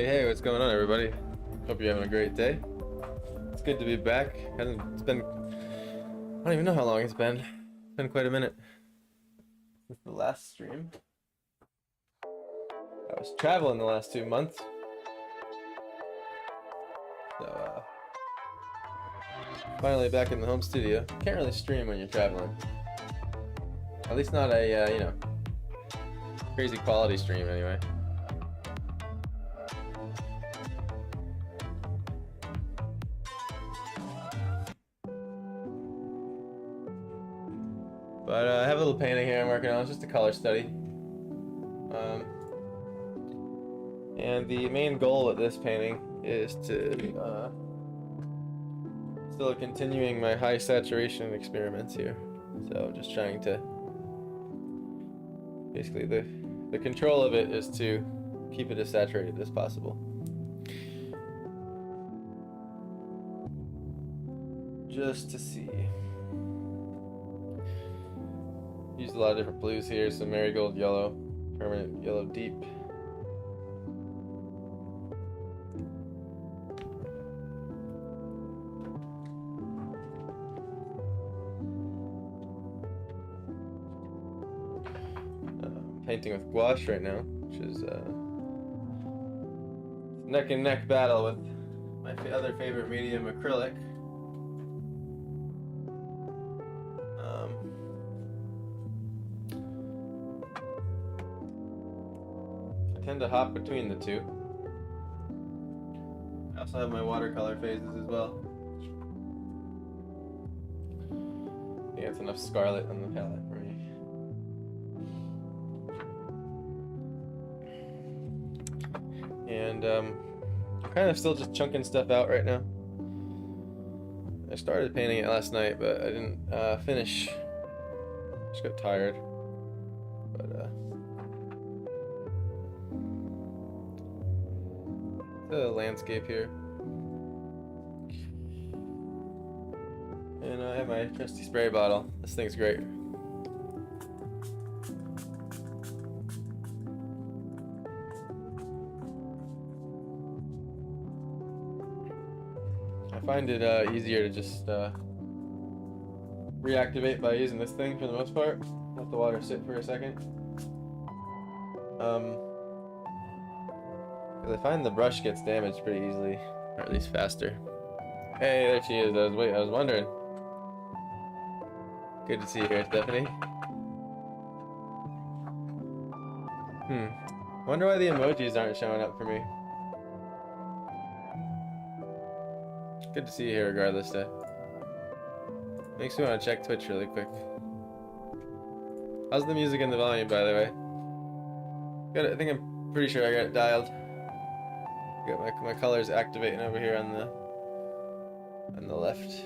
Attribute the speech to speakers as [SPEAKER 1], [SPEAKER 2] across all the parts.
[SPEAKER 1] Hey, what's going on, everybody? Hope you're having a great day. It's good to be back. It's been, I don't even know how long it's been. It's been quite a minute since the last stream. I was traveling the last 2 months. So, finally back in the home studio. Can't really stream when you're traveling. At least not a, crazy quality stream anyway. But I have a little painting here I'm working on. It's just a color study. And the main goal of this painting is to still continuing my high saturation experiments here. So just trying to basically the control of it is to keep it as saturated as possible. Just to see. Used a lot of different blues here, some marigold yellow, permanent yellow deep. Painting with gouache right now, which is neck and neck battle with my other favorite medium, acrylic. I tend to hop between the two. I also have my watercolor phases as well. I think that's enough scarlet on the palette for me. And I'm kind of still just chunking stuff out right now. I started painting it last night, but I didn't finish. Just got tired. But the landscape here. And I have my trusty spray bottle. This thing's great. I find it easier to just reactivate by using this thing for the most part. Let the water sit for a second. Because I find the brush gets damaged pretty easily, or at least faster. Hey, there she is. I was wondering. Good to see you here, Stephanie. Wonder why the emojis aren't showing up for me. Good to see you here regardless, Steph. Makes me want to check Twitch really quick. How's the music and the volume, by the way? I think I'm pretty sure I got it dialed. Got my colors activating over here on the left.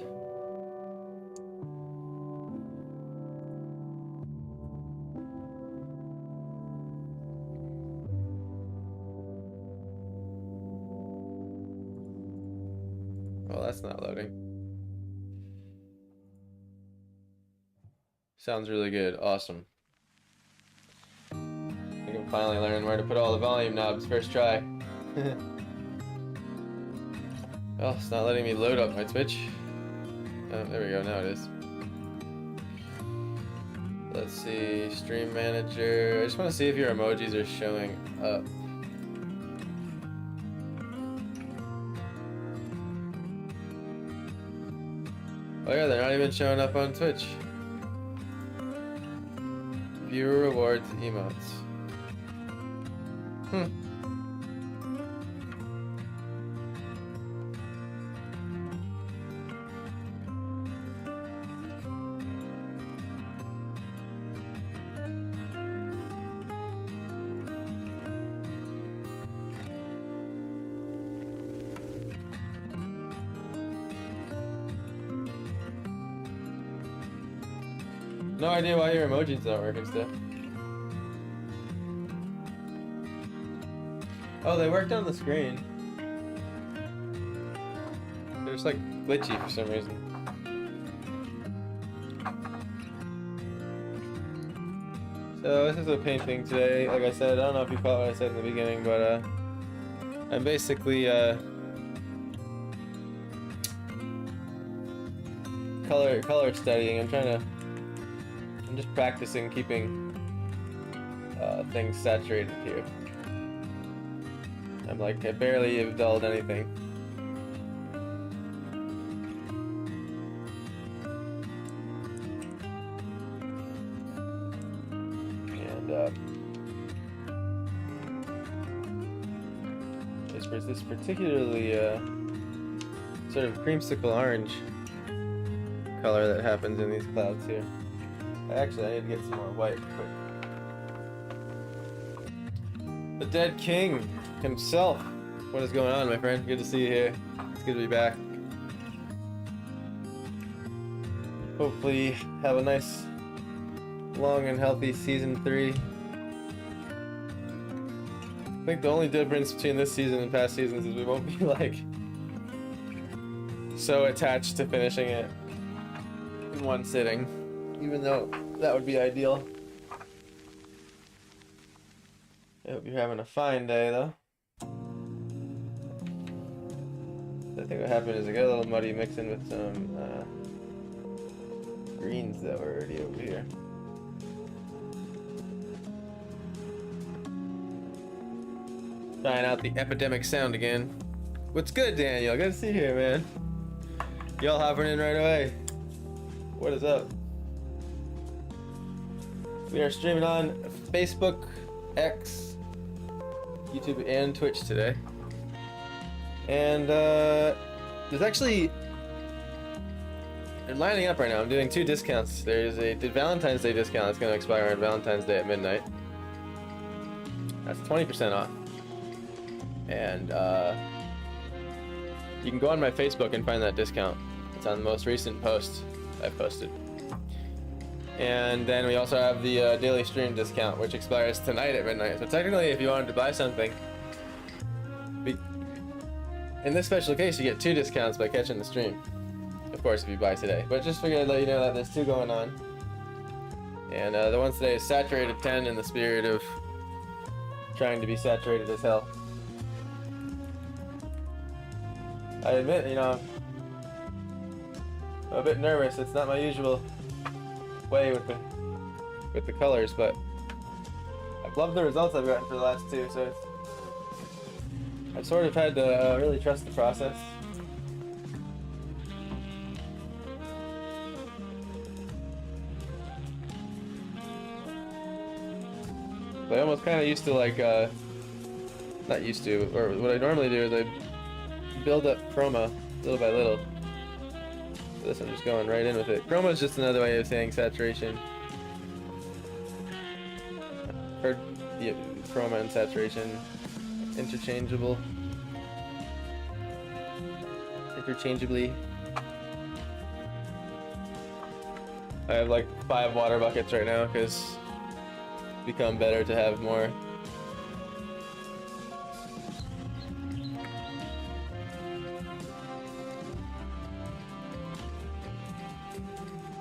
[SPEAKER 1] Well, that's not loading. Sounds really good. Awesome. I think I'm finally learning where to put all the volume knobs first try. Oh, it's not letting me load up my Twitch. Oh, there we go. Now it is. Let's see. Stream manager. I just want to see if your emojis are showing up. Oh yeah, they're not even showing up on Twitch. Viewer rewards emotes. No idea why your emoji's not working, Steph. Oh, they worked on the screen. They're just like glitchy for some reason. So this is a painting today. Like I said, I don't know if you caught what I said in the beginning, but I'm basically color studying. I'm just practicing keeping things saturated here. I barely have dulled anything. And there's this particularly sort of creamsicle orange color that happens in these clouds here. Actually, I need to get some more white quick. The Dead King himself. What is going on, my friend? Good to see you here. It's good to be back. Hopefully have a nice, long and healthy season 3. I think the only difference between this season and past seasons is we won't be like so attached to finishing it in one sitting, even though that would be ideal. I hope you're having a fine day, though. I think what happened is I got a little muddy mixing with some greens that were already over here. Trying out the epidemic sound again. What's good, Daniel? Good to see you here, man. Y'all hopping in right away. What is up? We are streaming on Facebook, X, YouTube, and Twitch today. And there's actually, they're lining up right now. I'm doing 2 discounts. There's a Valentine's Day discount that's going to expire on Valentine's Day at midnight. That's 20% off. And you can go on my Facebook and find that discount. It's on the most recent post I've posted. And then we also have the daily stream discount, which expires tonight at midnight. So technically, if you wanted to buy something, in this special case, you get 2 discounts by catching the stream. Of course, if you buy today. But just figured I'd let you know that there's 2 going on. And the one today is Saturated 10 in the spirit of trying to be saturated as hell. I admit, you know, I'm a bit nervous. It's not my usual way with the colors, but I've loved the results I've gotten for the last 2, so I've sort of had to really trust the process. But I almost kind of used to not used to, or what I normally do is I build up chroma little by little. So this I'm just going right in with it. Chroma is just another way of saying saturation. Heard chroma and saturation interchangeably. I have like 5 water buckets right now because it's become better to have more.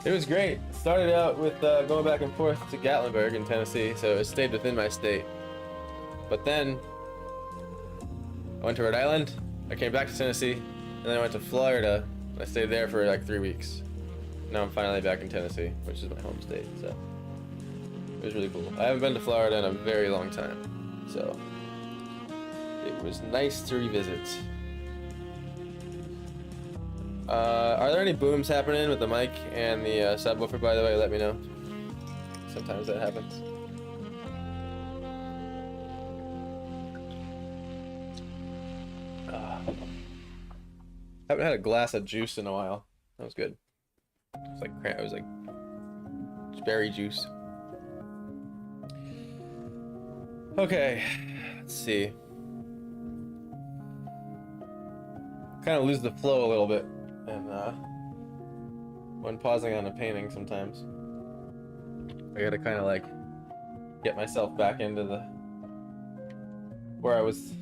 [SPEAKER 1] It was great. Started out with going back and forth to Gatlinburg in Tennessee, so it stayed within my state. But then I went to Rhode Island, I came back to Tennessee, and then I went to Florida. I stayed there for like 3 weeks. Now I'm finally back in Tennessee, which is my home state, so it was really cool. I haven't been to Florida in a very long time, so it was nice to revisit. Are there any booms happening with the mic and the subwoofer, by the way? Let me know. Sometimes that happens. Haven't had a glass of juice in a while. That was good. It was like berry juice. Okay, let's see. Kind of lose the flow a little bit, and when pausing on a painting, sometimes I gotta kind of like get myself back into the where I was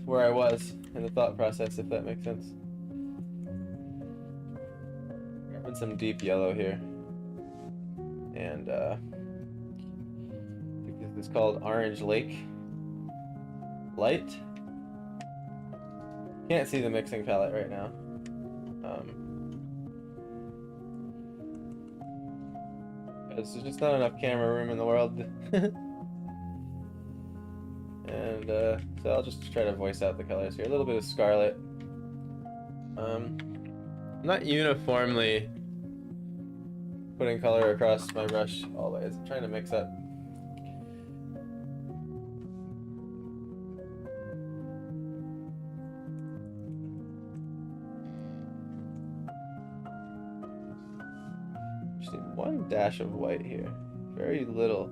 [SPEAKER 1] in the thought process, if that makes sense. Grabbing some deep yellow here, and I think this is called Orange Lake Light. Can't see the mixing palette right now. There's just not enough camera room in the world. And so I'll just try to voice out the colors here. A little bit of scarlet. Not uniformly putting color across my brush always. I'm trying to mix up. Just need one dash of white here. Very little.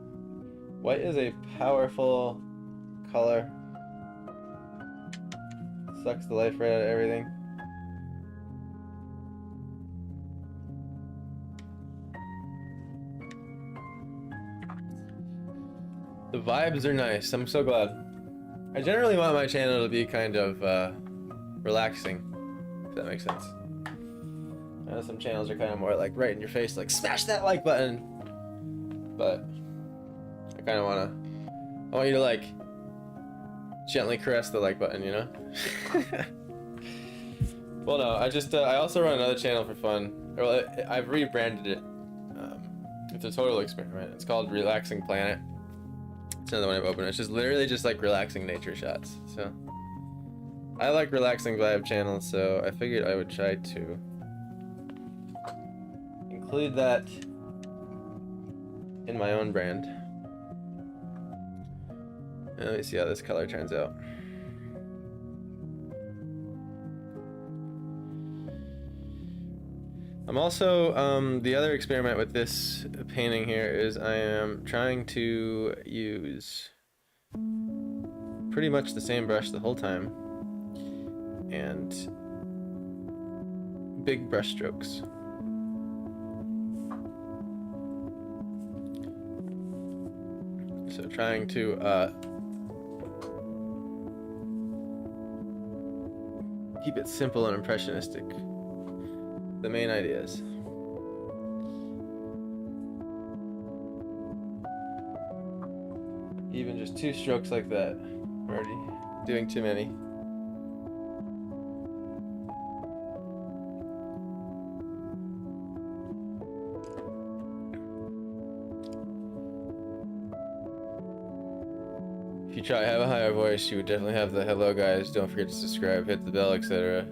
[SPEAKER 1] White is a powerful color. Sucks the life right out of everything. The vibes are nice. I'm so glad. I generally want my channel to be kind of relaxing, if that makes sense. Some channels are kind of more like right in your face, like smash that like button. But I kind of I want you to like gently caress the like button, you know? Well, no, I also run another channel for fun. Well, I've rebranded it. It's a total experiment. It's called Relaxing Planet. It's another one I've opened. It's just literally just like relaxing nature shots. So I like relaxing vibe channels, so I figured I would try to include that in my own brand. And let me see how this color turns out. I'm also, the other experiment with this painting here is I am trying to use pretty much the same brush the whole time and big brush strokes. So trying to keep it simple and impressionistic. The main ideas. Even just 2 strokes like that, I'm already doing too many. If you try to have a higher voice, you would definitely have the hello guys, don't forget to subscribe, hit the bell, etc.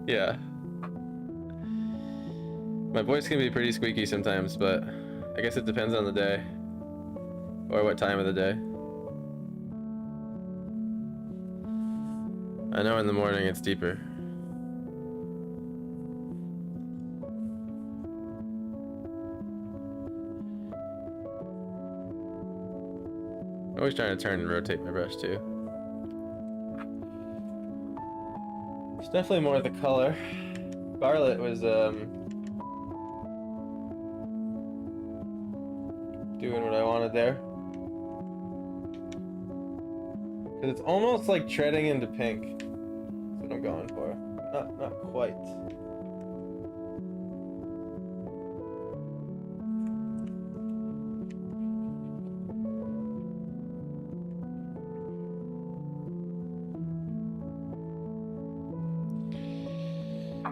[SPEAKER 1] Yeah. My voice can be pretty squeaky sometimes, but I guess it depends on the day or what time of the day. I know in the morning it's deeper. I'm always trying to turn and rotate my brush too. It's definitely more the color. Scarlet was doing what I wanted there. Cause it's almost like treading into pink. That's what I'm going for. Not quite.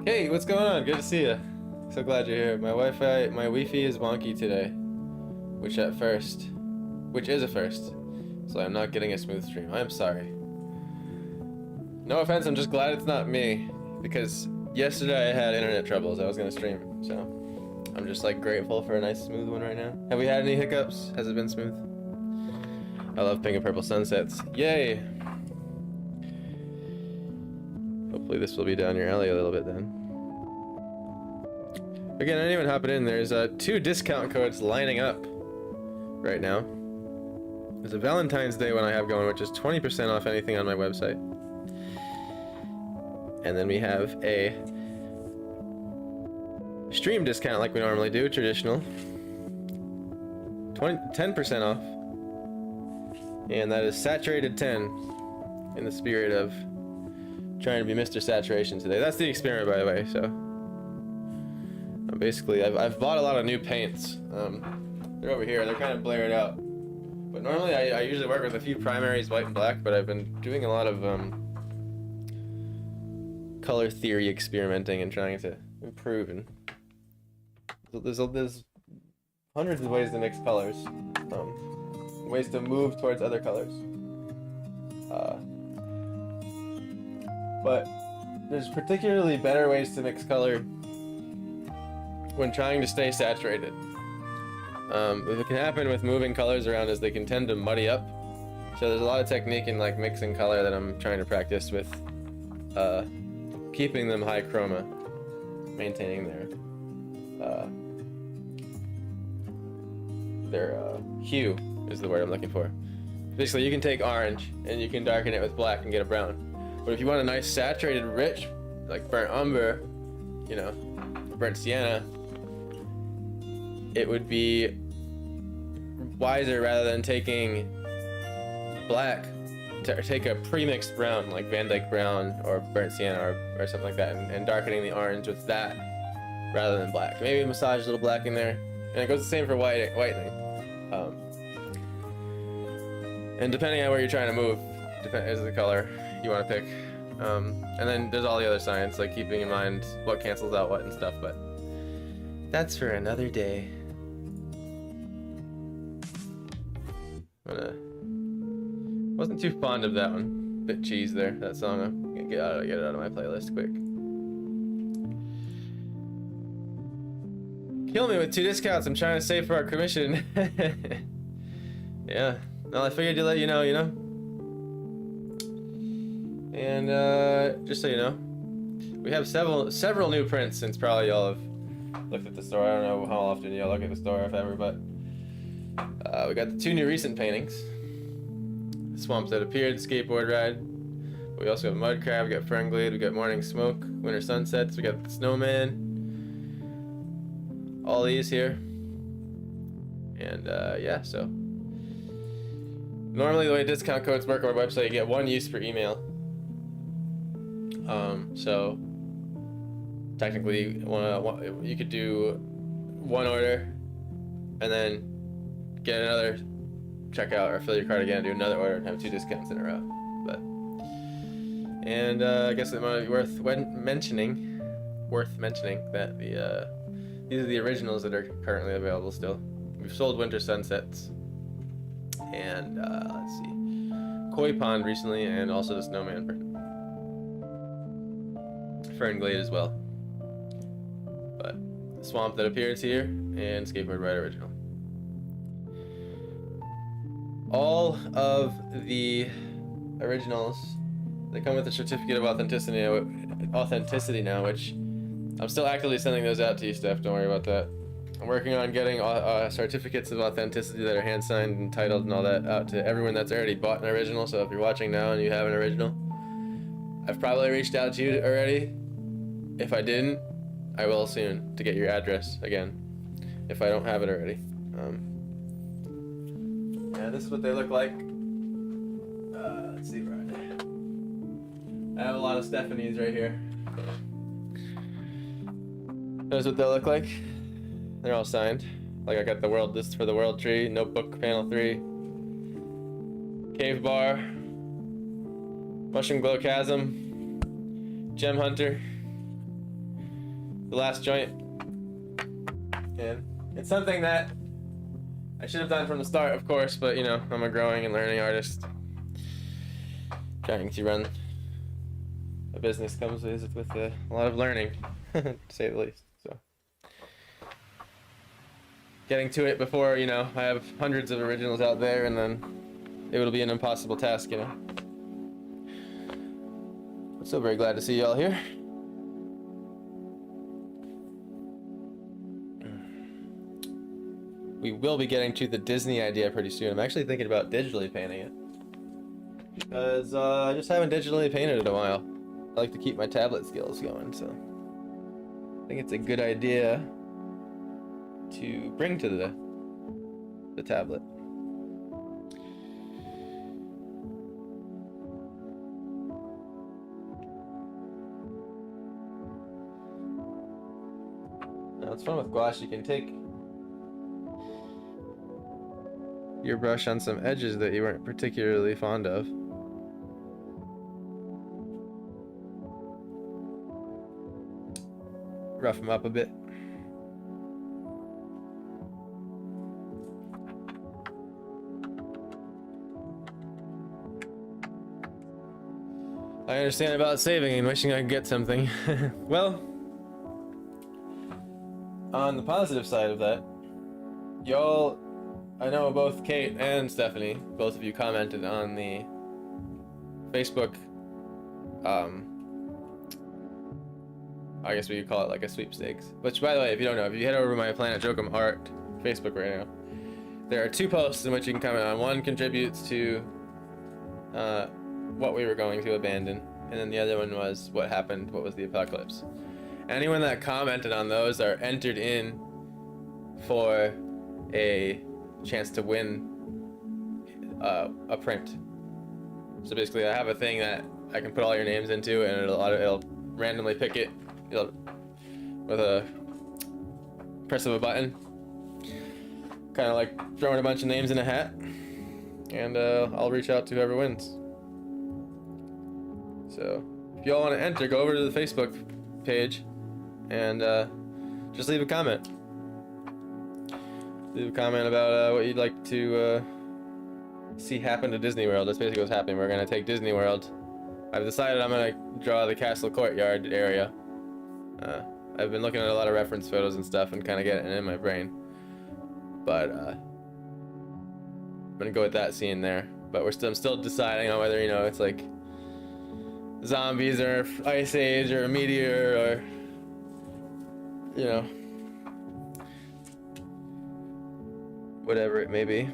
[SPEAKER 1] Hey, what's going on? Good to see you. So glad you're here. My Wi-Fi is wonky today, which is a first. So I'm not getting a smooth stream. I'm sorry. No offense, I'm just glad it's not me, because yesterday I had internet troubles. I was gonna stream, so I'm just like grateful for a nice smooth one right now. Have we had any hiccups? Has it been smooth? I love pink and purple sunsets. Yay! Hopefully this will be down your alley a little bit then. Again, I didn't even hop it in. There's 2 discount codes lining up right now. There's a Valentine's Day one I have going, which is 20% off anything on my website. And then we have a stream discount like we normally do, traditional. 10% off. And that is Saturated 10, in the spirit of trying to be Mr. Saturation today. That's the experiment, by the way, so. Basically, I've bought a lot of new paints. They're over here, they're kind of blared out. But normally I usually work with a few primaries, white and black, but I've been doing a lot of color theory experimenting and trying to improve. And there's hundreds of ways to mix colors, ways to move towards other colors. But there's particularly better ways to mix color when trying to stay saturated. What can happen with moving colors around is they can tend to muddy up. So there's a lot of technique in like mixing color that I'm trying to practice with, keeping them high chroma, maintaining their hue is the word I'm looking for. Basically, you can take orange and you can darken it with black and get a brown. But if you want a nice saturated, rich, like burnt umber, you know, burnt sienna, it would be wiser, rather than taking black, to take a pre-mixed brown like Van Dyke brown or burnt sienna or something like that, and darkening the orange with that rather than black. Maybe massage a little black in there, and it goes the same for whitening. And depending on where you're trying to move, is the color you want to pick. And then there's all the other science, like keeping in mind what cancels out what and stuff, but that's for another day. Wasn't too fond of that one. Bit cheese there, that song. I'm gonna get it out of my playlist quick. Kill me with 2 discounts. I'm trying to save for our commission. Yeah. Well, I figured to let you know, And just so you know, we have several new prints since probably y'all have looked at the store. I don't know how often y'all look at the store, if ever, but we got the 2 new recent paintings. Swamps That Appeared, Skateboard Ride. We also have Mud Crab, we got Fernglade, we got Morning Smoke, Winter Sunsets, we got the Snowman. All these here. And yeah, so normally the way discount codes work on our website, you get 1 use per email. So technically you could do 1 order and then get another checkout, or fill your cart again and do another order and have 2 discounts in a row. But I guess it might be worth mentioning that these are the originals that are currently available still. We've sold Winter Sunsets and let's see, Koi Pond recently, and also the Snowman print. Fernglade as well. But Swamp That Appears here and Skateboard Ride original. All of the originals, they come with a certificate of authenticity now, which I'm still actively sending those out to you, Steph. Don't worry about that. I'm working on getting certificates of authenticity that are hand signed and titled and all that out to everyone that's already bought an original. So if you're watching now and you have an original, I've probably reached out to you already. If I didn't, I will soon, to get your address again, if I don't have it already. Yeah, this is what they look like. Let's see, right. I have a lot of Stephanies right here. Notice what they look like. They're all signed. Like I got this is for the World Tree, Notebook Panel 3, Cave Bar, Mushroom Glow Chasm, Gem Hunter, The Last Joint. And it's something that I should have done from the start, of course, but you know, I'm a growing and learning artist. Trying to run a business comes with a lot of learning, to say the least. So, getting to it before, you know, I have hundreds of originals out there, and then it will be an impossible task, you know. I'm so very glad to see y'all here. We will be getting to the Disney idea pretty soon. I'm actually thinking about digitally painting it, because I just haven't digitally painted in a while. I like to keep my tablet skills going, so I think it's a good idea to bring to the tablet. Now it's fun with gouache. You can take your brush on some edges that you weren't particularly fond of. Rough them up a bit. I understand about saving and wishing I could get something. Well, on the positive side of that, y'all, I know both Kate and Stephanie, both of you commented on the Facebook, I guess we could call it like a sweepstakes. Which, by the way, if you don't know, if you head over to my Planet Jokum Art Facebook right now, there are 2 posts in which you can comment on. One contributes to what we were going to abandon, and then the other one was what happened, what was the apocalypse. Anyone that commented on those are entered in for a chance to win a print. So basically, I have a thing that I can put all your names into, and it'll randomly pick it with a press of a button, kind of like throwing a bunch of names in a hat, and I'll reach out to whoever wins. So if y'all want to enter, go over to the Facebook page and just leave a comment. Leave a comment about what you'd like to see happen to Disney World. That's basically what's happening. We're gonna take Disney World. I've decided I'm gonna draw the Castle Courtyard area. I've been looking at a lot of reference photos and stuff and kind of getting it in my brain. But I'm gonna go with that scene there. But I'm still deciding on whether, you know, it's like zombies or ice age or a meteor or, you know, whatever it may be.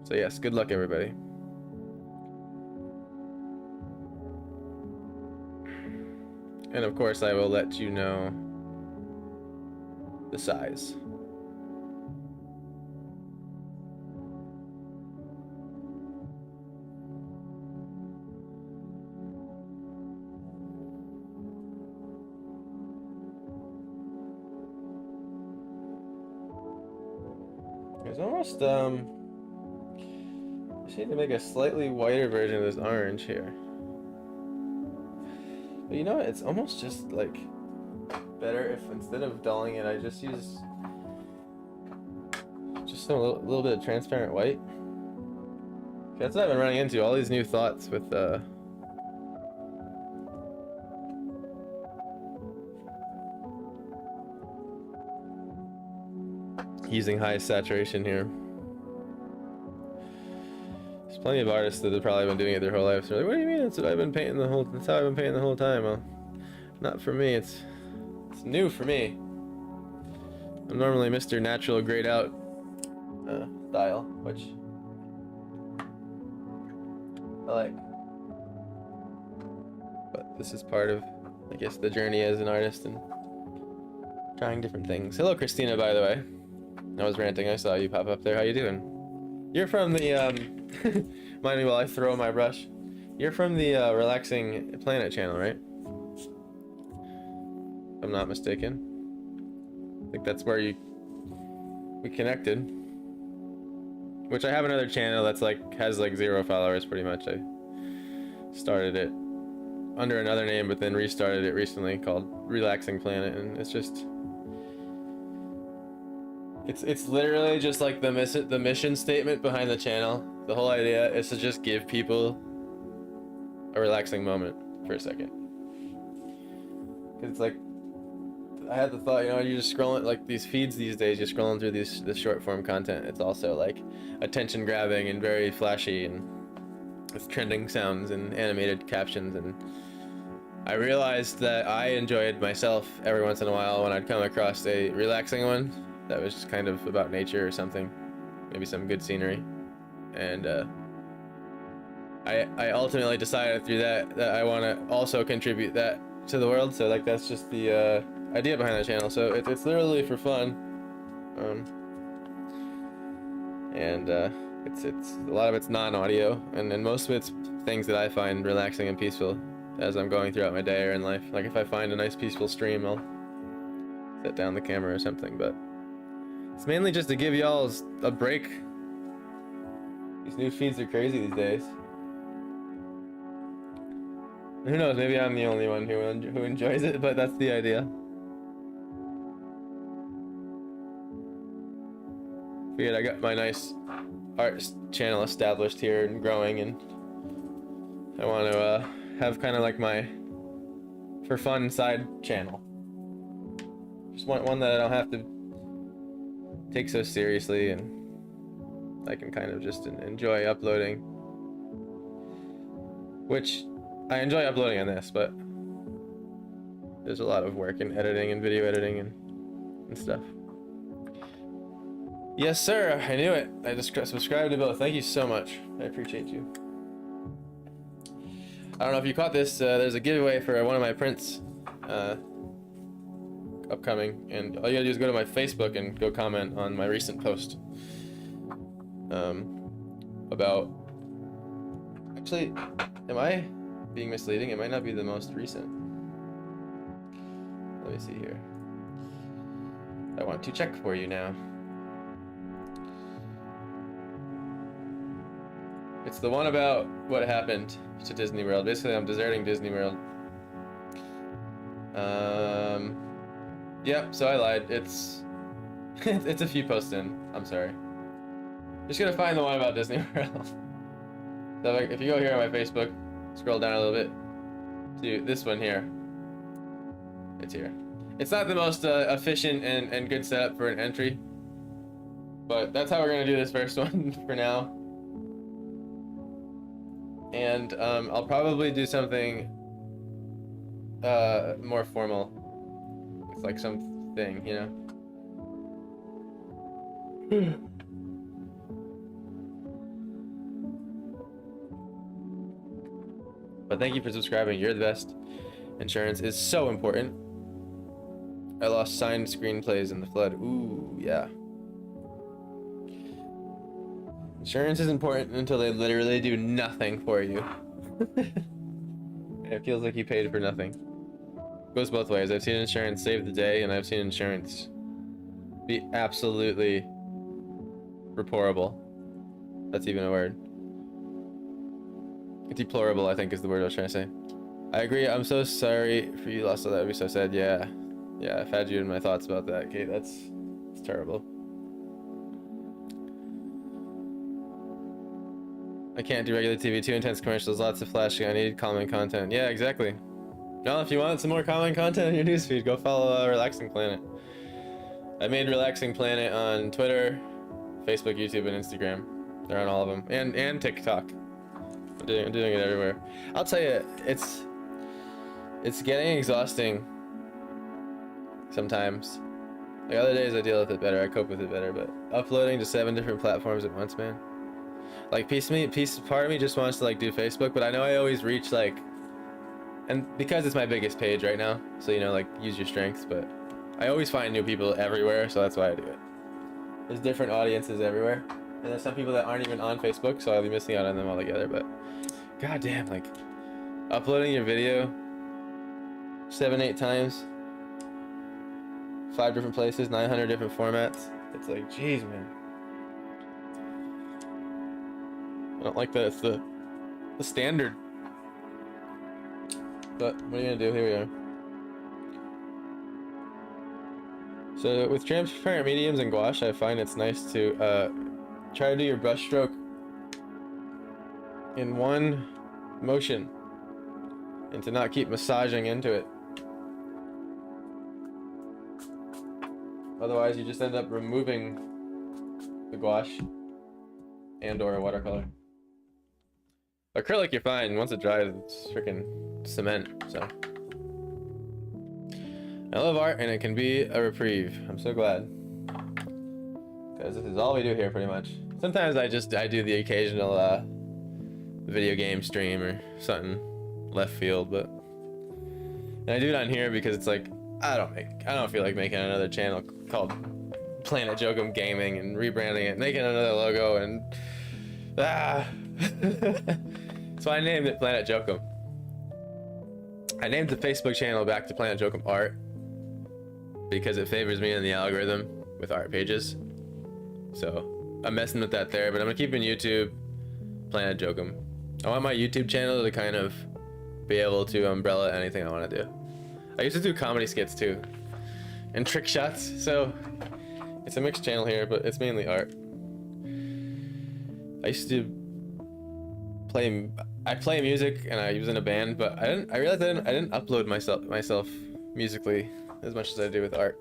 [SPEAKER 1] So yes, good luck everybody. And of course I will let you know the size. There's almost I just need to make a slightly whiter version of this orange here. But you know what? It's almost just like better if instead of dulling it, I just use just a little bit of transparent white. That's what I've been running into, all these new thoughts with using high saturation here. There's plenty of artists that have probably been doing it their whole life. So they're like, what do you mean? That's what I've been painting the whole. That's how I've been painting the whole time. Well, not for me. It's new for me. I'm normally Mr. Natural Grayed Out style, which I like. But this is part of, I guess, the journey as an artist and trying different things. Hello, Christina, by the way. I was ranting. I saw you pop up there. How you doing? You're from the mind me while I throw my brush. You're from the Relaxing Planet channel, right? If I'm not mistaken. I think that's where we connected. Which I have another channel that's like has like 0 followers pretty much. I started it under another name, but then restarted it recently called Relaxing Planet, and it's just. It's literally just like the mission statement behind the channel. The whole idea is to just give people a relaxing moment for a second. Cause it's like, I had the thought, you know, you're just scrolling like these feeds these days. You're scrolling through this short form content. It's also like attention grabbing and very flashy and with trending sounds and animated captions. And I realized that I enjoyed myself every once in a while when I'd come across a relaxing one that was just kind of about nature or something, maybe some good scenery. And I ultimately decided through that I want to also contribute that to the world. So like that's just the idea behind the channel. So it's literally for fun, and it's a lot of it's non-audio, and most of it's things that I find relaxing and peaceful as I'm going throughout my day or in life. Like if I find a nice peaceful stream, I'll set down the camera or something. But it's mainly just to give y'all a break These new feeds are crazy these days. Who knows? Maybe I'm the only one who enjoys it, but that's the idea. Figured I got my nice art channel established here and growing, and I want to have kind of like my for fun side channel. Just want one that I don't have to take so seriously, and I can kind of just enjoy uploading. Which I enjoy uploading on this, but there's a lot of work in editing and video editing and stuff. Yes, sir. I knew it. I just subscribed to both. Thank you so much. I appreciate you. I don't know if you caught this. There's a giveaway for one of my prints upcoming, and all you gotta do is go to my Facebook and go comment on my recent post about. Actually, am I being misleading? It might not be the most recent. Let me see here. I want to check for you now. It's the one about what happened to Disney World. Basically, I'm deserting Disney World. Yep, so I lied. It's it's a few posts in. I'm sorry. Just gonna find the one about Disney World. So if you go here on my Facebook, scroll down a little bit to this one here. It's here. It's not the most efficient and good setup for an entry, but that's how we're gonna do this first one for now. And I'll probably do something more formal. It's like something, you know. But thank you for subscribing. You're the best. Insurance is so important. I lost signed screenplays in the flood. Ooh, yeah. Insurance is important until they literally do nothing for you. It feels like you paid for nothing. Goes both ways. I've seen insurance save the day, and I've seen insurance be absolutely reportable. That's even a word. Deplorable, I think, is the word I was trying to say. I agree. I'm so sorry for you lost all that. That would be so sad. Yeah. Yeah, I've had you in my thoughts about that, Kate. It's terrible. I can't do regular TV. Too intense commercials. Lots of flashing. I need calming content. Yeah, exactly. Well, if you want some more calming content on your newsfeed, go follow Relaxing Planet. I made Relaxing Planet on Twitter, Facebook, YouTube, and Instagram. They're on all of them. And TikTok. I'm doing it everywhere. I'll tell you, it's getting exhausting sometimes. Like other days I deal with it better, I cope with it better, but uploading to 7 different platforms at once, man. Like part of me just wants to like do Facebook, but I know I always reach like, and because it's my biggest page right now, so you know, like use your strengths, but I always find new people everywhere, so that's why I do it. There's different audiences everywhere, and there's some people that aren't even on Facebook, so I'll be missing out on them altogether, but goddamn, like uploading your video 7-8 times, 5 different places, 900 different formats. It's like, jeez, man. I don't like that. It's the standard. But what are you gonna do? Here we are. So with transparent mediums and gouache, I find it's nice to try to do your brush stroke in one motion and to not keep massaging into it. Otherwise, you just end up removing the gouache and/or a watercolor. Acrylic, you're fine. Once it dries, it's freaking cement. So, I love art, and it can be a reprieve. I'm so glad, because this is all we do here, pretty much. Sometimes I do the occasional video game stream or something left field, but and I do it on here because it's like I don't feel like making another channel called Planet Jokum Gaming and rebranding it, making another logo, and so I named it Planet Jokum. I named the Facebook channel back to Planet Jokum Art because it favors me in the algorithm with art pages. So I'm messing with that there, but I'm gonna keep it in YouTube. Planet Jokum. I want my YouTube channel to kind of be able to umbrella anything I want to do. I used to do comedy skits too, and trick shots, so it's a mixed channel here, but it's mainly art. I used to play music and I was in a band, but I realized I didn't upload myself musically as much as I do with art.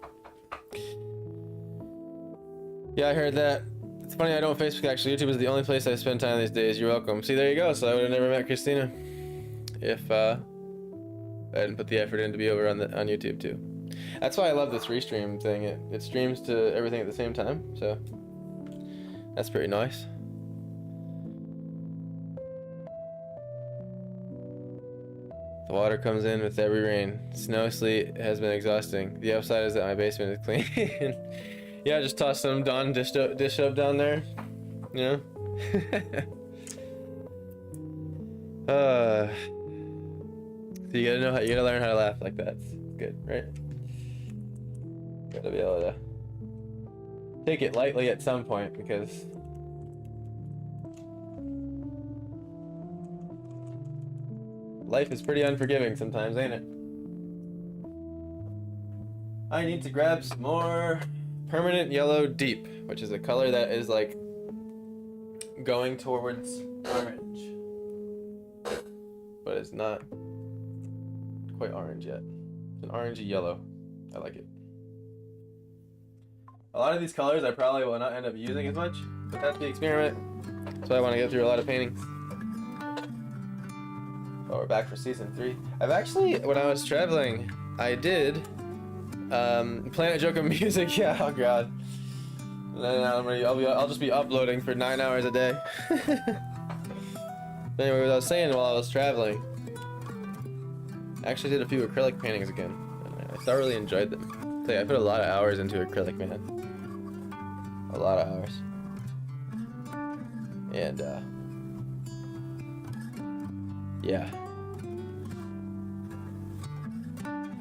[SPEAKER 1] Yeah, I heard that. It's funny I don't Facebook actually. YouTube is the only place I spend time these days. You're welcome. See, there you go. So I would have never met Christina if I didn't put the effort in to be over on YouTube too. That's why I love this restream thing. It streams to everything at the same time, so that's pretty nice. The water comes in with every rain. Snow, sleet has been exhausting. The upside is that my basement is clean. Yeah, just toss some Dawn dish soap down there. You know? So you gotta learn how to laugh like that. It's good, right? Gotta be able to take it lightly at some point, because life is pretty unforgiving sometimes, ain't it? I need to grab some more Permanent Yellow Deep, which is a color that is like going towards orange, but it's not quite orange yet. It's an orangey yellow. I like it. A lot of these colors I probably will not end up using as much, but that's the experiment. So I want to get through a lot of paintings. Oh, we're back for season 3. I've actually, when I was traveling, I did Planet Jokum music. Yeah, oh god. And then I'll just be uploading for 9 hours a day. Anyway, what I was saying while I was traveling, I actually did a few acrylic paintings again. I thoroughly enjoyed them. I put a lot of hours into acrylic, man. A lot of hours. And yeah.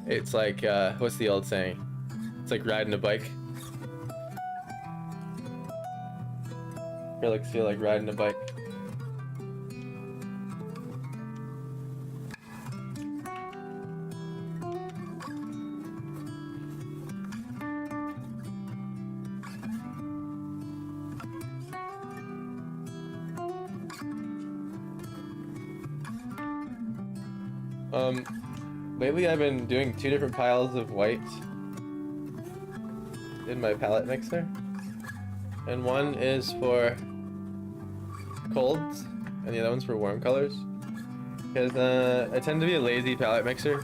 [SPEAKER 1] It's like, what's the old saying? It's like riding a bike. Acrylics feel like riding a bike. Lately I've been doing 2 different piles of white in my palette mixer, and one is for colds and the other one's for warm colors, because I tend to be a lazy palette mixer.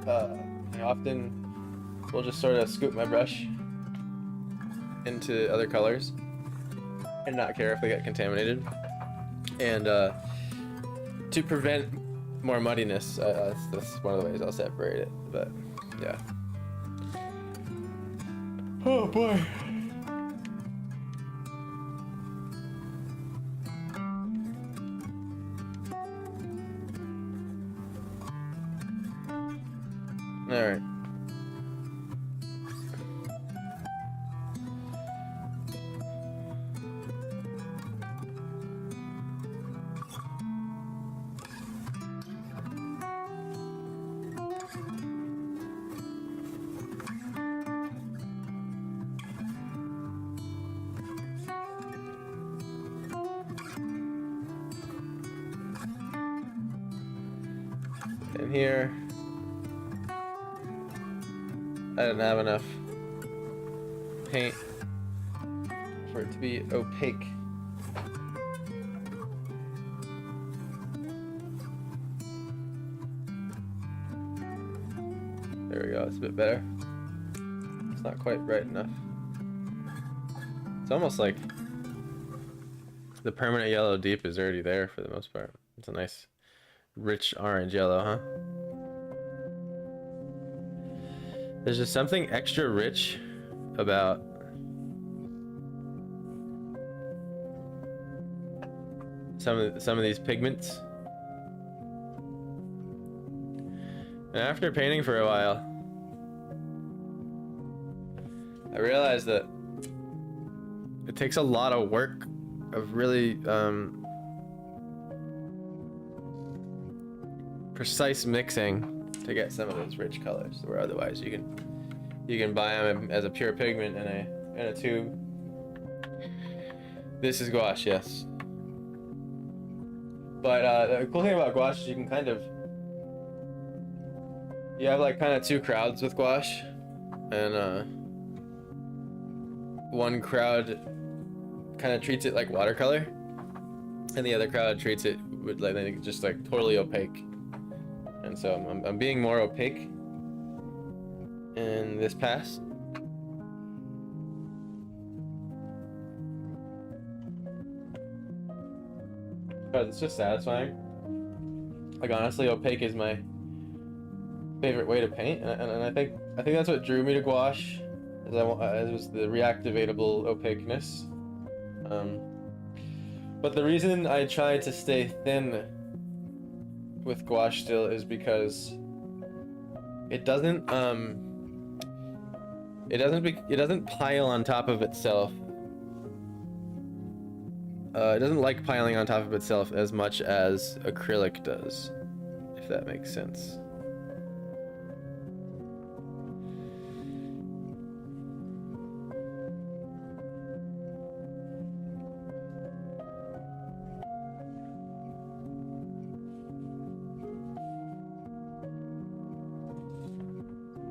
[SPEAKER 1] I often will just sort of scoop my brush into other colors and not care if they get contaminated, and to prevent more muddiness, that's one of the ways I'll separate it. But yeah. Oh boy. All right. And here, I didn't have enough paint for it to be opaque. There we go, it's a bit better. It's not quite bright enough. It's almost like the Permanent Yellow Deep is already there for the most part. It's a nice rich orange yellow, huh? There's just something extra rich about some of these pigments. And after painting for a while, I realized that it takes a lot of work of really precise mixing to get some of those rich colors, where otherwise you can buy them as a pure pigment in a tube. This is gouache, yes. But the cool thing about gouache is you can you have like kind of two crowds with gouache, and one crowd kind of treats it like watercolor, and the other crowd treats it with like just like totally opaque. And so I'm being more opaque in this pass. Because it's just satisfying. Like honestly, opaque is my favorite way to paint, and I think that's what drew me to gouache, as was the reactivatable opaqueness. But the reason I try to stay thin with gouache still is because it doesn't pile on top of itself. It doesn't like piling on top of itself as much as acrylic does, if that makes sense.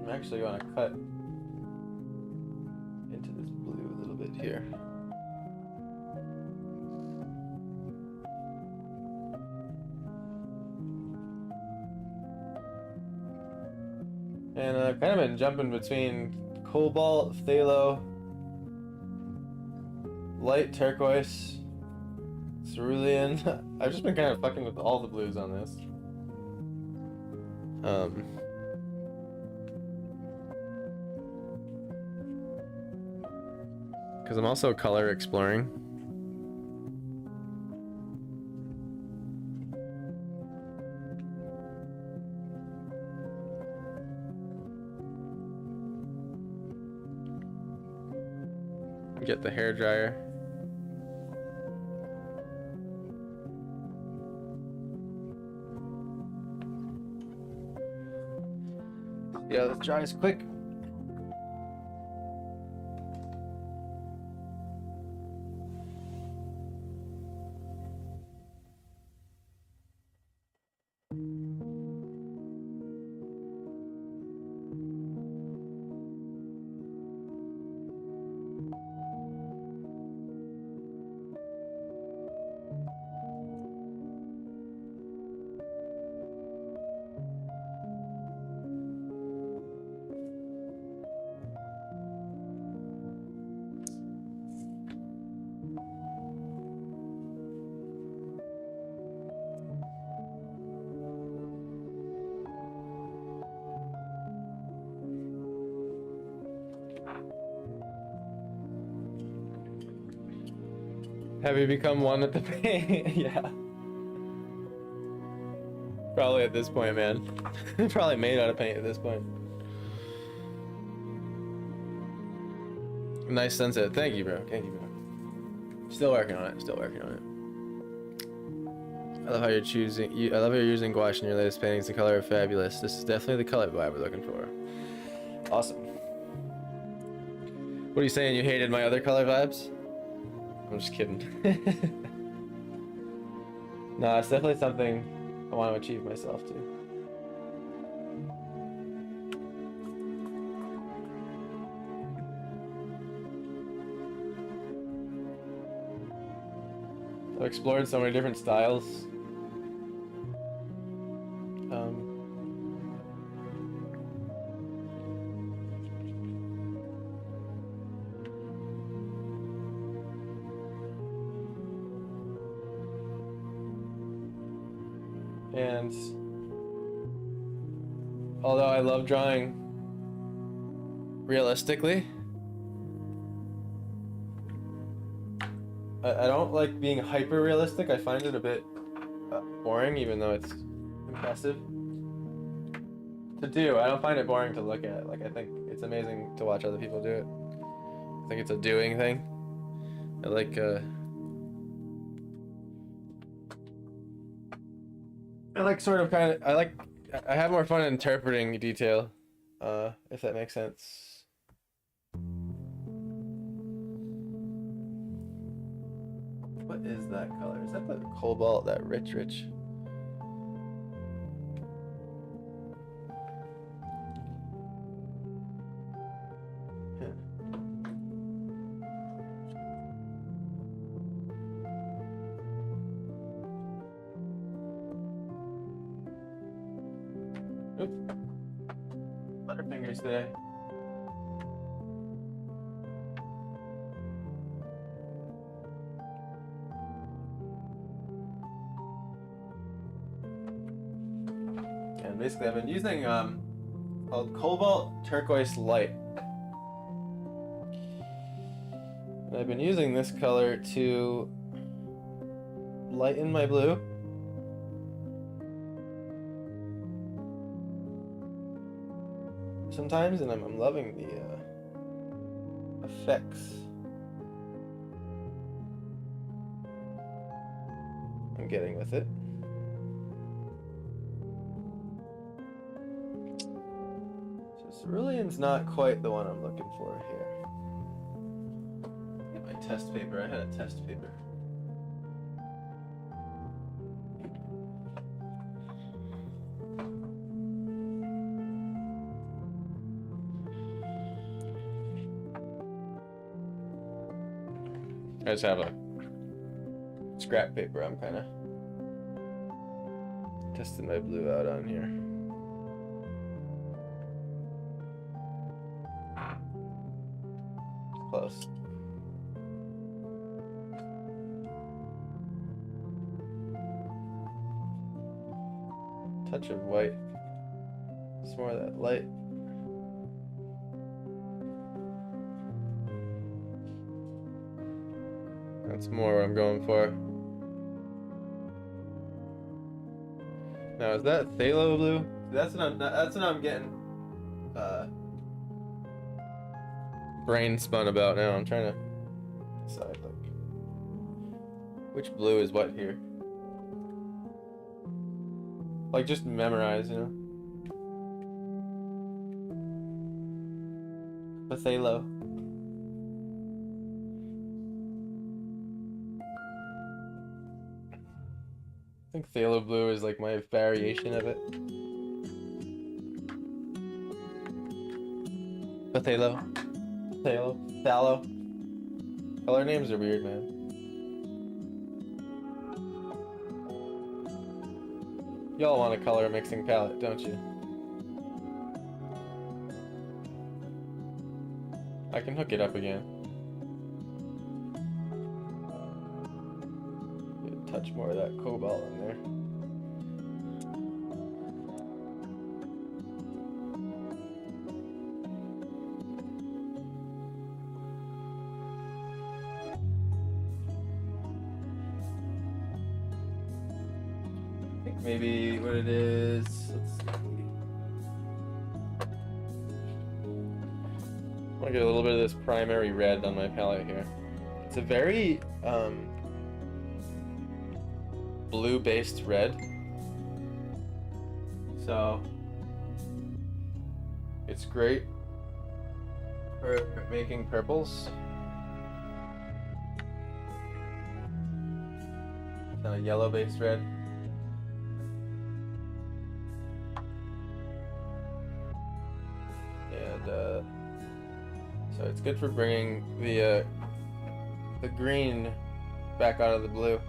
[SPEAKER 1] I'm actually going to cut into this blue a little bit here. And I've kind of been jumping between cobalt, phthalo, light turquoise, cerulean. I've just been kind of fucking with all the blues on this. Because I'm also color exploring. Get the hair dryer. Yeah, this dries quick. Have you become one with the paint? Yeah. Probably at this point, man. Probably made out of paint at this point. Nice sunset. Thank you, bro. Thank you, bro. Still working on it. Still working on it. I love how you're choosing. I love how you're using gouache in your latest paintings. The color are fabulous. This is definitely the color vibe we're looking for. Awesome. What are you saying? You hated my other color vibes? I'm just kidding. No, it's definitely something I want to achieve myself too. I've explored so many different styles. And although I love drawing realistically, I don't like being hyper realistic. I find it a bit boring, even though it's impressive to do. I don't find it boring to look at. Like, I think it's amazing to watch other people do it. I think it's a doing thing. I like I like sort of kind of, I have more fun interpreting detail, if that makes sense. What is that color? Is that the cobalt, that rich? Oop. Butterfingers today. And basically I've been using called Cobalt Turquoise Light. And I've been using this color to lighten my blue. Sometimes, and I'm loving the effects I'm getting with it. So cerulean's not quite the one I'm looking for here. Get my test paper. I had a test paper. I just have a scrap paper I'm kind of testing my blue out on here. Close. Touch of white. Just more of that light. That's more what I'm going for. Now is that phthalo blue? That's what I'm getting brain spun about now. I'm trying to decide like which blue is what here. Like just memorize, you know. Phthalo. I think phthalo blue is like my variation of it. Phthalo. Phthalo. Color names are weird, man. Y'all want a color mixing palette, don't you? I can hook it up again. Get a touch more of that cobalt in there. I think maybe what it is, let's see. I want to get a little bit of this primary red on my palette here. It's a very blue-based red, so it's great for making purples. Kind of yellow-based red. And so it's good for bringing the green back out of the blue.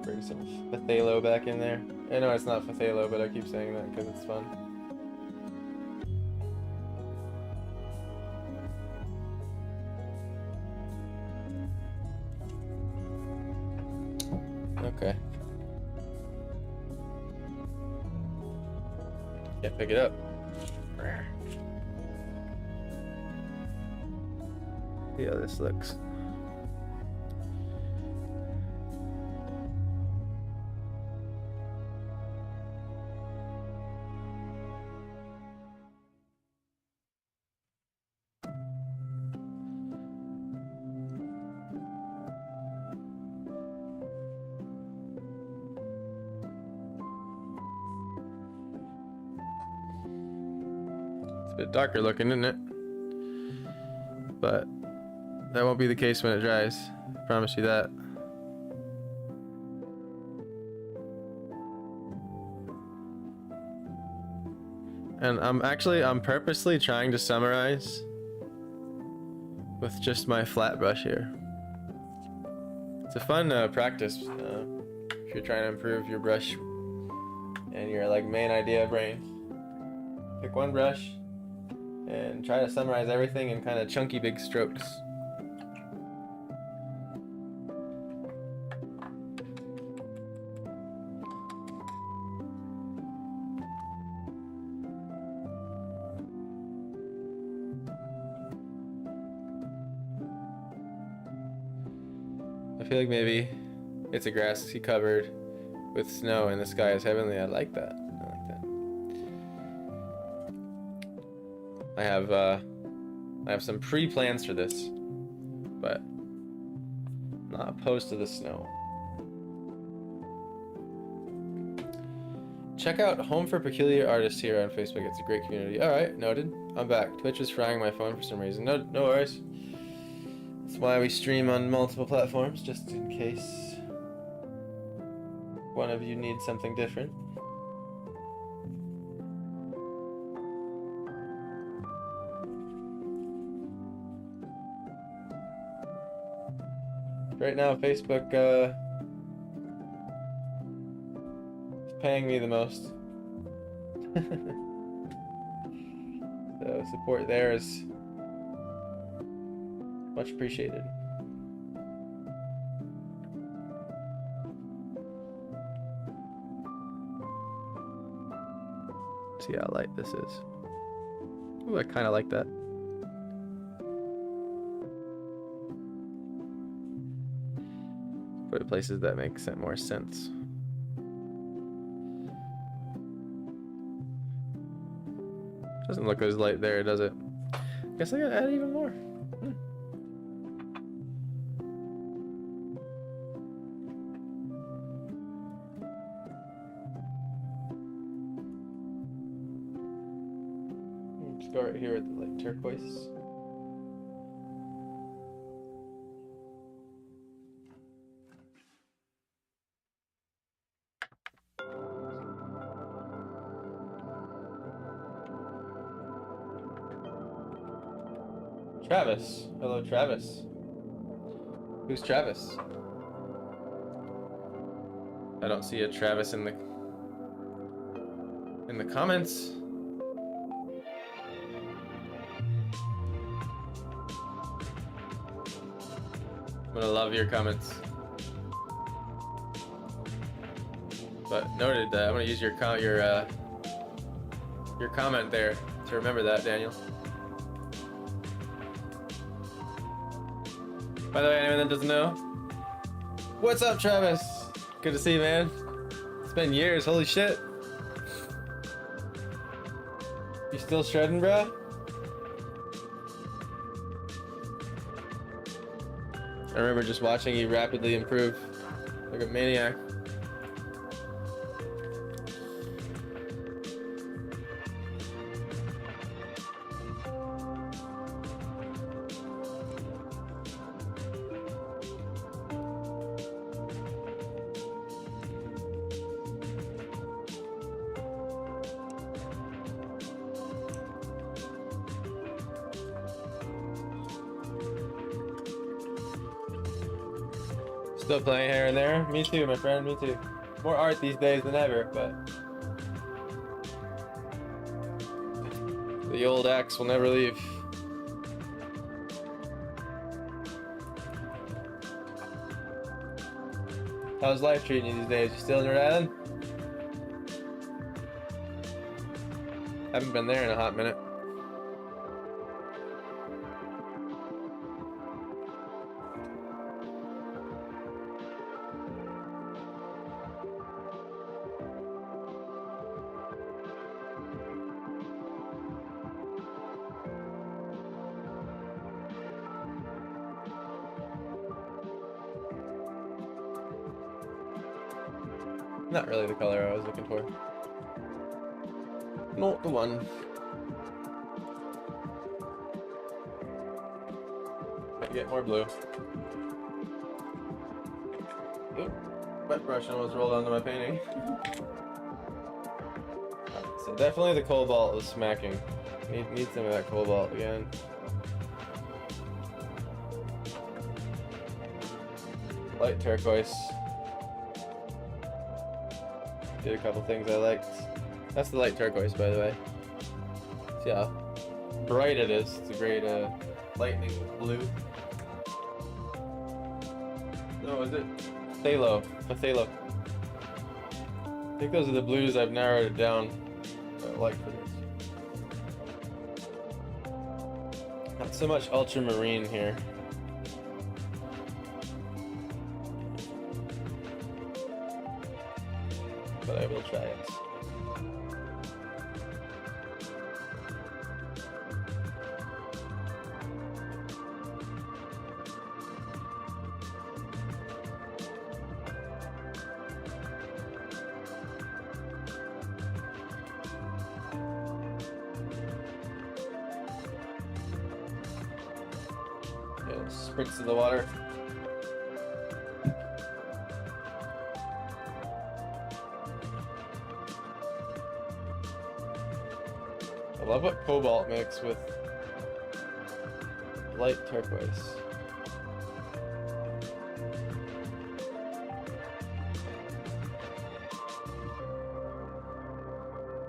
[SPEAKER 1] Bring some phthalo back in there. I know it's not phthalo, but I keep saying that because it's fun. Okay. Can't pick it up. See how this looks. It's a bit darker looking, isn't it? But that won't be the case when it dries. I promise you that. And I'm purposely trying to summarize with just my flat brush here. It's a fun practice if you're trying to improve your brush and your like main idea brain. Pick one brush and try to summarize everything in kind of chunky big strokes. I feel like maybe it's a grassy covered with snow and the sky is heavenly. I like that. I like that. I have some pre-plans for this, but I'm not opposed to the snow. Check out Home for Peculiar Artists here on Facebook. It's a great community. All right, noted. I'm back. Twitch is frying my phone for some reason. No worries. That's why we stream on multiple platforms, just in case one of you needs something different. Right now, Facebook is paying me the most. So support there is much appreciated. See how light this is. Ooh, I kind of like that. Put it places that make more sense. Doesn't look as light there, does it? Guess I gotta add even more. Let's go right here with the light turquoise. Travis. Hello, Travis. Who's Travis? I don't see a Travis in the comments. I'm gonna love your comments. But noted that I'm gonna use your comment there to remember that, Daniel. By the way, anyone that doesn't know, what's up, Travis? Good to see you, man. It's been years, holy shit. You still shredding, bro? I remember just watching you rapidly improve like a maniac. Still playing here and there? Me too, my friend, me too. More art these days than ever, but the old axe will never leave. How's life treating you these days? You still in Rhode Island? Haven't been there in a hot minute. Not really the color I was looking for. Not the one. get more blue. Oop, wet brush almost rolled onto my painting. So definitely the cobalt was smacking. Need some of that cobalt again. Light turquoise. Did a couple things I liked. That's the light turquoise, by the way. See how bright it is. It's a great lightning blue. No, is it phthalo? Phthalo. I think those are the blues. I've narrowed it down. I like for this. Not so much ultramarine here. But I will try it. Spritz of the water. I love what cobalt makes with light turquoise.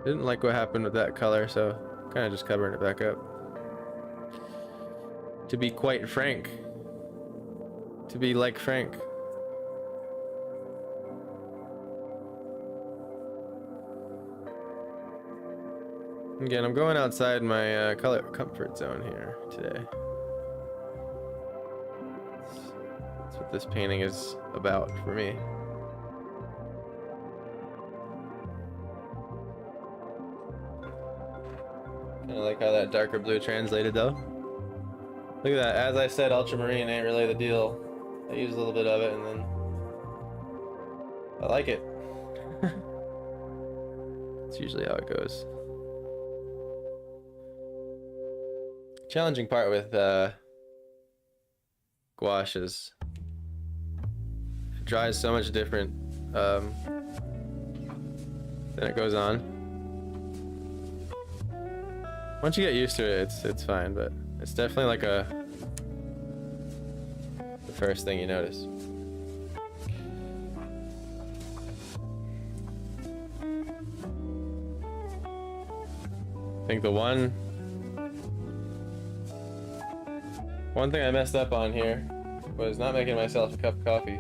[SPEAKER 1] Didn't like what happened with that color, so kind of just covering it back up. To be quite frank. To be like Frank. Again, I'm going outside my color comfort zone here today. That's what this painting is about for me. Kind of like how that darker blue translated though. Look at that. As I said, ultramarine ain't really the deal. I use a little bit of it and then I like it. It's usually how it goes. Challenging part with gouache is it dries so much different than it goes on. Once you get used to it, it's fine, but it's definitely like the first thing you notice. I think the one thing I messed up on here was not making myself a cup of coffee.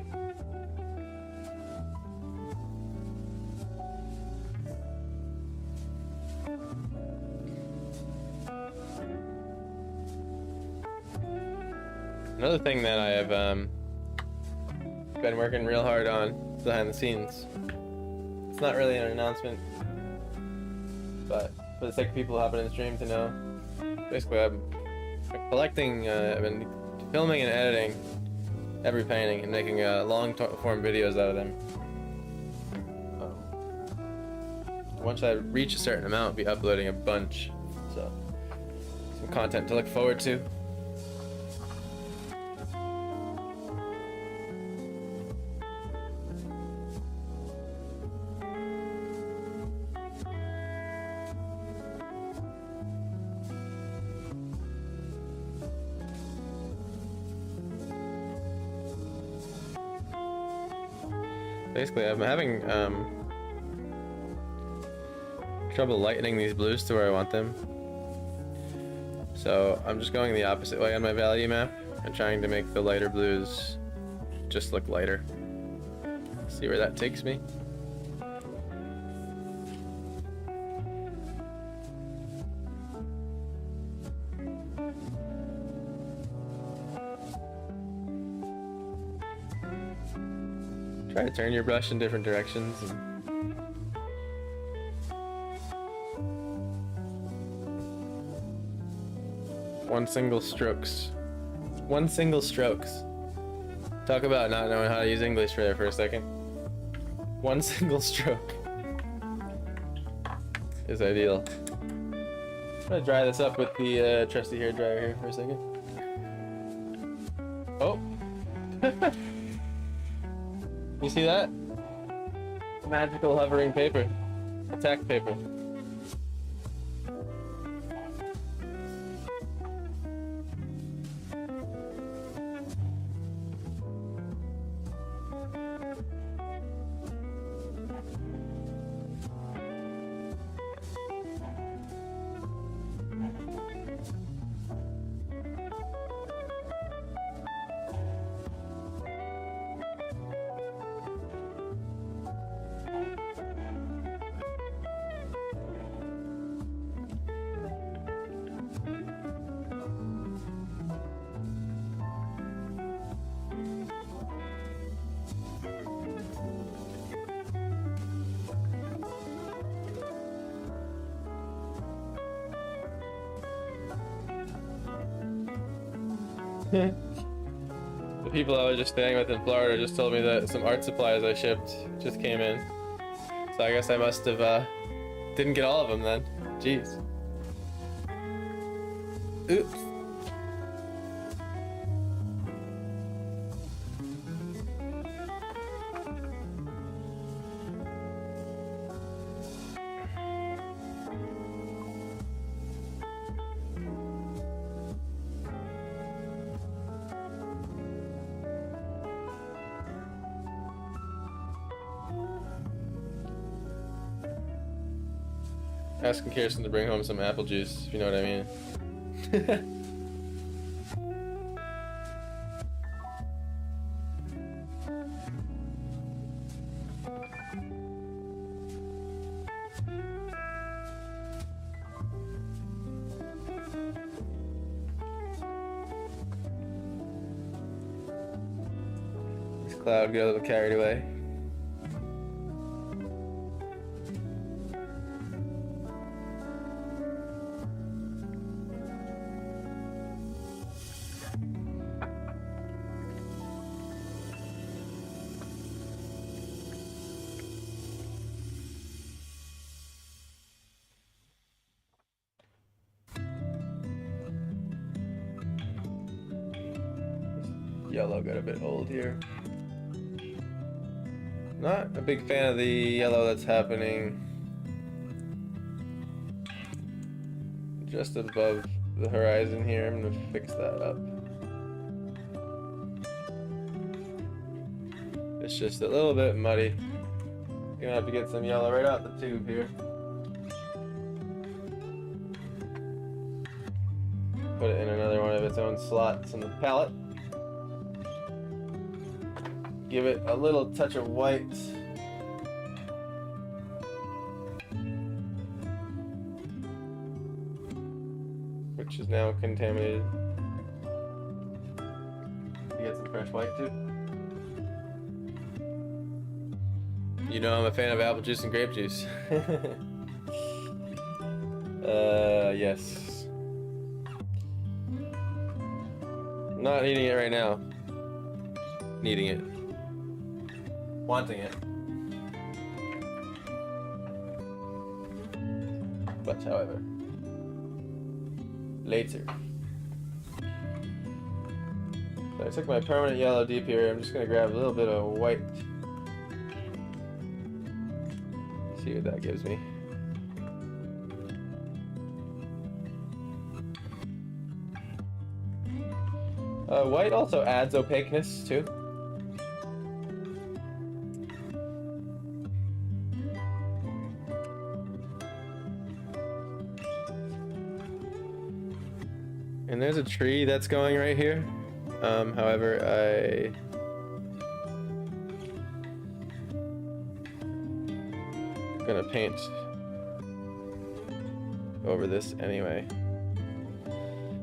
[SPEAKER 1] Another thing that I have been working real hard on behind the scenes. It's not really an announcement, but for the sake of people hopping in the stream to know, basically I've been filming and editing every painting and making long form videos out of them. Once I reach a certain amount, I'll be uploading a bunch, so some content to look forward to. Basically, I'm having trouble lightening these blues to where I want them. So I'm just going the opposite way on my value map and trying to make the lighter blues just look lighter. See where that takes me. Try to turn your brush in different directions. One single strokes. Talk about not knowing how to use English there for a second. One single stroke is ideal. I'm gonna dry this up with the trusty hair dryer here for a second. You see that? Magical hovering paper. Attack paper. The people I was just staying with in Florida just told me that some art supplies I shipped just came in. So I guess I must have, didn't get all of them then. Jeez. Oops. Asking Kirsten to bring home some apple juice, if you know what I mean. This cloud got a little carried away. Yellow got a bit old here. Not a big fan of the yellow that's happening just above the horizon here. I'm gonna fix that up. It's just a little bit muddy. Gonna have to get some yellow right out the tube here. Put it in another one of its own slots in the palette. Give it a little touch of white. Which is now contaminated. You get some fresh white too. You know I'm a fan of apple juice and grape juice. Yes. Not eating it right now. Needing it. Wanting it. But however, later. So I took my permanent yellow deep here. I'm just gonna grab a little bit of white. See what that gives me. White also adds opaqueness too. And there's a tree that's going right here. However, I'm gonna paint over this anyway.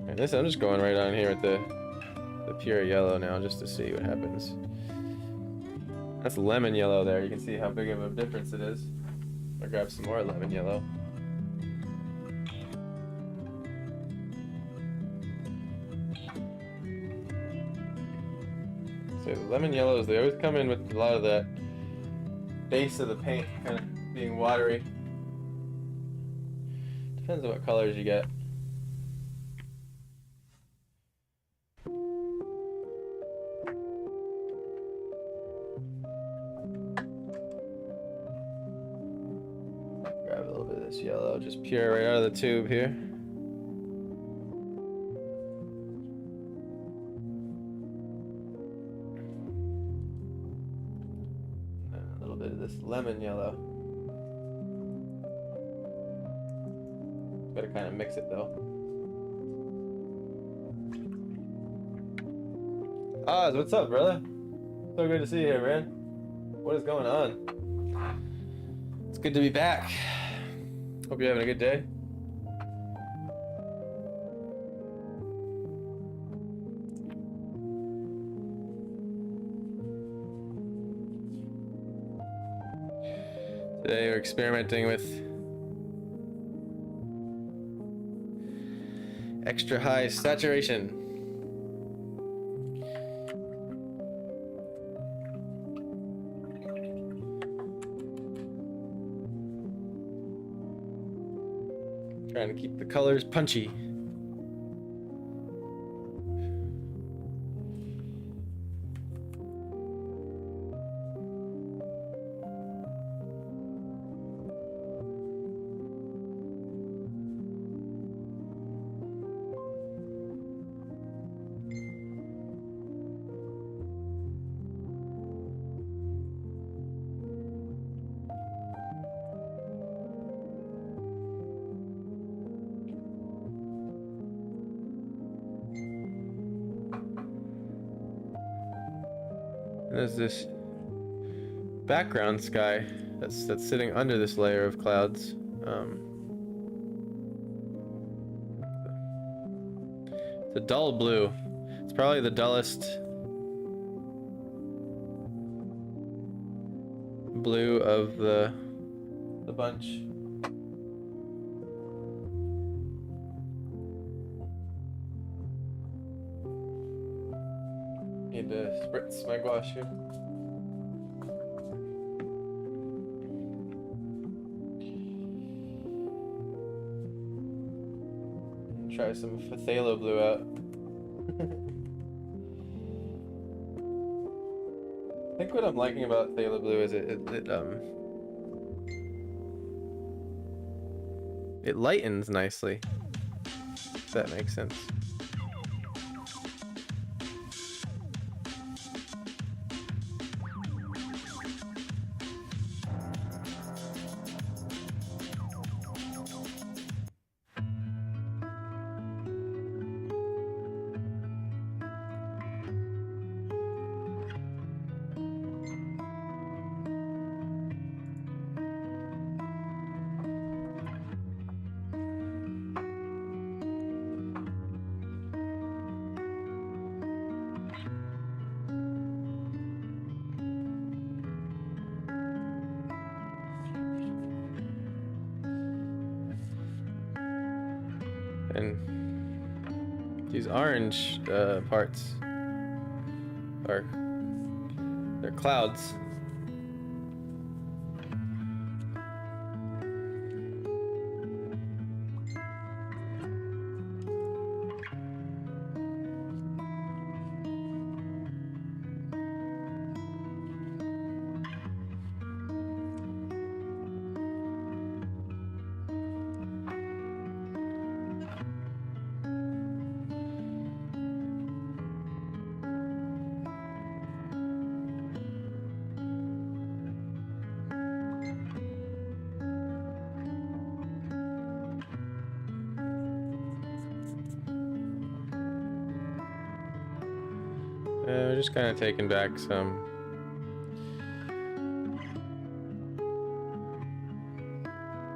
[SPEAKER 1] And this, I'm just going right on here with the pure yellow now, just to see what happens. That's lemon yellow there. You can see how big of a difference it is. I'll grab some more lemon yellow. So the lemon yellows, they always come in with a lot of that base of the paint kind of being watery. Depends on what colors you get. This yellow, just pure right out of the tube here. And a little bit of this lemon yellow. Better kind of mix it though. Oz, what's up, brother? So good to see you here, man. What is going on? It's good to be back. Hope you're having a good day. Today we're experimenting with extra high saturation. Trying to keep the colors punchy. And there's this background sky that's sitting under this layer of clouds. It's a dull blue. It's probably the dullest blue of the bunch. Need to spritz my gouache here. Try some phthalo blue out. I think what I'm liking about phthalo blue is it lightens nicely. If that makes sense. And these orange parts they're clouds. We're just kind of taking back some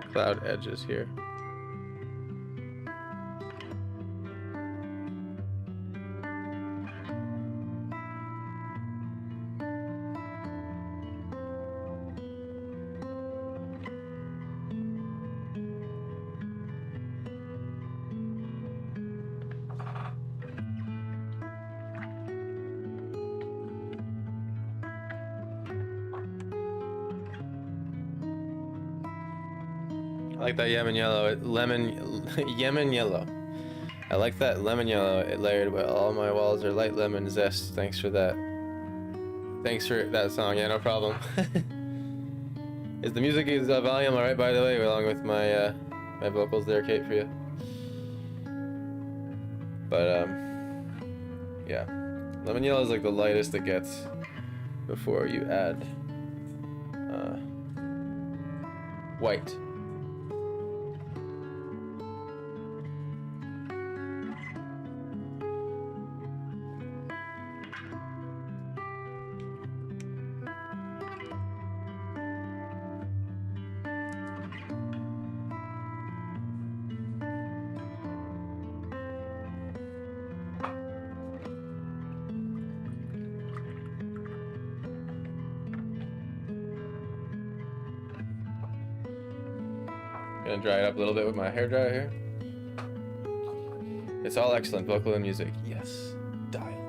[SPEAKER 1] the cloud edges here. I like that lemon yellow. Lemon yellow. I like that lemon yellow. It layered well. All my walls are light lemon zest. Thanks for that. Thanks for that song. Yeah, no problem. Is the music volume alright, by the way, along with my my vocals there, Kate, for you? But yeah, lemon yellow is like the lightest it gets before you add white. Gonna dry it up a little bit with my hairdryer here. It's all excellent, vocal and music. Yes, dialed.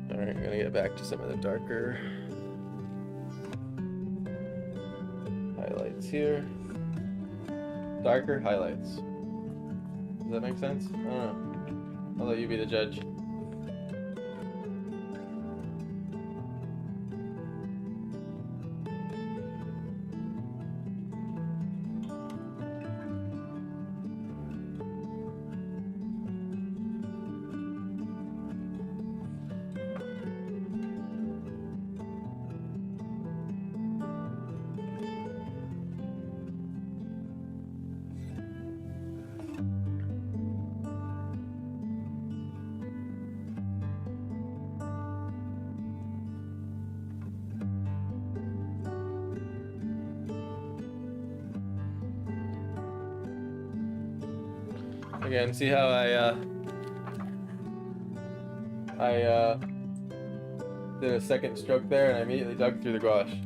[SPEAKER 1] Alright, I'm gonna get back to some of the darker highlights here. Darker highlights. Does that make sense? I don't know. I'll let you be the judge. Again, see how I did a second stroke there and I immediately dug through the gouache.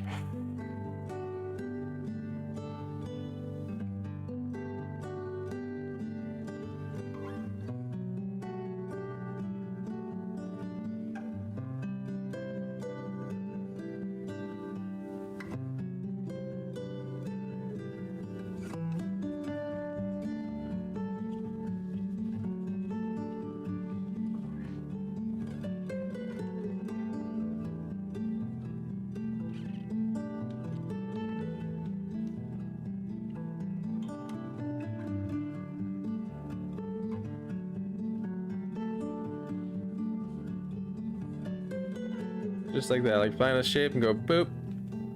[SPEAKER 1] Just like that, like find a shape and go boop,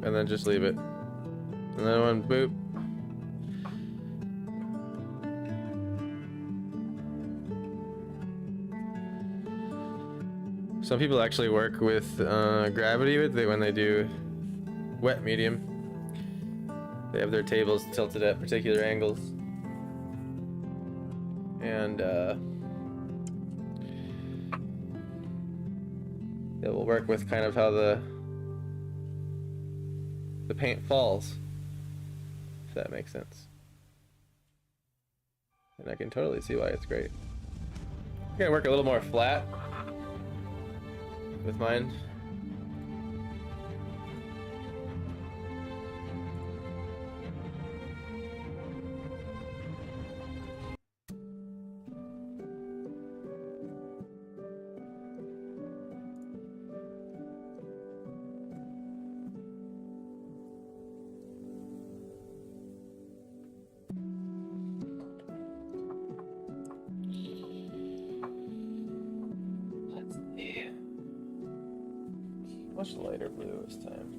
[SPEAKER 1] and then just leave it. And then one boop. Some people actually work with gravity when they do wet medium. They have their tables tilted at particular angles. And it will work with kind of how the paint falls, if that makes sense. And I can totally see why it's great. I'm gonna work a little more flat with mine. Much lighter blue this time.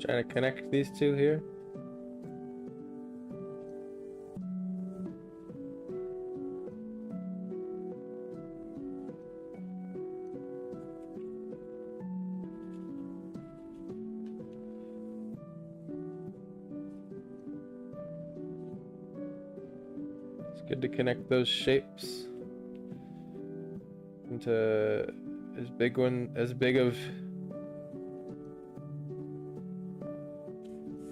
[SPEAKER 1] Just trying to connect these two here. It's good to connect those shapes into as big of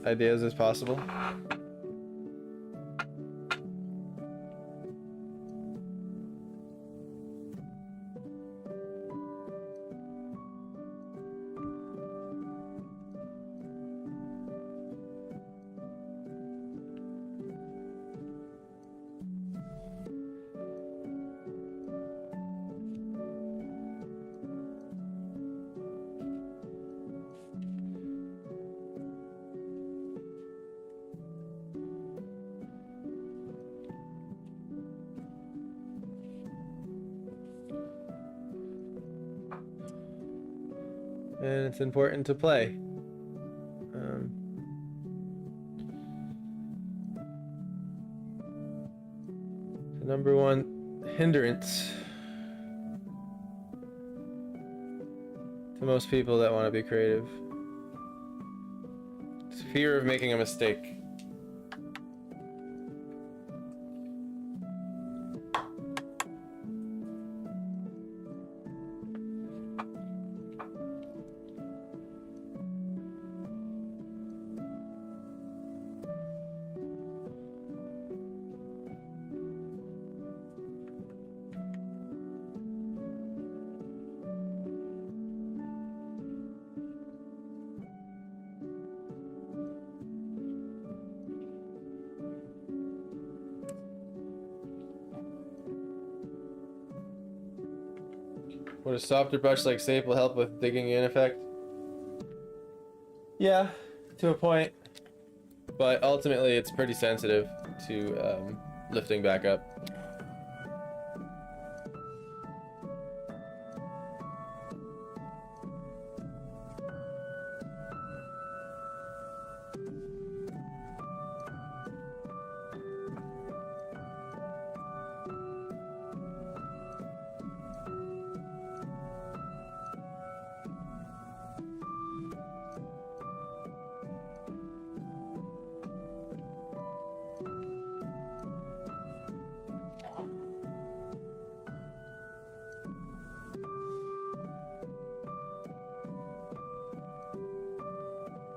[SPEAKER 1] ideas as possible. And it's important to play. The number one hindrance to most people that want to be creative is fear of making a mistake. Would a softer brush like Staple help with digging in effect? Yeah, to a point. But ultimately it's pretty sensitive to lifting back up.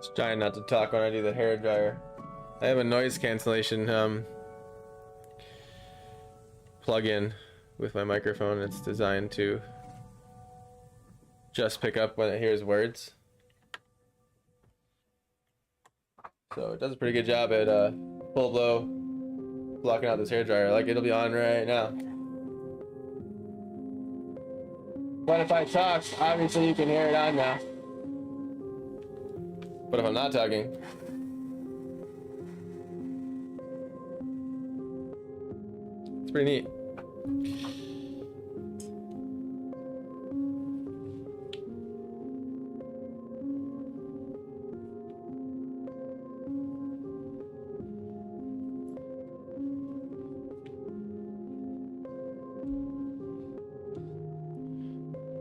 [SPEAKER 1] Just trying not to talk when I do the hair dryer. I have a noise cancellation plug-in with my microphone. It's designed to just pick up when it hears words. So it does a pretty good job at full blow blocking out this hair dryer. Like, it'll be on right now. But if I talk, obviously you can hear it on now. But if I'm not talking, it's pretty neat.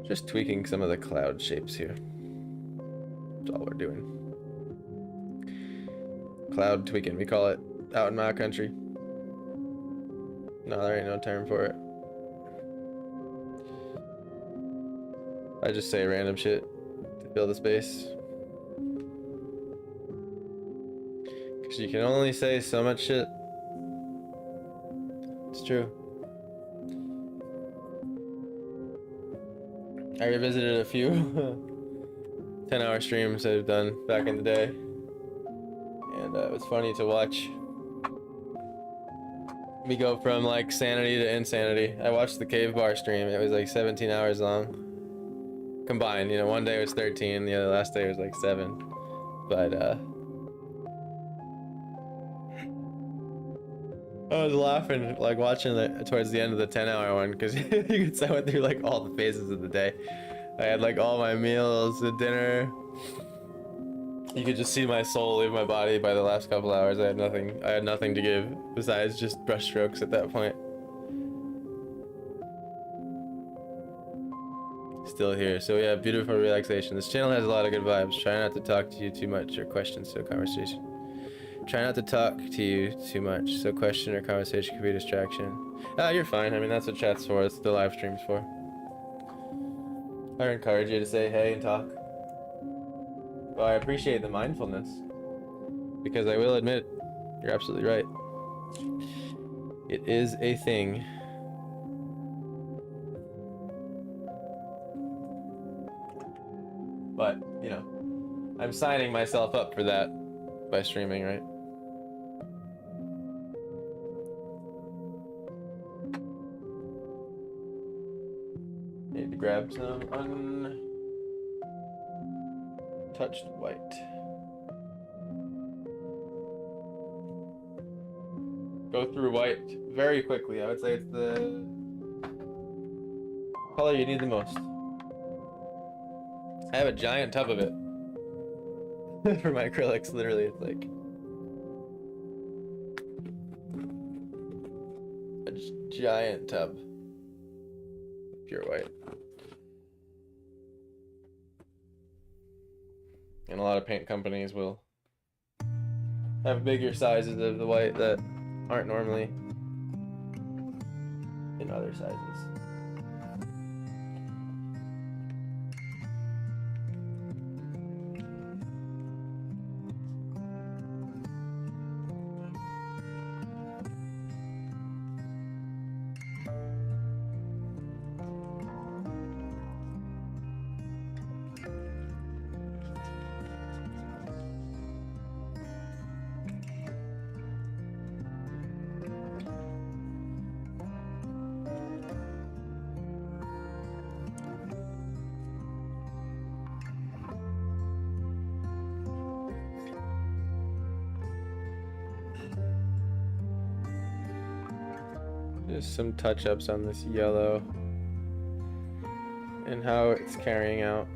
[SPEAKER 1] Just tweaking some of the cloud shapes here. That's all we're doing. Cloud tweaking, we call it out in my country. No, there ain't no term for it. I just say random shit to fill the space. Because you can only say so much shit. It's true. I revisited a few 10-hour streams I've done back in the day. And it was funny to watch me go from like sanity to insanity. I watched the Cave Bar stream. It was like 17 hours long. Combined, you know, one day was 13, the other last day was like 7. But I was laughing like watching it towards the end of the 10-hour one because you could say I went through like all the phases of the day. I had like all my meals, the dinner, You could just see my soul leave my body by the last couple hours. I had nothing to give besides just brushstrokes at that point. Still here. So yeah, beautiful relaxation. This channel has a lot of good vibes. Try not to talk to you too much or questions, so conversation. Try not to talk to you too much, so question or conversation could be a distraction. Ah, you're fine. I mean, that's what chat's for. That's the live stream's for. I encourage you to say hey and talk. Well, I appreciate the mindfulness, because I will admit, you're absolutely right. It is a thing. But, you know, I'm signing myself up for that by streaming, right? Need to grab some untouched white. Go through white very quickly. I would say it's the color you need the most. I have a giant tub of it. For my acrylics, literally, it's like a giant tub of pure white. And a lot of paint companies will have bigger sizes of the white that aren't normally in other sizes. Just some touch-ups on this yellow and how it's carrying out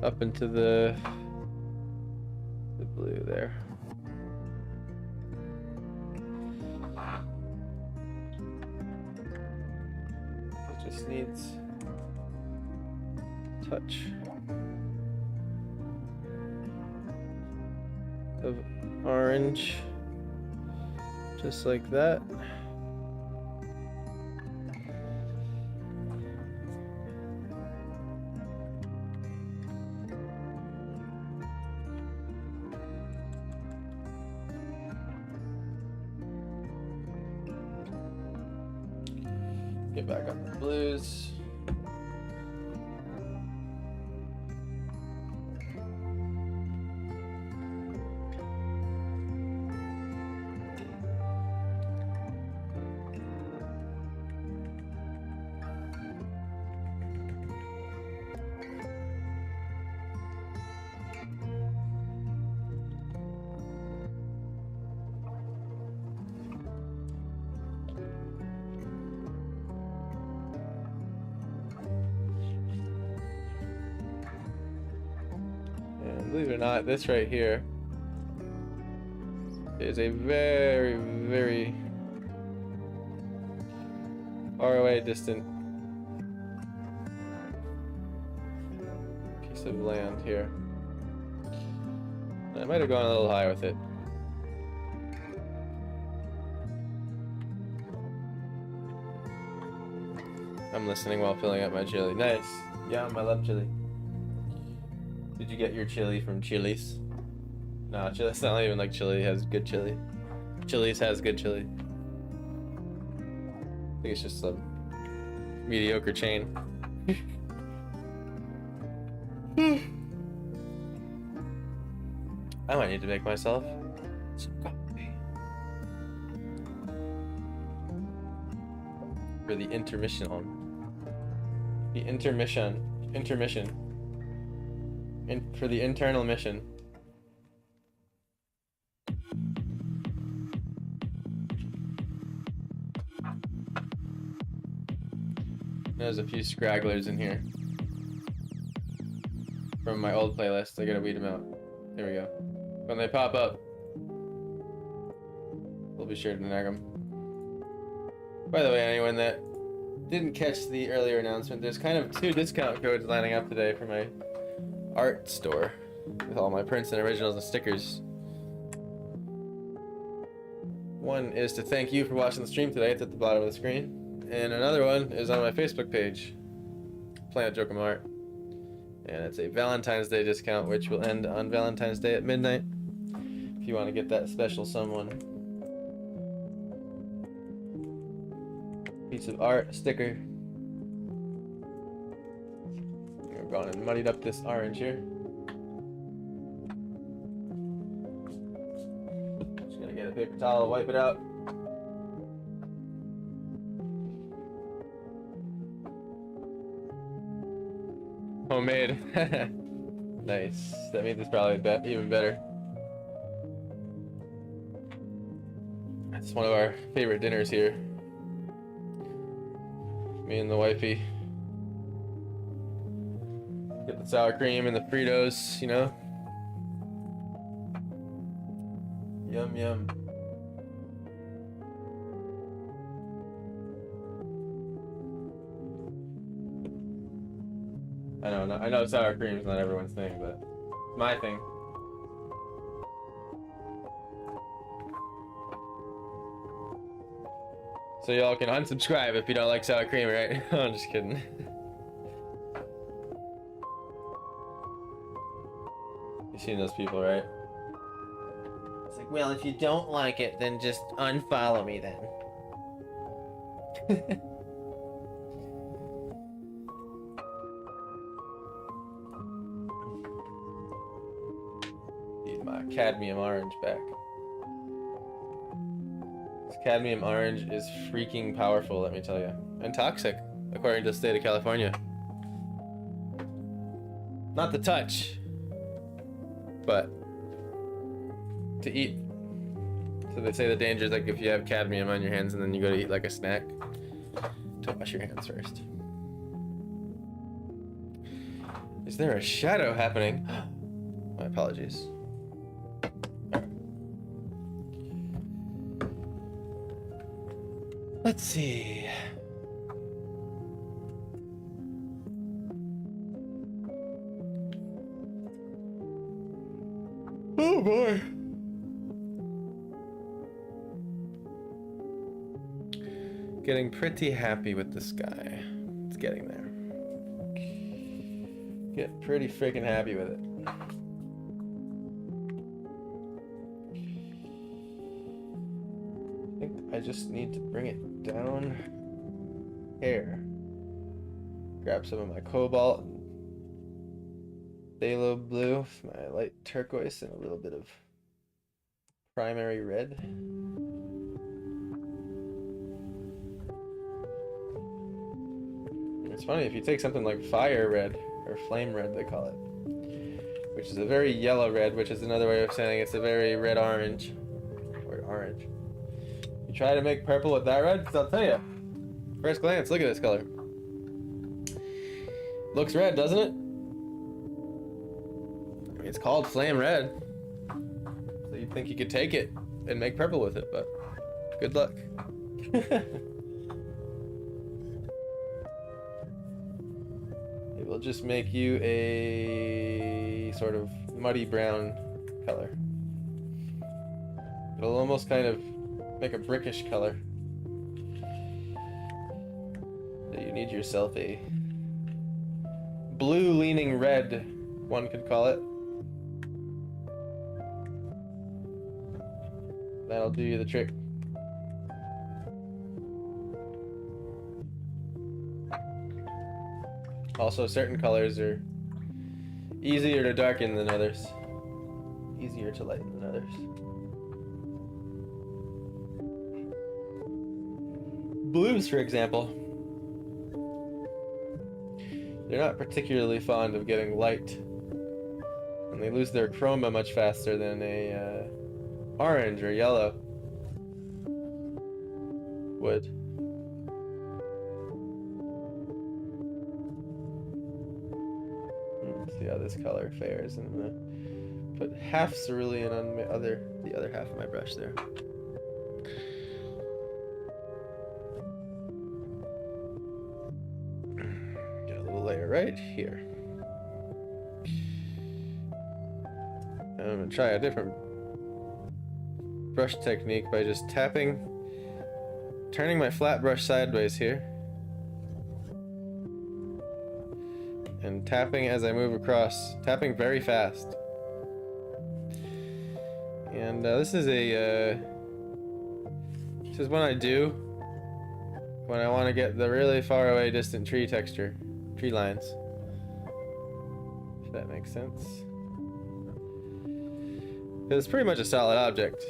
[SPEAKER 1] up into the blue there. It just needs touch of orange. Just like that. Get back on the blues. Believe it or not, this right here is a very, very far away distant piece of land here. I might have gone a little high with it. I'm listening while filling up my chili. Nice. Yum, I love chili. Did you get your chili from Chili's? No, it's not even like Chili has good chili. Chili's has good chili. I think it's just some mediocre chain. I might need to make myself some coffee for the intermission. For the internal mission. There's a few scragglers in here. from my old playlist. I gotta weed them out. There we go. When they pop up, we'll be sure to nag them. By the way, anyone that didn't catch the earlier announcement, there's kind of 2 discount codes lining up today for my art store with all my prints and originals and stickers. One is to thank you for watching the stream today. It's at the bottom of the screen. And another one is on my Facebook page, Planet Jokum Art. And it's a Valentine's Day discount, which will end on Valentine's Day at midnight. If you want to get that special someone. Piece of art, sticker. We've gone and muddied up this orange here. Just gonna get a paper towel, wipe it out. Homemade. Nice. That means it's probably even better. It's one of our favorite dinners here. Me and the wifey. Get the sour cream and the Fritos, you know? Yum, yum. I know sour cream is not everyone's thing, but it's my thing. So y'all can unsubscribe if you don't like sour cream, right? I'm just kidding. You've seen those people, right? It's like, well, if you don't like it, then just unfollow me then. Need my cadmium orange back. This cadmium orange is freaking powerful, let me tell you. And toxic, according to the state of California. Not the touch, but to eat. So they say the danger is like if you have cadmium on your hands and then you go to eat like a snack, to wash your hands first. Is there a shadow happening? My apologies. Let's see. Oh boy. Getting pretty happy with the sky. It's getting there. Get pretty freaking happy with it. I think I just need to bring it down here. Grab some of my cobalt and phthalo blue, my light turquoise, and a little bit of primary red. It's funny, if you take something like fire red, or flame red they call it, which is a very yellow red, which is another way of saying it's a very red orange, or orange. You try to make purple with that red, because I'll tell you, first glance, look at this color. Looks red, doesn't it? I mean, it's called flame red, so you'd think you could take it and make purple with it, but good luck. It will just make you a sort of muddy brown color. It'll almost kind of make a brickish color. So you need yourself a blue leaning red, one could call it. That'll do you the trick. Also, certain colors are easier to darken than others. Easier to lighten than others. Blues, for example, they're not particularly fond of getting light, and they lose their chroma much faster than a orange or yellow would. See how this color fares, and I'm gonna put half cerulean on the other half of my brush there. Get a little layer right here. And I'm gonna try a different brush technique by just turning my flat brush sideways here, and tapping as I move across, tapping very fast. And this is one I do when I want to get the really far away distant tree texture, tree lines, if that makes sense. Because it's pretty much a solid object.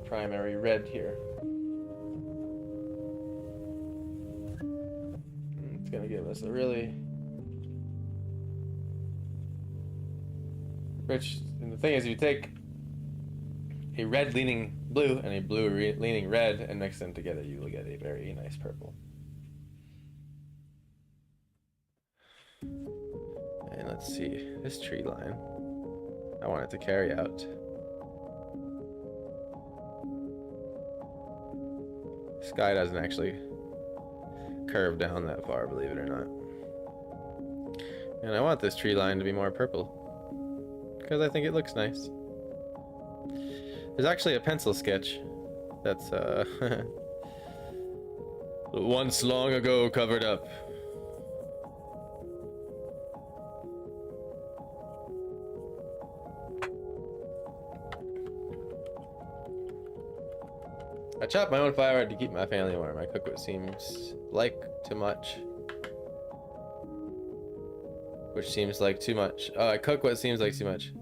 [SPEAKER 1] Primary red here. It's gonna give us a really rich. And the thing is, you take a red leaning blue and a blue leaning red and mix them together, you will get a very nice purple. And let's see, this tree line, I want it to carry out. Sky doesn't actually curve down that far, believe it or not. And I want this tree line to be more purple, because I think it looks nice. There's actually a pencil sketch that's once long ago covered up. I chop my own firewood to keep my family warm. I cook what seems like too much. Which seems like too much. Oh, I cook what seems like too much.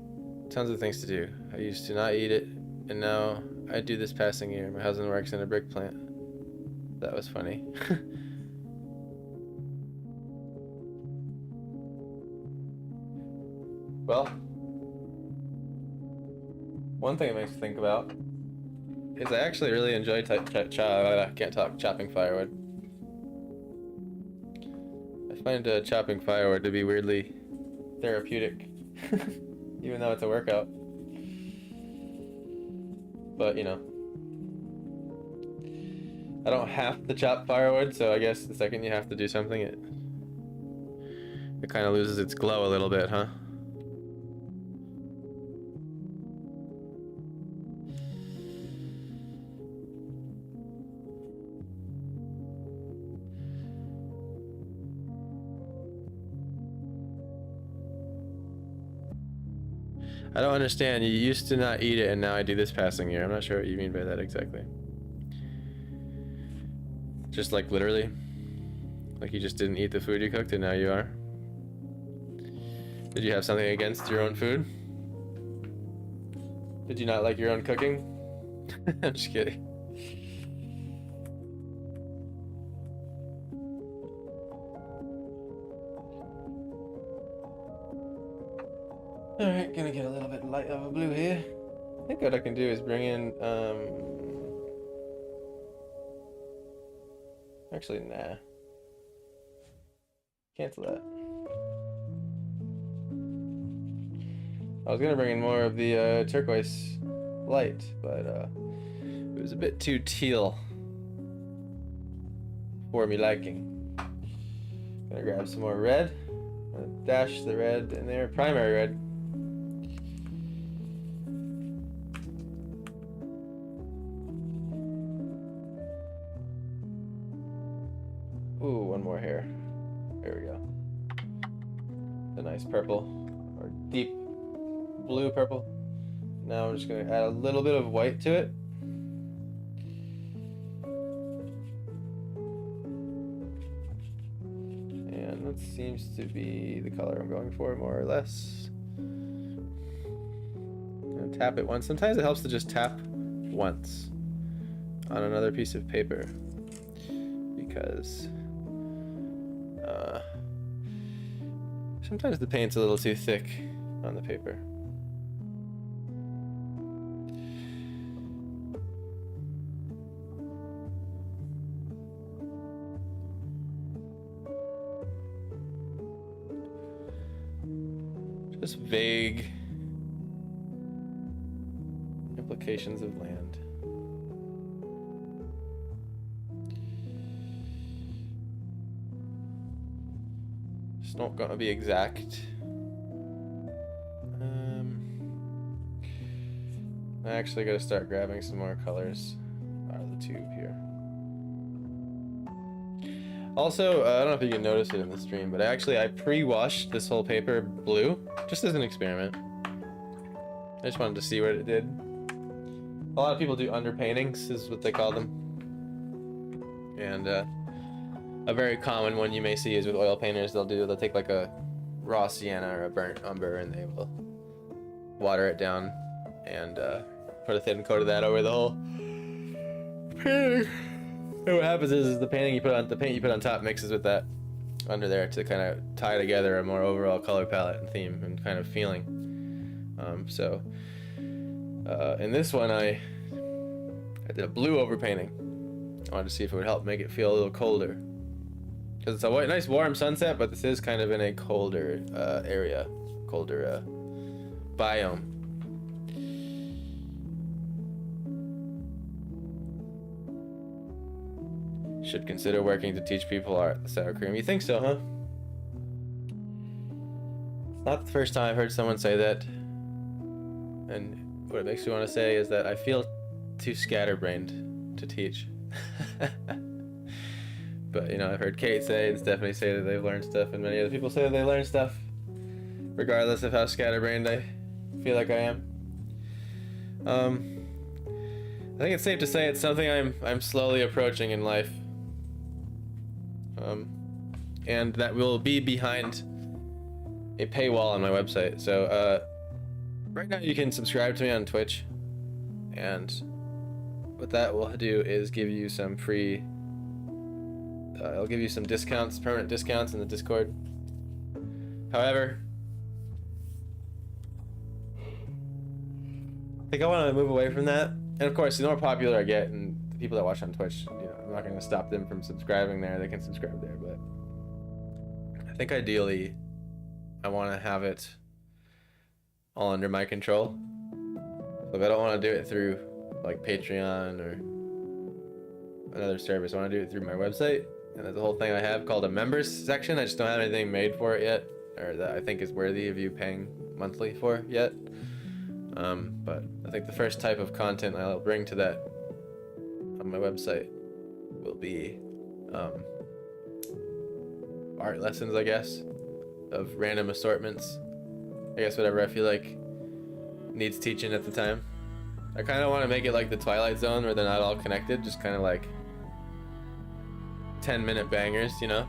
[SPEAKER 1] Tons of things to do. I used to not eat it, and now I do this passing year. My husband works in a brick plant. That was funny. Well, one thing it makes me think about is I actually really enjoy chopping firewood. I find chopping firewood to be weirdly therapeutic, even though it's a workout. But you know, I don't have to chop firewood, so I guess the second you have to do something, it kind of loses its glow a little bit, huh? I don't understand. You used to not eat it, and now I do this passing year. I'm not sure what you mean by that exactly. Just like literally? Like you just didn't eat the food you cooked, and now you are? Did you have something against your own food? Did you not like your own cooking? I'm just kidding. Alright, gonna get a little bit light of a blue here. I think what I can do is bring in, actually, nah. Cancel that. I was gonna bring in more of the turquoise light, but it was a bit too teal for me liking. Gonna grab some more red. Gonna dash the red in there, primary red. Ooh, one more here. There we go. A nice purple, or deep blue purple. Now I'm just gonna add a little bit of white to it. And that seems to be the color I'm going for, more or less. I'm gonna tap it once. Sometimes it helps to just tap once on another piece of paper, because sometimes the paint's a little too thick on the paper. Just vague implications of land. It's not gonna be exact. I actually gotta start grabbing some more colors out of the tube here. Also, I don't know if you can notice it in the stream, but I pre-washed this whole paper blue, just as an experiment. I just wanted to see what it did. A lot of people do underpaintings, is what they call them. And a very common one you may see is with oil painters. They'll take like a raw sienna or a burnt umber and they will water it down and put a thin coat of that over the whole painting. And what happens is the paint you put on top mixes with that under there to kind of tie together a more overall color palette and theme and kind of feeling. In this one I did a blue overpainting. I wanted to see if it would help make it feel a little colder. Because it's a nice warm sunset, but this is kind of in a colder area, colder biome. Should consider working to teach people art at the sour cream. You think so, huh? It's not the first time I've heard someone say that. And what it makes me want to say is that I feel too scatterbrained to teach. But, you know, I've heard Kate say and Stephanie say that they've learned stuff, and many other people say that they learn stuff, regardless of how scatterbrained I feel like I am. I think it's safe to say it's something I'm slowly approaching in life. And that will be behind a paywall on my website. So, right now you can subscribe to me on Twitch, and what that will do is give you some free... I'll give you some discounts, permanent discounts in the Discord. However, I think I want to move away from that. And of course, the more popular I get, and the people that watch on Twitch, you know, I'm not going to stop them from subscribing there. They can subscribe there, but I think ideally, I want to have it all under my control. Like, I don't want to do it through like Patreon or another service. I want to do it through my website. And there's a whole thing I have called a members section. I just don't have anything made for it yet, or that I think is worthy of you paying monthly for yet. But I think the first type of content I'll bring to that on my website will be art lessons, I guess, of random assortments. I guess whatever I feel like needs teaching at the time. I kind of want to make it like the Twilight Zone, where they're not all connected, just kind of like 10-minute bangers, you know?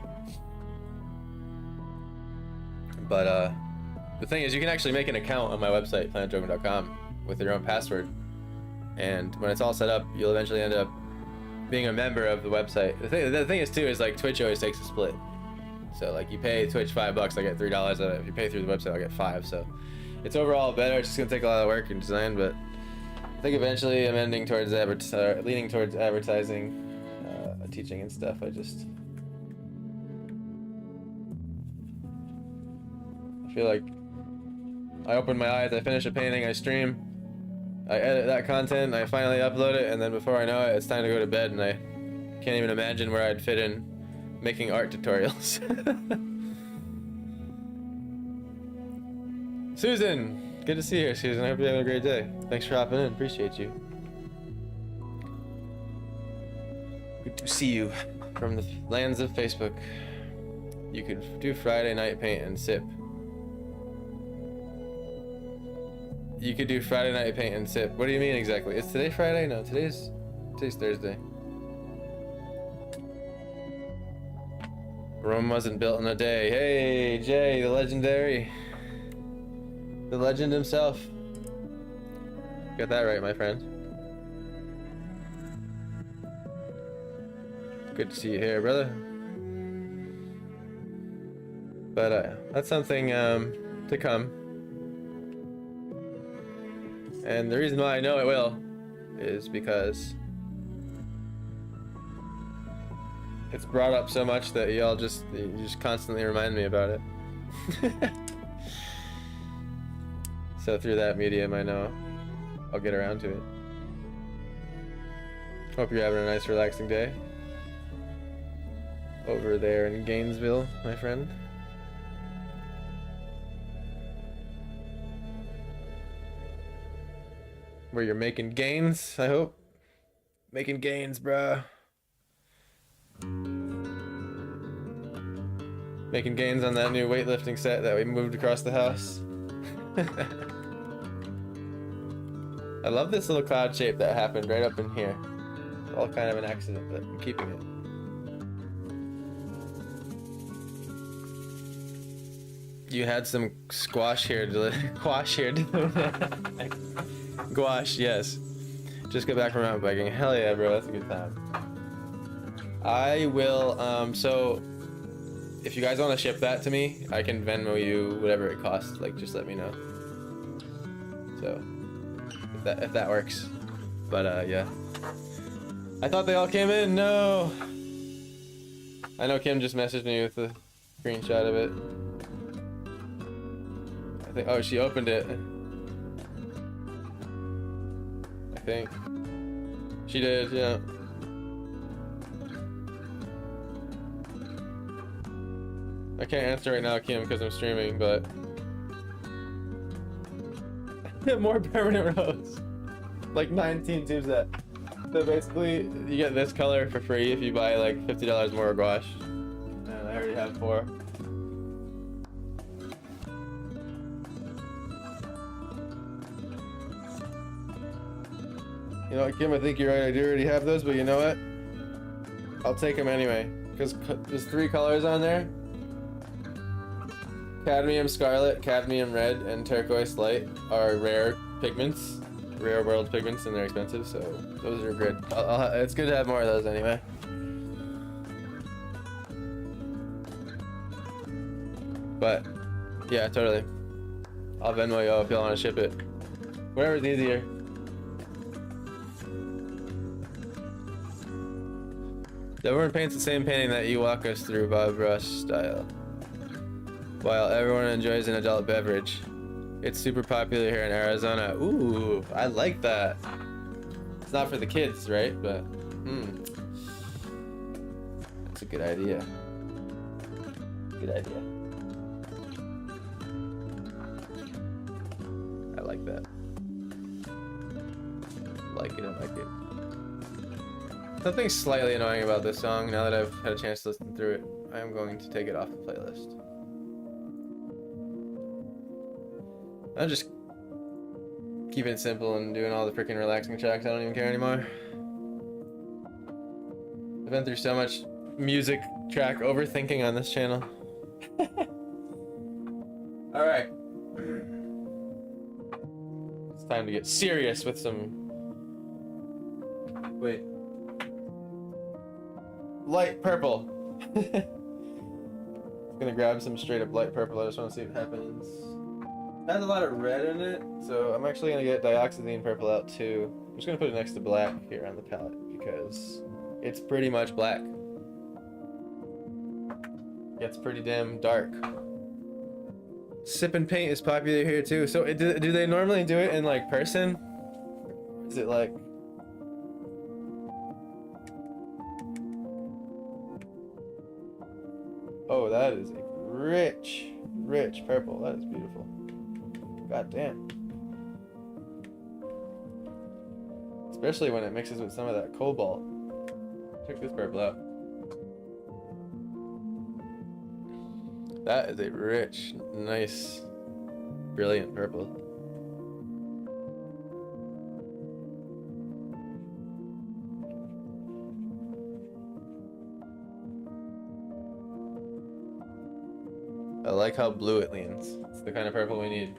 [SPEAKER 1] But the thing is, you can actually make an account on my website, planetjoking.com, with your own password. And when it's all set up, you'll eventually end up being a member of the website. The thing is too, is like Twitch always takes a split. So like you pay Twitch $5, I get $3 of it. If you pay through the website, I'll get $5. So it's overall better. It's just gonna take a lot of work and design, but I think eventually I'm ending towards leaning towards advertising, teaching and stuff. I feel like I open my eyes, I finish a painting, I stream, I edit that content, I finally upload it, and then before I know it, it's time to go to bed, and I can't even imagine where I'd fit in making art tutorials. Susan! Good to see you here, Susan. I hope you're having a great day. Thanks for hopping in. Appreciate you. Good to see you from the lands of Facebook. You could do Friday night paint and sip. You could do Friday night paint and sip. What do you mean exactly? Is today Friday? No, today's Thursday. Rome wasn't built in a day. Hey, Jay, the legendary. The legend himself. Got that right, my friend. Good to see you here, brother. But that's something to come. And the reason why I know it will is because it's brought up so much that you just constantly remind me about it. So through that medium, I know I'll get around to it. Hope you're having a nice, relaxing day over there in Gainesville, my friend. Where you're making gains, I hope. Making gains, bruh. Making gains on that new weightlifting set that we moved across the house. I love this little cloud shape that happened right up in here. It's all kind of an accident, but I'm keeping it. You had some squash here, quash here. Gouache, yes. Just got back from mountain biking. Hell yeah, bro, that's a good time. I will, so if you guys want to ship that to me, I can Venmo you whatever it costs. Like, just let me know. So, if that works. But yeah. I thought they all came in. No. I know Kim just messaged me with a screenshot of it. I think. Oh, she opened it. I think. She did. Yeah. I can't answer right now, Kim, because I'm streaming, but more permanent roads. Like 19 tubes that. So basically, you get this color for free if you buy like $50 more gouache. And I already have 4. You know what, Kim, I think you're right. I do already have those, but you know what? I'll take them anyway. Because there's 3 colors on there. Cadmium Scarlet, Cadmium Red, and Turquoise Light are rare pigments. Rare world pigments, and they're expensive, so those are good. It's good to have more of those anyway. But, yeah, totally. I'll Venmo you if y'all want to ship it. Whatever's easier. Everyone paints the same painting that you walk us through, Bob Ross style. While everyone enjoys an adult beverage. It's super popular here in Arizona. Ooh, I like that. It's not for the kids, right? But, that's a good idea. Good idea. I like that. Like it, I like it. Something slightly annoying about this song, now that I've had a chance to listen through it, I am going to take it off the playlist. I'm just keeping it simple and doing all the freaking relaxing tracks. I don't even care anymore. I've been through so much music track overthinking on this channel. Alright. It's time to get serious with some... Wait. Light purple. I'm gonna grab some straight up light purple. I just want to see what happens. It has a lot of red in it, so I'm actually gonna get dioxazine purple out too. I'm just gonna put it next to black here on the palette because it's pretty much black. Gets pretty damn dark. Sip and paint is popular here too. So do they normally do it in like person? Is it like... Oh, that is a rich, rich purple. That is beautiful. God damn. Especially when it mixes with some of that cobalt. Check this purple out. That is a rich, nice, brilliant purple. I like how blue it leans. It's the kind of purple we need.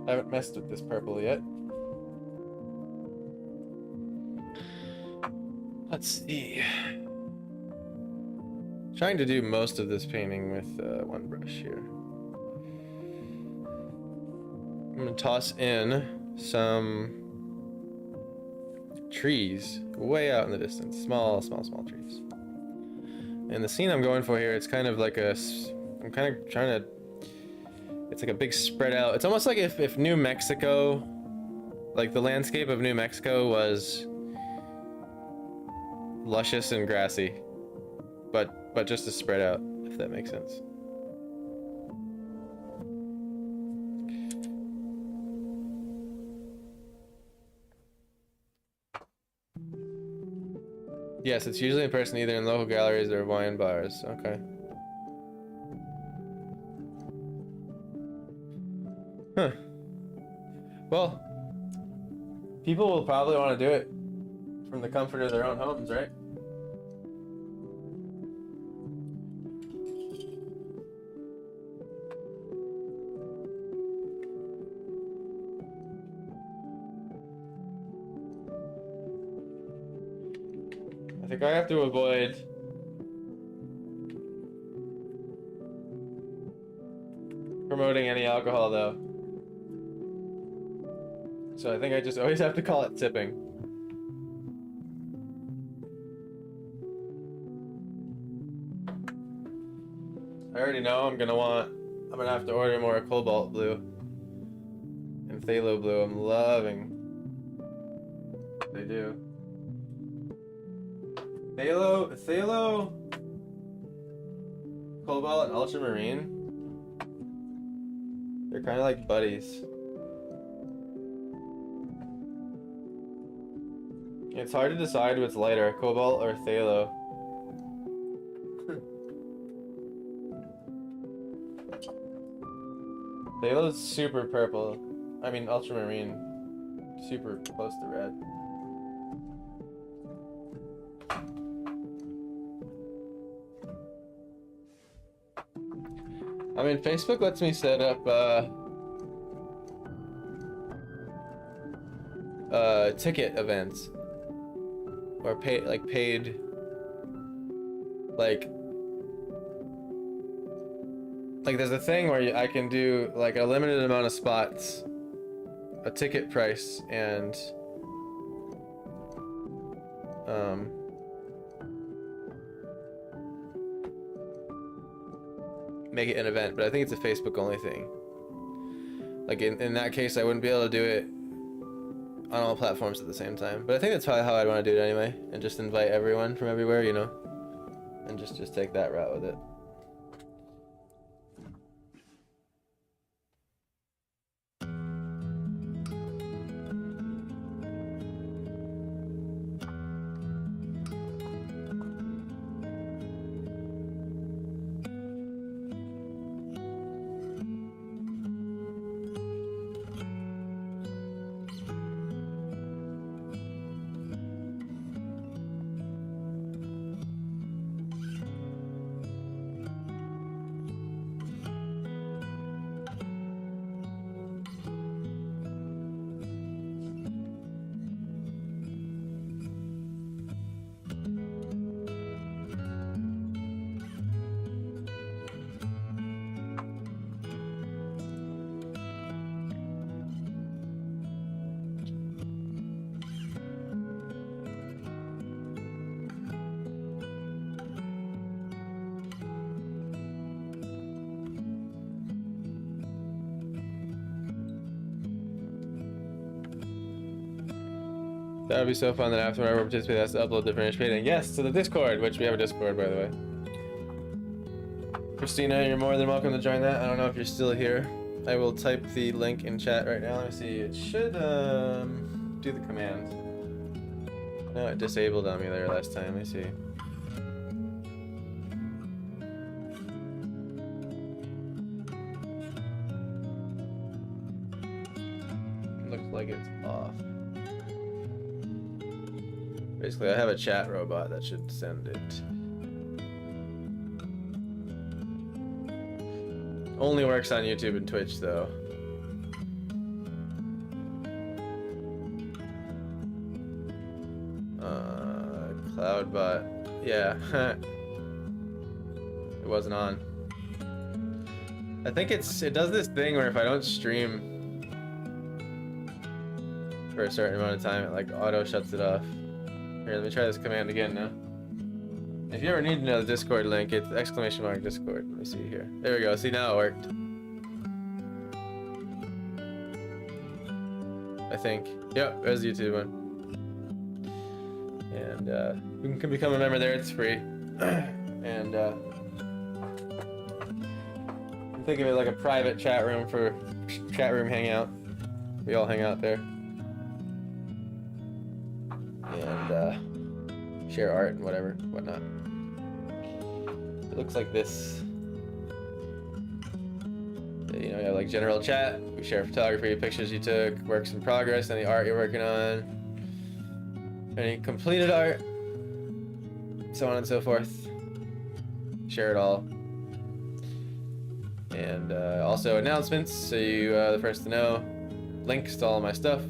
[SPEAKER 1] I haven't messed with this purple yet. Let's see. Trying to do most of this painting with one brush here. I'm gonna toss in some trees way out in the distance. Small trees. And the scene I'm going for here, it's kind of like I'm kind of trying to, it's like a big spread out. It's almost like if New Mexico, like the landscape of New Mexico was luscious and grassy, but just to spread out, if that makes sense. Yes, it's usually in person, either in local galleries or wine bars. Okay. Huh. Well, people will probably want to do it from the comfort of their own homes, right? I think I have to avoid promoting any alcohol though. So I think I just always have to call it tipping. I already know I'm gonna have to order more Cobalt Blue and Phthalo Blue. I'm loving what they do. Phthalo, Cobalt, and Ultramarine. They're kind of like buddies. It's hard to decide what's lighter, Cobalt or Phthalo. Phthalo's super purple. I mean, Ultramarine, super close to red. I mean, Facebook lets me set up ticket events or paid like there's a thing where I can do like a limited amount of spots, a ticket price, and make it an event, but I think it's a Facebook only thing. Like in that case, I wouldn't be able to do it on all platforms at the same time. But I think that's probably how I'd want to do it anyway, and just invite everyone from everywhere, you know, and just take that route with it. That would be so fun that after I participate, has to upload the finished painting. Yes, to the Discord, which we have a Discord, by the way. Christina, you're more than welcome to join that. I don't know if you're still here. I will type the link in chat right now. Let me see. It should do the command. No, it disabled on me there last time. Let me see. Looks like it's off. Basically, I have a chat robot that should send it. Only works on YouTube and Twitch, though. Cloudbot. Yeah. It wasn't on. I think it does this thing where if I don't stream for a certain amount of time, it like auto shuts it off. Here, let me try this command again now. If you ever need to know the Discord link, it's !Discord. Let me see here. There we go. See, now it worked. I think. Yep, there's the YouTube one. And you can become a member there. It's free. And think of it like a private chat room for chat room hangout. We all hang out there. And share art and whatnot. It looks like this. You know, you have like general chat. We share photography, pictures you took, works in progress, any art you're working on, any completed art, so on and so forth. Share it all. And also announcements, so you are the first to know. Links to all my stuff.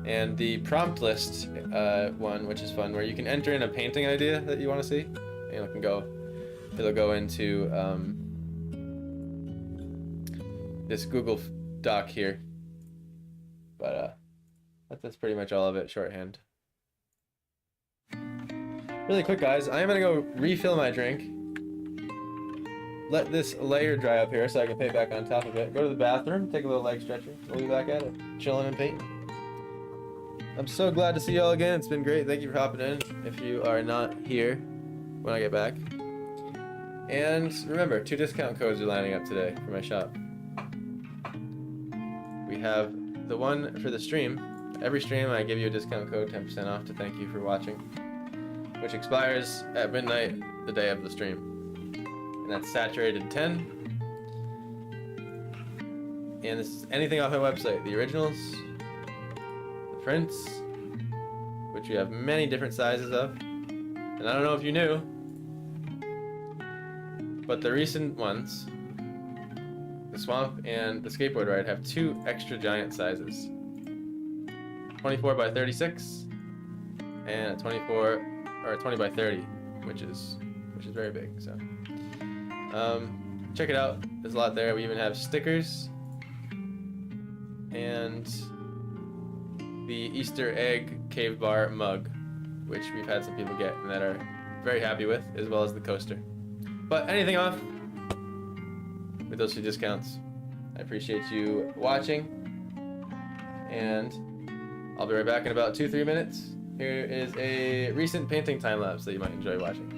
[SPEAKER 1] And the prompt list one, which is fun, where you can enter in a painting idea that you want to see. And it'll go into this Google Doc here. But that's pretty much all of it, shorthand. Really quick, guys, I am gonna go refill my drink. Let this layer dry up here so I can paint back on top of it. Go to the bathroom, take a little leg stretcher. We'll be back at it, chilling and painting. I'm so glad to see y'all again. It's been great. Thank you for hopping in if you are not here when I get back. And remember, 2 discount codes are lining up today for my shop. We have the one for the stream. Every stream I give you a discount code, 10% off, to thank you for watching, which expires at midnight the day of the stream. And that's Saturated 10. And this is anything off my website. The originals, the prints, which we have many different sizes of. And I don't know if you knew, but the recent ones, the Swamp and the Skateboard Ride, have 2 extra giant sizes. 24 by 36 and a 24 or a 20 by 30, which is very big. So check it out. There's a lot there. We even have stickers and the Easter egg cave bar mug, which we've had some people get and that are very happy with, as well as the coaster. But anything off with those 2 discounts. I appreciate you watching, and I'll be right back in about 2-3 minutes. Here is a recent painting time lapse that you might enjoy watching.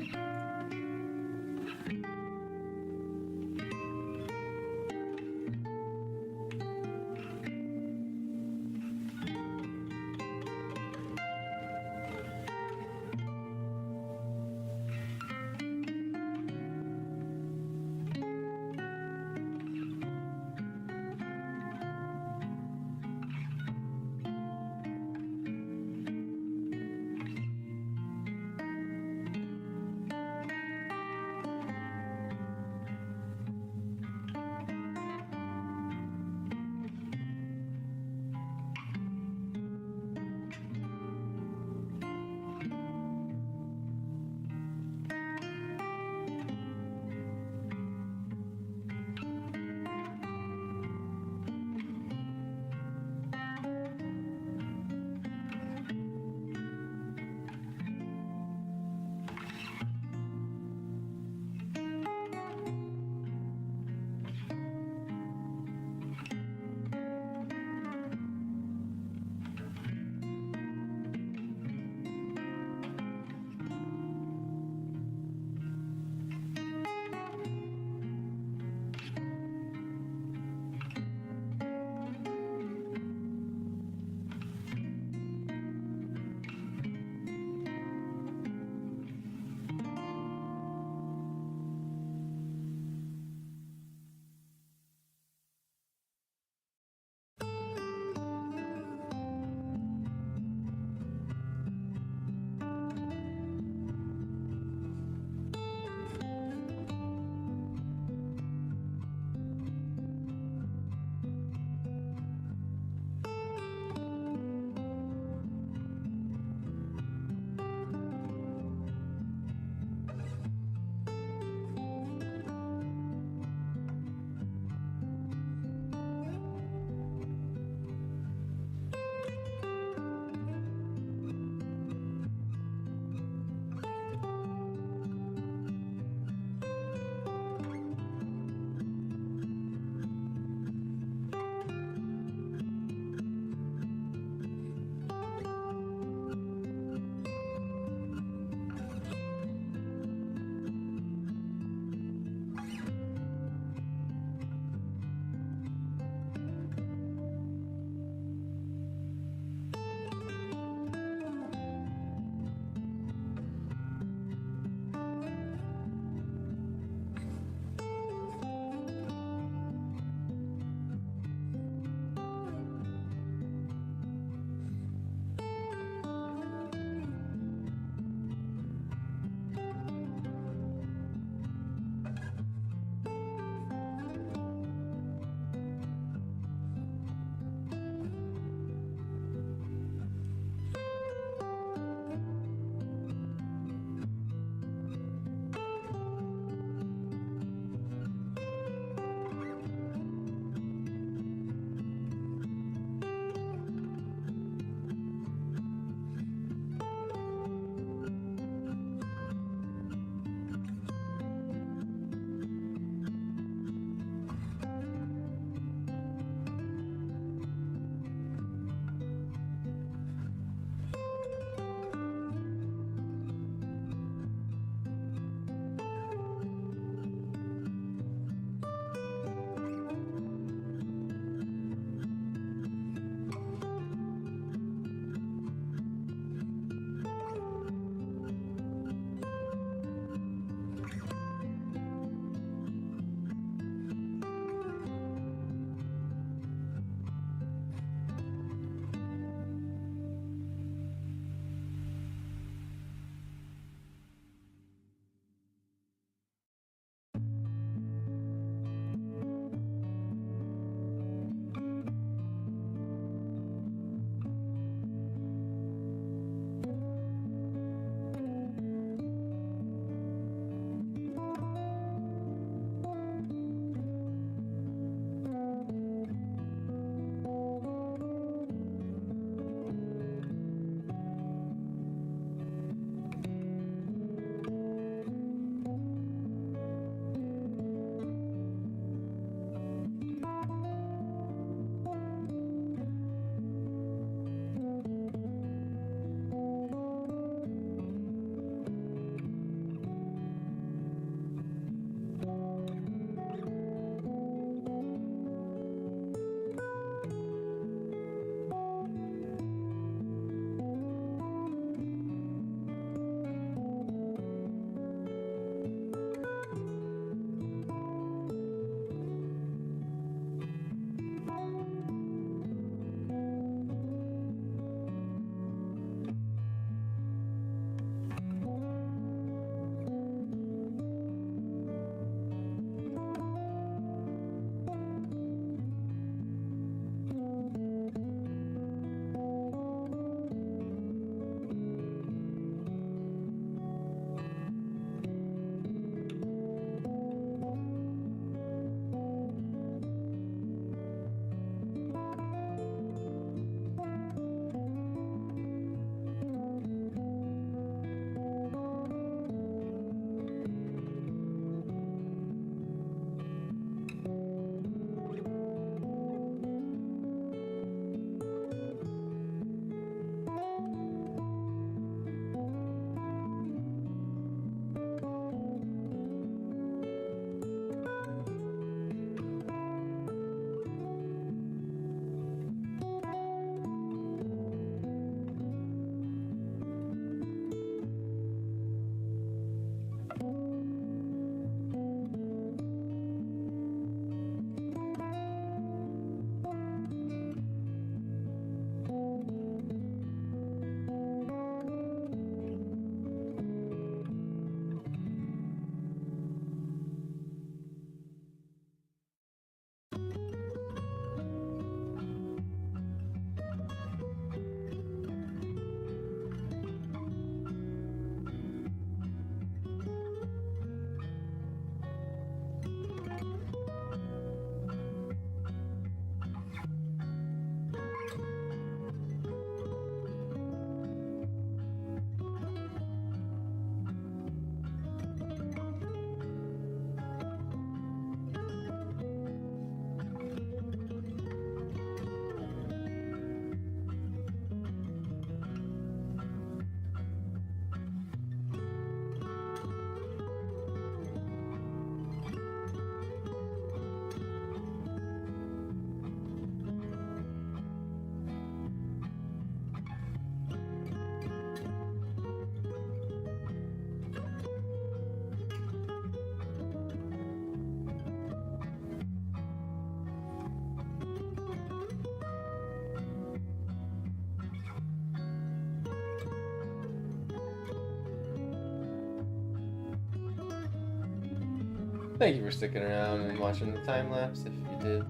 [SPEAKER 1] Thank you for sticking around and watching the time lapse. If you did,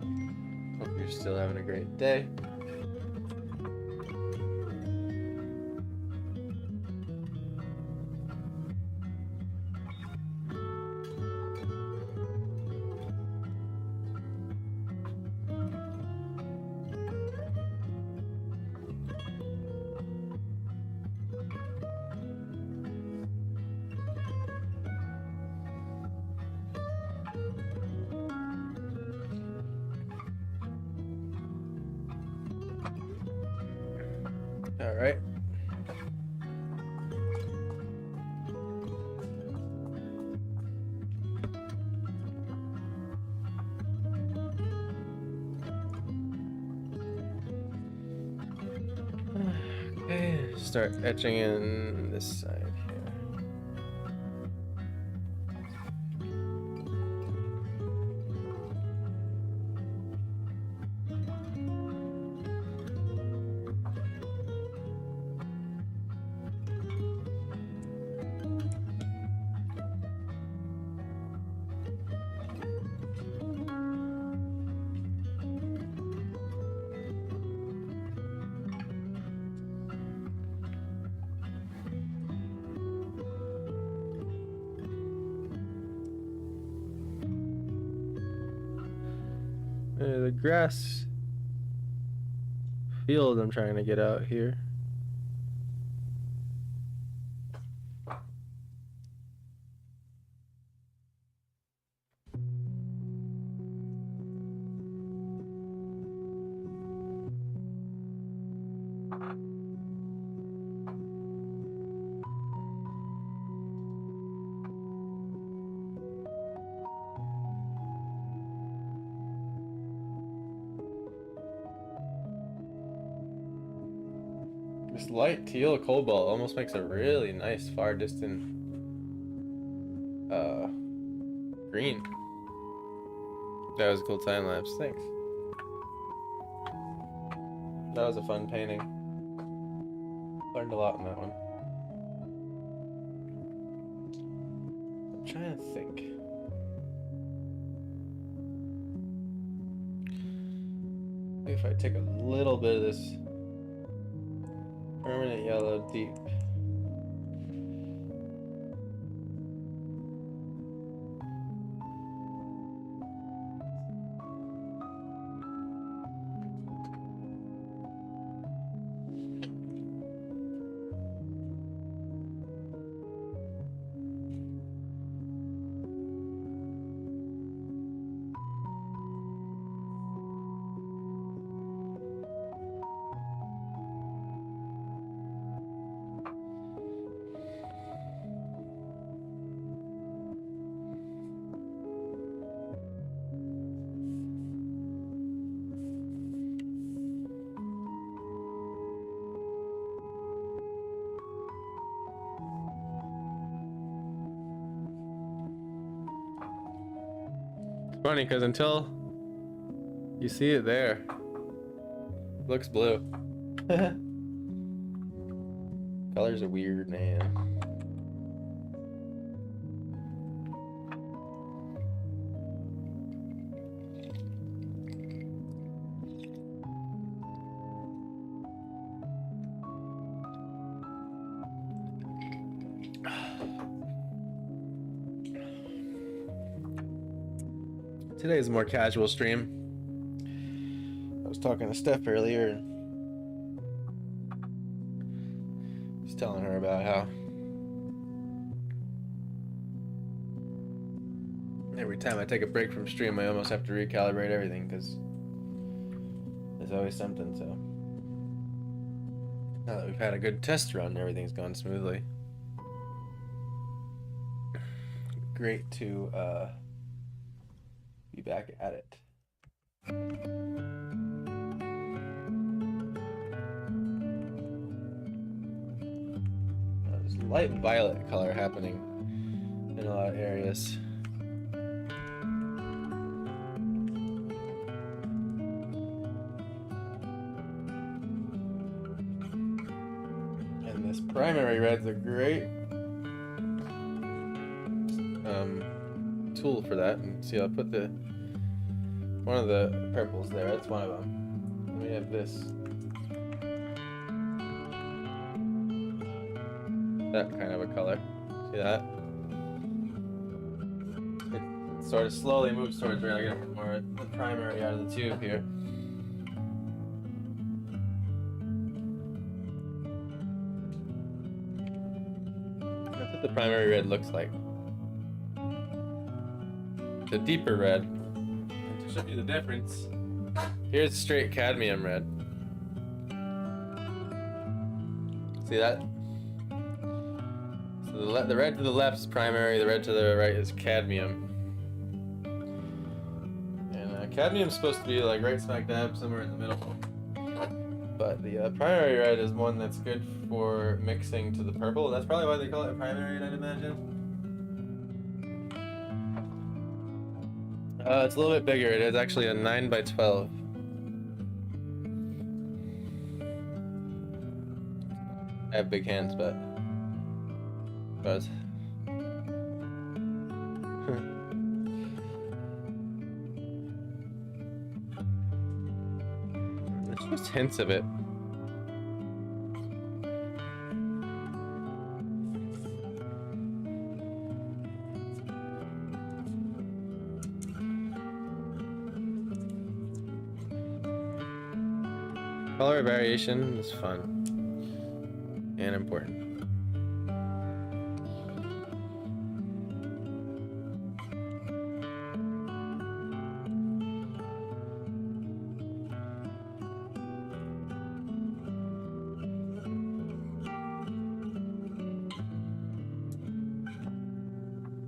[SPEAKER 1] hope you're still having a great day. All right. Okay, start etching in this side here. The grass field I'm trying to get out here. This light teal cobalt almost makes a really nice far distant green. That was a cool time lapse. Thanks. That was a fun painting. Learned a lot in that one. I'm trying to think. Maybe if I take a little bit of this permanent yellow deep. Funny because until you see it there, it looks blue. Colors are weird, man. Today's a more casual stream. I was talking to Steph earlier. Just telling her about how every time I take a break from stream, I almost have to recalibrate everything because there's always something. So now that we've had a good test run, everything's gone smoothly. Great to be back at it. There's light violet color happening in a lot of areas. And this primary red's a great tool for that. And see, I'll put one of the purples there. That's one of them. And we have this. That kind of a color. See that? It sort of slowly moves towards red. I gotta put more of the primary out of the tube here. That's what the primary red looks like. The deeper red. And to show you the difference, here's straight cadmium red. See that? So the red to the left is primary, the red to the right is cadmium. And cadmium's supposed to be like right smack dab somewhere in the middle. But the primary red is one that's good for mixing to the purple. That's probably why they call it primary, I'd imagine. It's a little bit bigger. It is actually a 9x12. I have big hands, but there's just hints of it. Color variation is fun and important.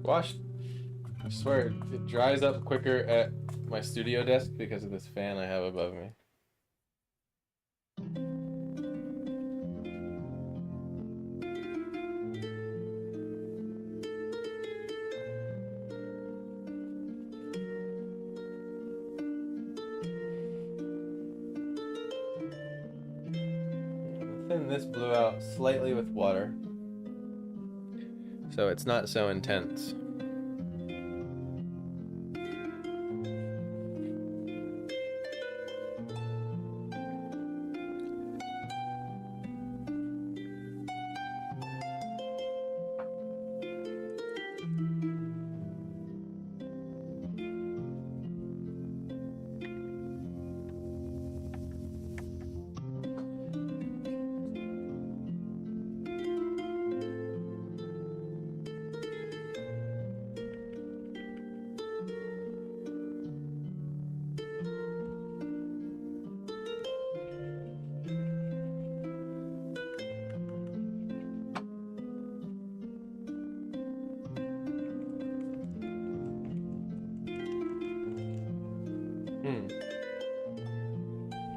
[SPEAKER 1] Wash, I swear, it dries up quicker at my studio desk because of this fan I have above me. Thin this blue out slightly with water, so it's not so intense.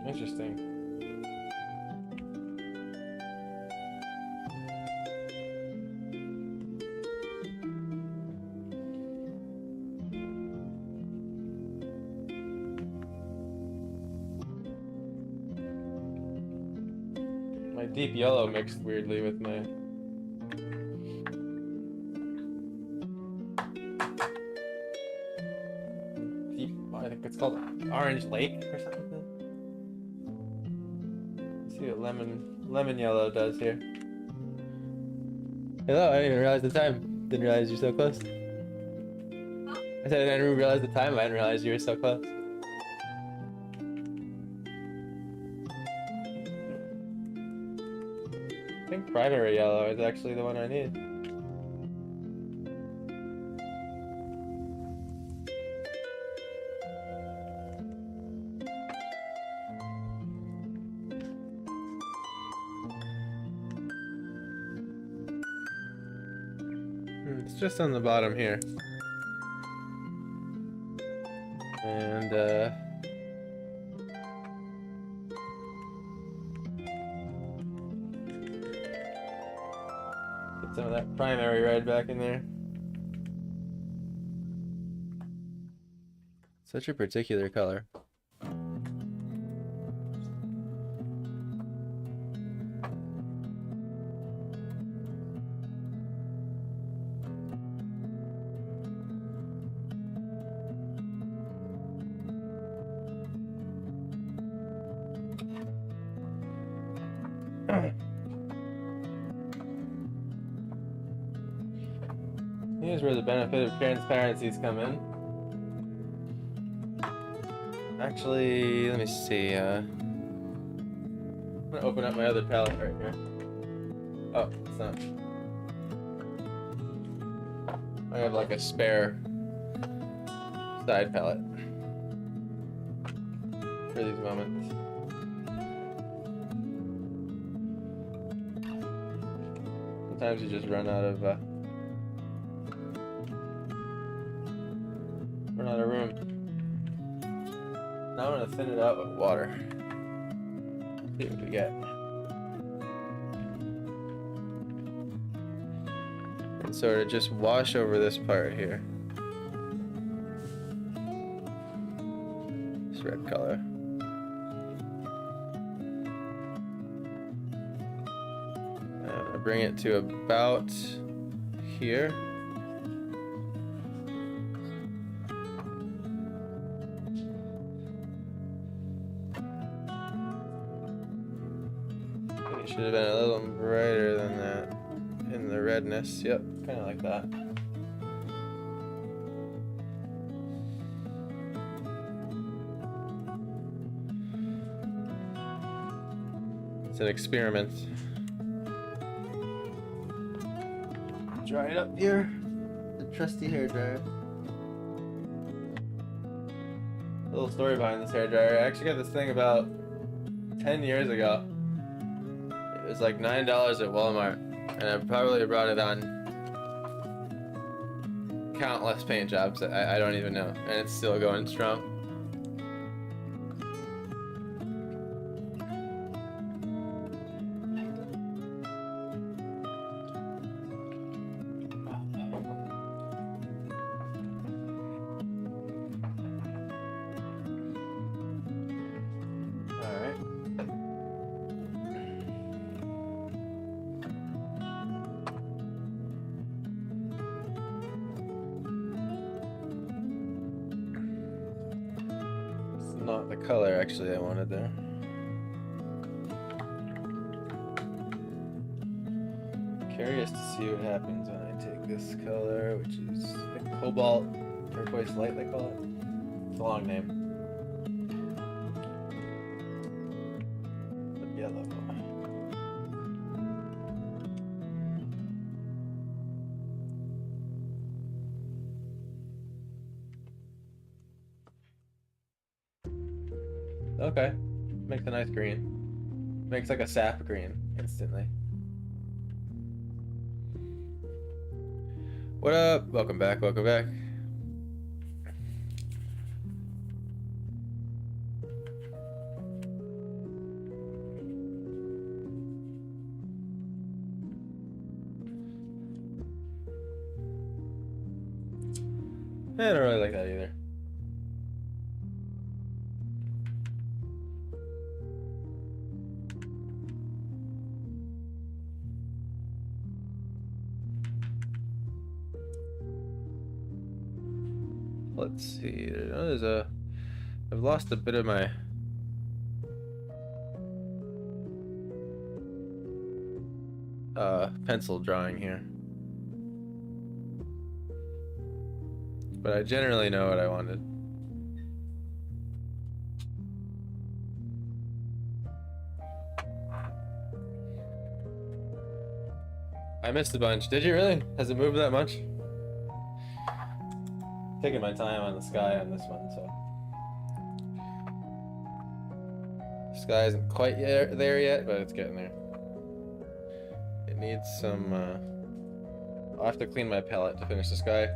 [SPEAKER 1] Interesting. My deep yellow mixed weirdly with my deep, I think it's called Orange Lake or something. See what lemon yellow does here. Hello, I didn't even realize the time. Didn't realize you're so close. I said I didn't realize the time. I didn't realize you were so close. I think primary yellow is actually the one I need. It's just on the bottom here. And put some of that primary red back in there. Such a particular color. Here's where the benefit of transparencies come in. Actually, let me see. I'm gonna open up my other palette right here. Oh, it's not. I have like a spare side palette for these moments. Sometimes you just run out of room. Now I'm gonna thin it out with water. See what we get. And sort of just wash over this part here. This red color. I'm gonna bring it to about here. It should have been a little brighter than that in the redness. Yep, kind of like that. It's an experiment. Dry it up here. The trusty hairdryer. A little story behind this hairdryer. I actually got this thing about 10 years ago. It was like $9 at Walmart, and I probably brought it on countless paint jobs that I don't even know, and it's still going strong. Not the color actually I wanted there. Curious to see what happens when I take this color, which is the cobalt turquoise light they call it. It's a long name. The yellow. Okay, makes a nice green. Makes like a sap green instantly. What up? Welcome back, welcome back. I don't really like that either. Let's see. I've lost a bit of my pencil drawing here, but I generally know what I wanted. I missed a bunch. Did you really? Has it moved that much? Taking my time on the sky on this one, so the sky isn't quite there yet, but it's getting there. It needs some. I'll have to clean my palette to finish the sky.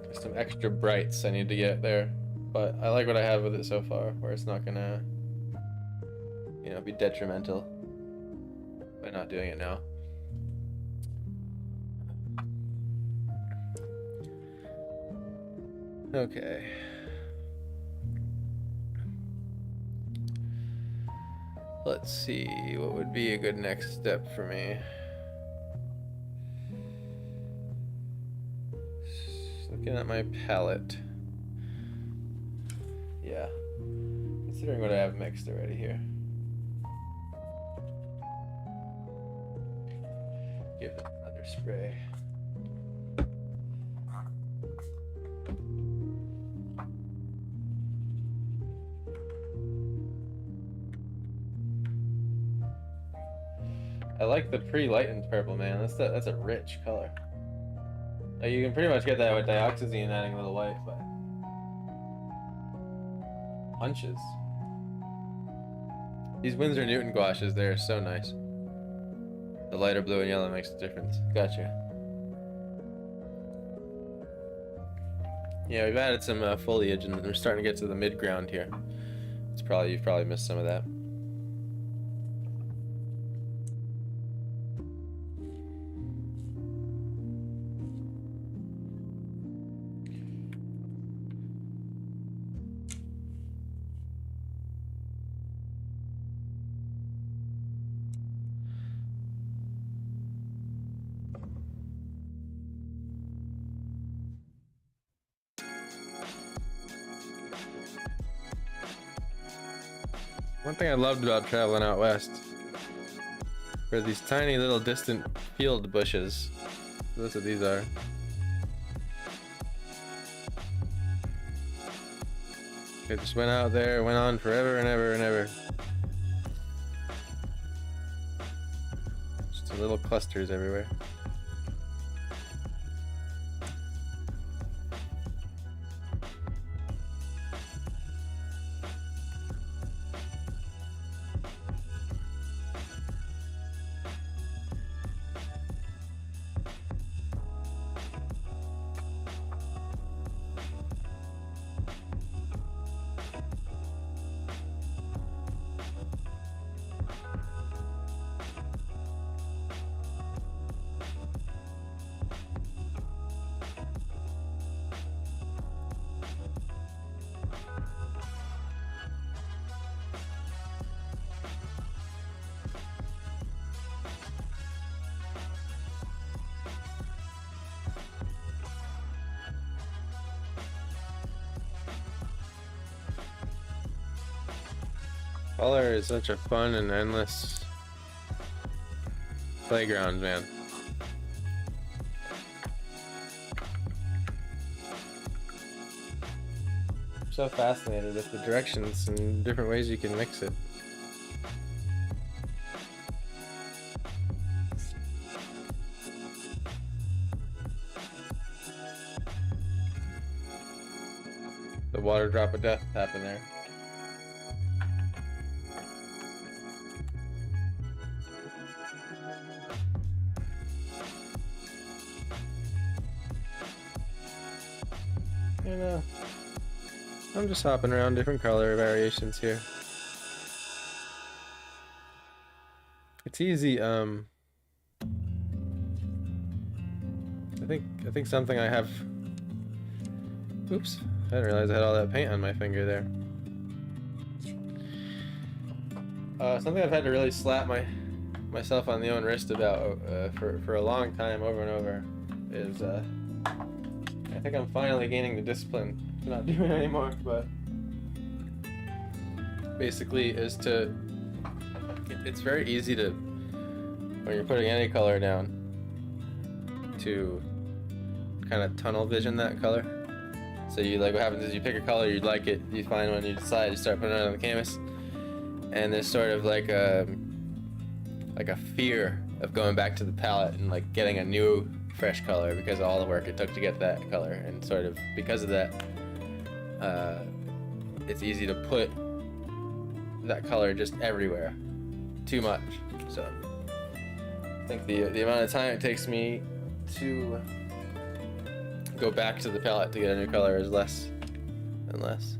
[SPEAKER 1] There's some extra brights I need to get there, but I like what I have with it so far, where it's not gonna, be detrimental by not doing it now. Okay. Let's see, what would be a good next step for me? Looking at my palette. Yeah. Considering what I have mixed already here. Give it another spray. I like the pre-lightened purple, man. That's a rich color. Like, you can pretty much get that with dioxazine adding a little white, but punches. These Winsor Newton gouaches, they're so nice. The lighter blue and yellow makes a difference. Gotcha. Yeah, we've added some foliage, and we're starting to get to the mid-ground here. You've probably missed some of that. One thing I loved about traveling out west were these tiny little distant field bushes. That's what these are. It just went out there, went on forever and ever and ever. Just in little clusters everywhere. Color is such a fun and endless playground, man. I'm so fascinated with the directions and different ways you can mix it. The water drop of death happened there. And I'm just hopping around different color variations here. It's easy. I think something I have. Oops! I didn't realize I had all that paint on my finger there. Something I've had to really slap myself on the own wrist about for a long time, over and over, is I think I'm finally gaining the discipline to not do it anymore, but basically is to, it's very easy to, when you're putting any color down, to kind of tunnel vision that color. So you, like, what happens is you pick a color, you like it, you find one, you decide, you start putting it on the canvas, and there's sort of like a fear of going back to the palette and like getting a new fresh color because of all the work it took to get that color, and sort of because of that it's easy to put that color just everywhere too much. So I think the amount of time it takes me to go back to the palette to get a new color is less and less.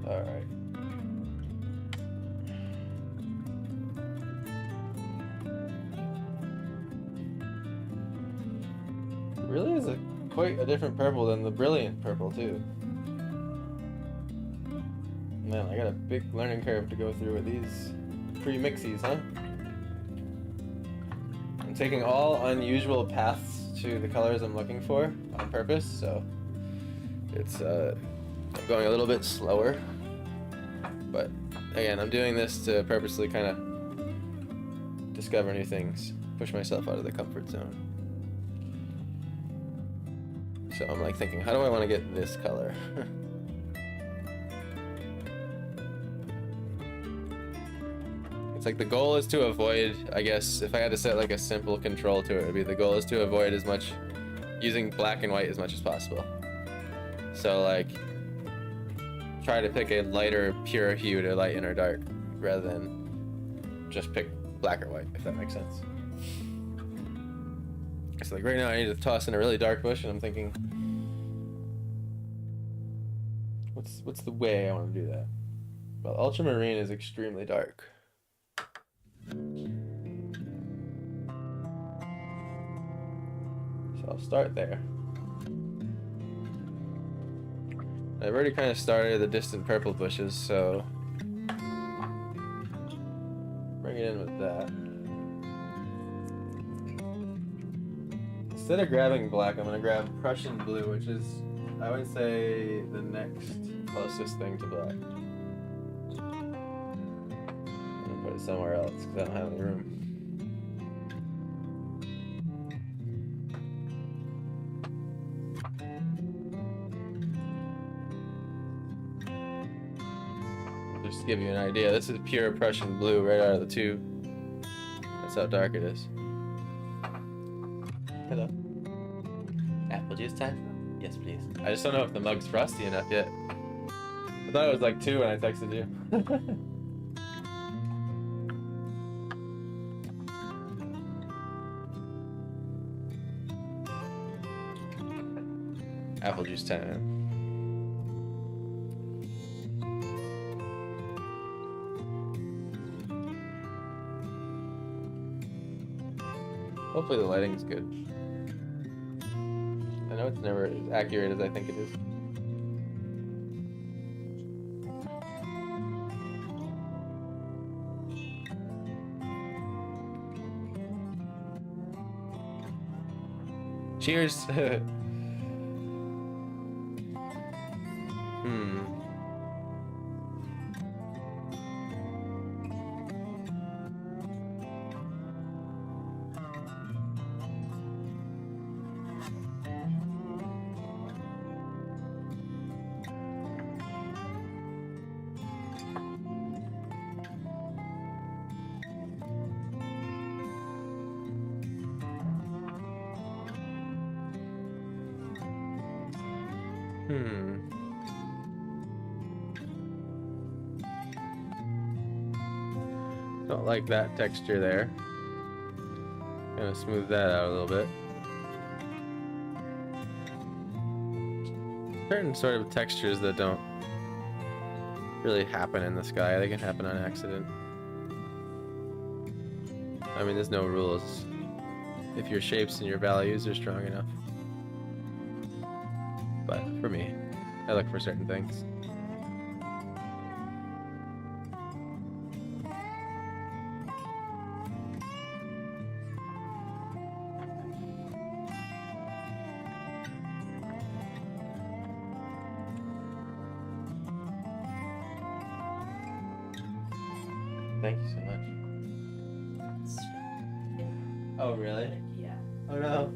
[SPEAKER 1] Alright. Really is quite a different purple than the brilliant purple too. Man, I got a big learning curve to go through with these pre-mixies, huh? I'm taking all unusual paths to the colors I'm looking for on purpose, so it's I'm going a little bit slower. But again, I'm doing this to purposely kind of discover new things, push myself out of the comfort zone. So I'm like thinking, how do I want to get this color? It's like the goal is to avoid, I guess, if I had to set like a simple control to it, would be the goal is to avoid as much using black and white as much as possible. So like try to pick a lighter, pure hue to lighten or dark rather than just pick black or white, if that makes sense. It's like right now I need to toss in a really dark bush and I'm thinking, what's the way I want to do that? Well, ultramarine is extremely dark. So I'll start there. I've already kind of started the distant purple bushes, so bring it in with that. Instead of grabbing black, I'm going to grab Prussian blue, which is, I would say, the next closest thing to black. I'm going to put it somewhere else because I don't have any room. Just to give you an idea, this is pure Prussian blue right out of the tube. That's how dark it is. Hello. Apple juice time? Yes, please. I just don't know if the mug's frosty enough yet. I thought it was like 2 when I texted you. Apple juice time. Hopefully the lighting's good. I know it's never as accurate as I think it is. Cheers! Don't like that texture there. Gonna smooth that out a little bit. Certain sort of textures that don't really happen in the sky, they can happen on accident. I mean, there's no rules if your shapes and your values are strong enough. But for me, I look for certain things. Thank you so much. Oh, really?
[SPEAKER 2] Yeah.
[SPEAKER 1] Oh, no.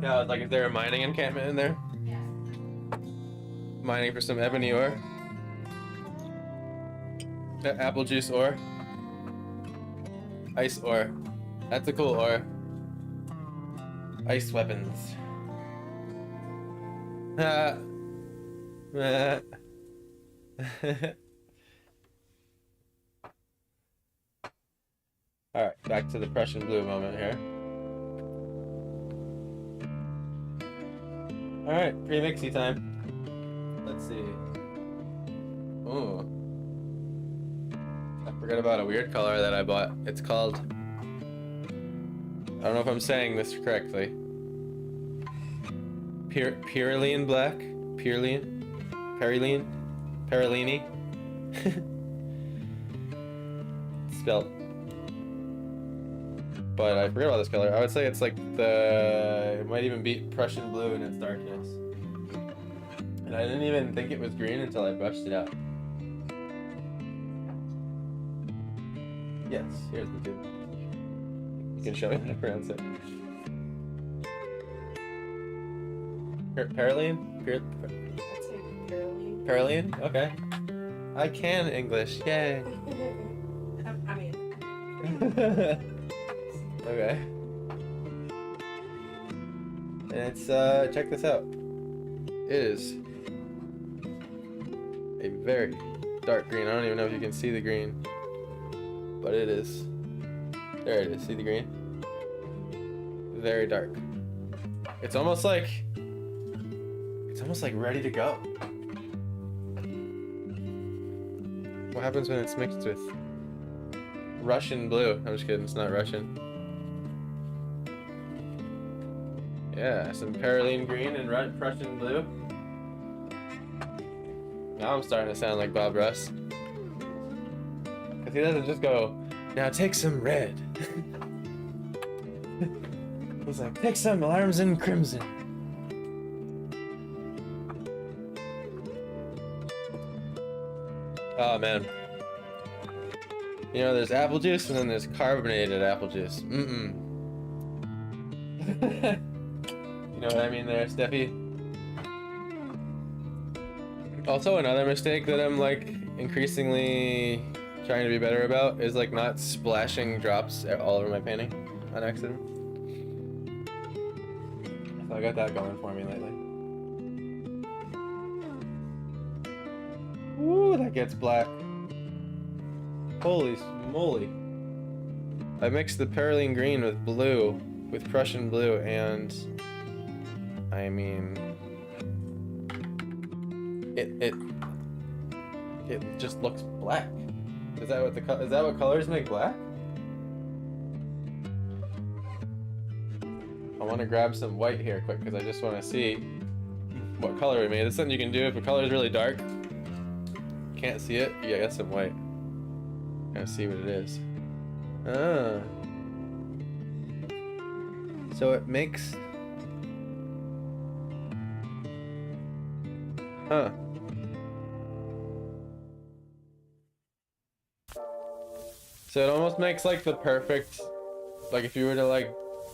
[SPEAKER 1] Yeah, I was like, is there a mining encampment in there?
[SPEAKER 2] Yeah.
[SPEAKER 1] Mining for some ebony ore? Apple juice ore? Ice ore. That's a cool ore. Ice weapons. Alright, back to the Prussian blue moment here. Alright, pre-mixy time. Let's see. Ooh. I forgot about a weird color that I bought. It's called... I don't know if I'm saying this correctly. Pyroline black? Pyroline? Perylene? Perylini? spelled. But I forget about this color. I would say it's like it might even beat Prussian blue in its darkness. And I didn't even think it was green until I brushed it out. Yes, here's the tube. You can show me how to pronounce it. Perylene?
[SPEAKER 2] I'd say Perylene.
[SPEAKER 1] Perylene? Okay. I can English. Yay.
[SPEAKER 2] I mean.
[SPEAKER 1] Okay. And it's, check this out. It is a very dark green. I don't even know if you can see the green. But it is. There it is. See the green? Very dark. It's almost like ready to go. What happens when it's mixed with Russian blue? I'm just kidding, it's not Russian. Yeah, some Perylene green and Prussian blue. Now I'm starting to sound like Bob Ross. Because he doesn't just go, now take some red. He's like, take some alarms in crimson. Oh man. You know, there's apple juice and then there's carbonated apple juice. Mm-mm. You know what I mean there, Steffi? Also, another mistake that I'm like increasingly trying to be better about is like not splashing drops all over my painting on accident. So I got that going for me lately. Ooh, that gets black. Holy moly. I mixed the Perylene green with blue, with Prussian blue, and I mean, it just looks black. Is that what colors make black? I want to grab some white here quick because I just want to see what color we made. It's something you can do if a color is really dark. Can't see it? Yeah, I got some white. Gotta see what it is. Ah. So it makes... Huh. So it almost makes like the perfect... Like if you were to like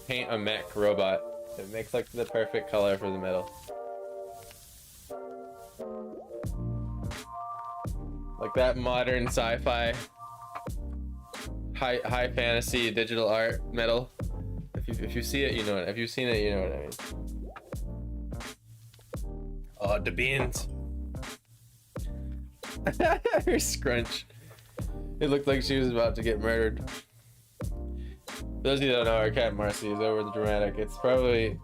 [SPEAKER 1] paint a mech robot, it makes like the perfect color for the metal. Like that modern sci-fi, high fantasy digital art metal. If you see it, you know it. If you've seen it, you know what I mean. Oh, the beans. Her scrunch. It looked like she was about to get murdered. For those of you that don't know, our cat Marcy is over the dramatic. It's probably...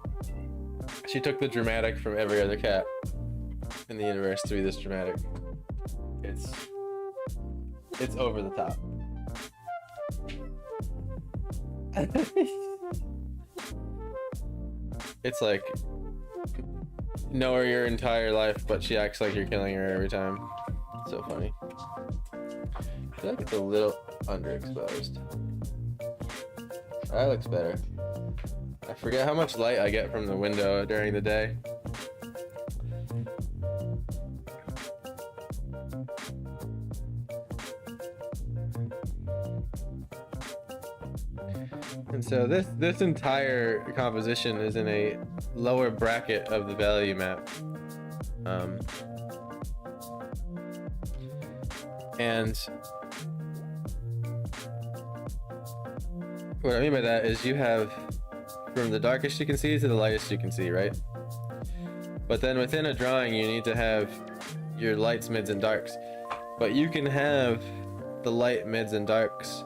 [SPEAKER 1] She took the dramatic from every other cat in the universe to be this dramatic. It's over the top. It's like know her your entire life, but she acts like you're killing her every time. So funny. I feel like it's a little underexposed. That looks better. I forget how much light I get from the window during the day. And so this entire composition is in a lower bracket of the value map. And what I mean by that is you have from the darkest you can see to the lightest you can see, right? But then within a drawing you need to have your lights, mids, and darks. But you can have the light, mids, and darks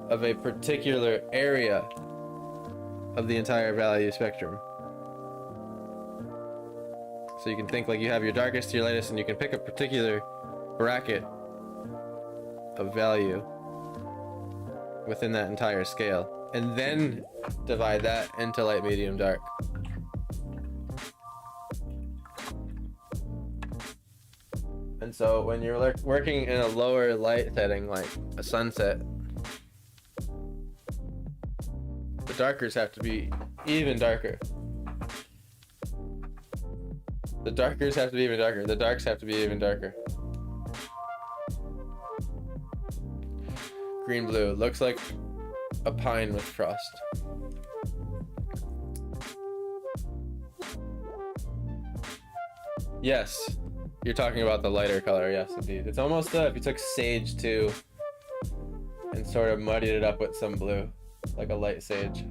[SPEAKER 1] of a particular area of the entire value spectrum. So you can think like you have your darkest to your lightest, and you can pick a particular bracket of value within that entire scale, and then divide that into light, medium, dark. And so when you're working in a lower light setting, like a sunset, darkers have to be even darker. The darkers have to be even darker. The darks have to be even darker. Green blue. Looks like a pine with frost. Yes. You're talking about the lighter color. Yes, indeed. It's almost if you took sage too and sort of muddied it up with some blue. Like a light sage.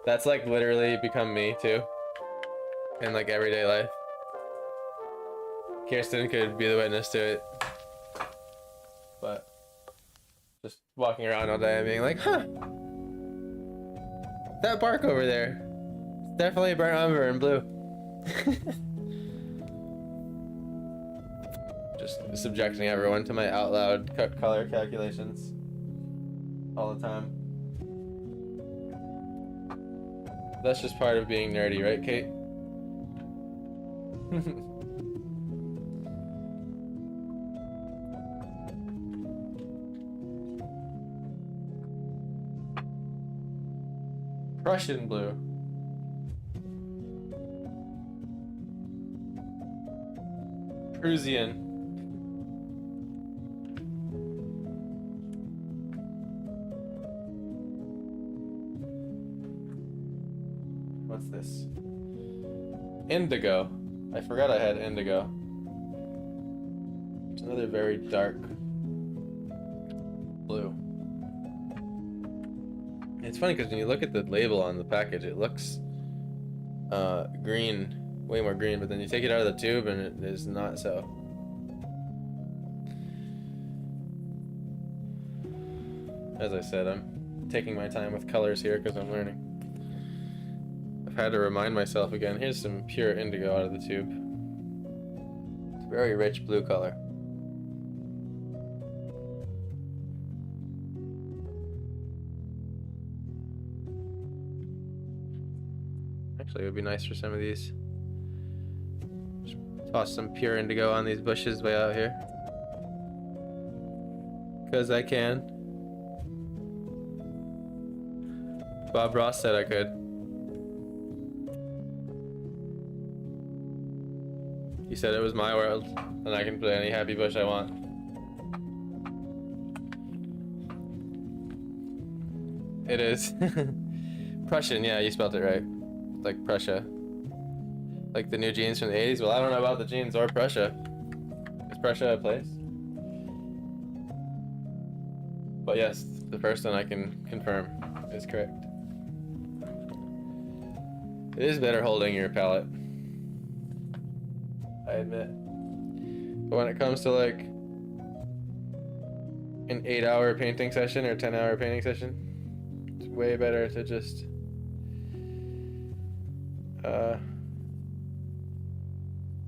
[SPEAKER 1] That's like literally become me too. In like everyday life. Kirsten could be the witness to it. But just walking around all day and being like, huh. That bark over there. It's definitely burnt umber and blue. Just subjecting everyone to my out loud color calculations all the time. That's just part of being nerdy, right, Kate? Prussian blue. Prussian. What's this? Indigo. I forgot I had indigo. It's another very dark blue. It's funny because when you look at the label on the package, it looks green, way more green, but then you take it out of the tube and it is not so. As I said, I'm taking my time with colors here because I'm learning. I've had to remind myself again. Here's some pure indigo out of the tube. It's a very rich blue color. Actually, it would be nice for some of these. Just toss some pure indigo on these bushes way out here. Because I can. Bob Ross said I could. He said it was my world, and I can put any happy bush I want. It is. Prussian, yeah, you spelled it right. Like Prussia. Like the new jeans from the 80s? Well, I don't know about the jeans or Prussia. Is Prussia a place? But yes, the first one I can confirm is correct. It is better holding your palette, I admit. But when it comes to like an 8-hour painting session or 10-hour painting session, it's way better to just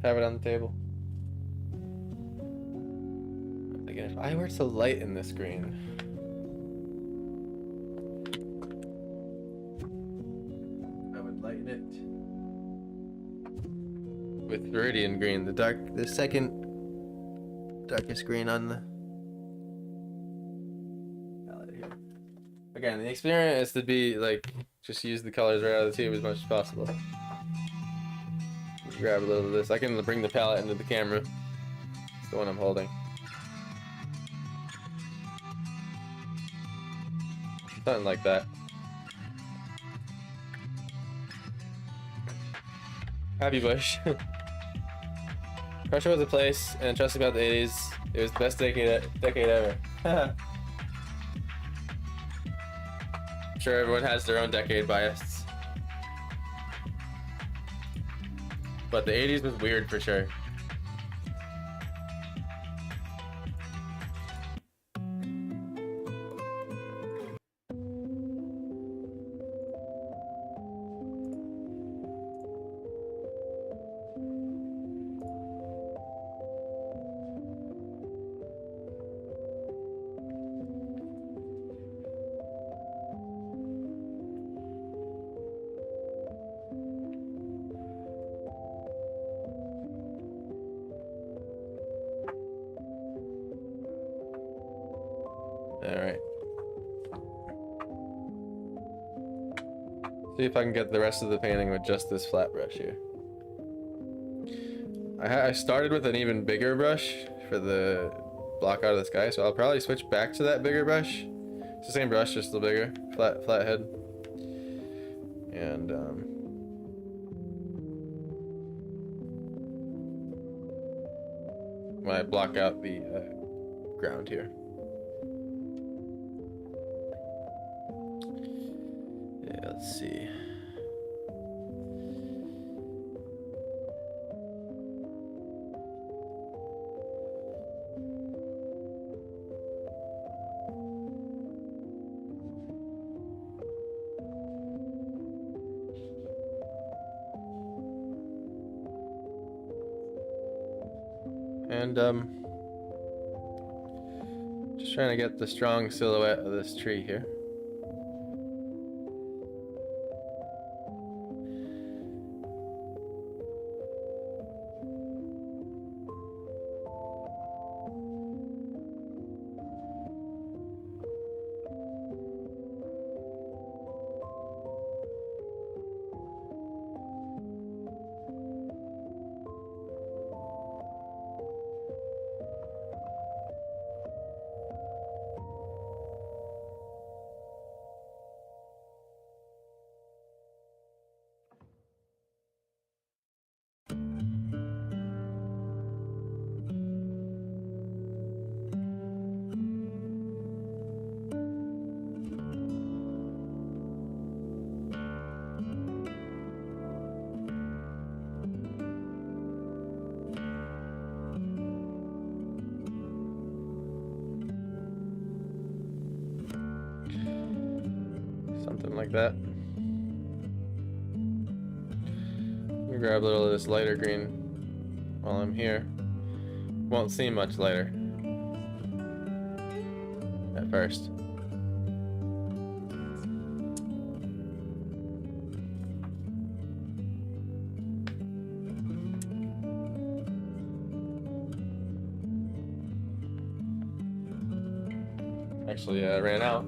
[SPEAKER 1] have it on the table. Again, if I were to light in this green, I would lighten it with Viridian green, the second darkest green on the palette here. Again, the experiment is to be like, just use the colors right out of the tube as much as possible. Grab a little of this. I can bring the palette into the camera. It's the one I'm holding. Something like that. Happy Bush. Prussia was a place, and trust me about the 80s, it was the best decade ever. I'm sure everyone has their own decade bias. But the 80s was weird for sure. See if I can get the rest of the painting with just this flat brush here. I started with an even bigger brush for the block out of the sky, so I'll probably switch back to that bigger brush. It's the same brush, just a little bigger, flat head. And when I block out the ground here. Yeah, let's see. And just trying to get the strong silhouette of this tree here. Something like that. Let me grab a little of this lighter green while I'm here. Won't seem much lighter at first. Actually, I ran out.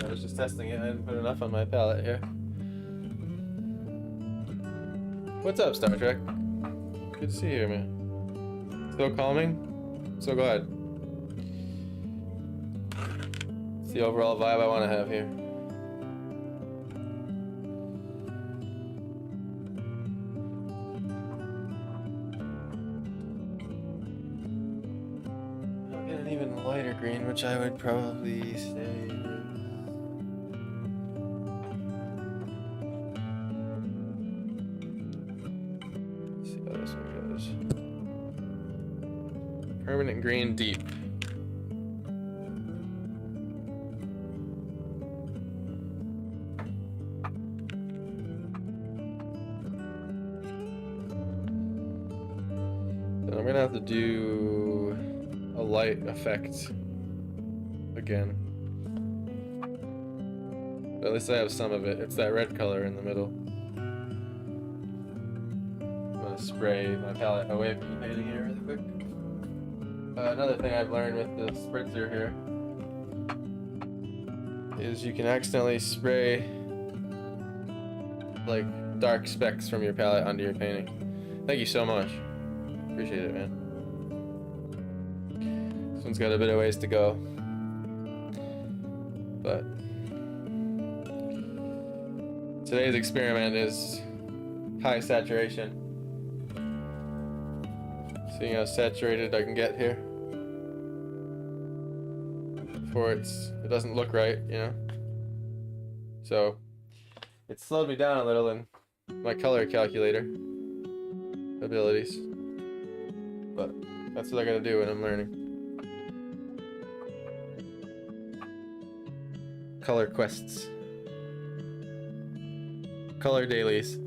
[SPEAKER 1] I was just testing it. I didn't put enough on my palette here. What's up, Star Trek? Good to see you, man. Still calming? So go ahead. It's the overall vibe I want to have here. I'll get an even lighter green, which I would probably say. Permanent green deep. Then I'm gonna have to do a light effect again. But at least I have some of it. It's that red color in the middle. I'm gonna spray my palette away from the painting here really quick. Another thing I've learned with the spritzer here is you can accidentally spray like dark specks from your palette onto your painting. Thank you so much. Appreciate it, man. This one's got a bit of ways to go, but today's experiment is high saturation. Seeing how saturated I can get here before it doesn't look right, you know. So it slowed me down a little in my color calculator abilities, but that's what I gotta do when I'm learning. Color quests, color dailies.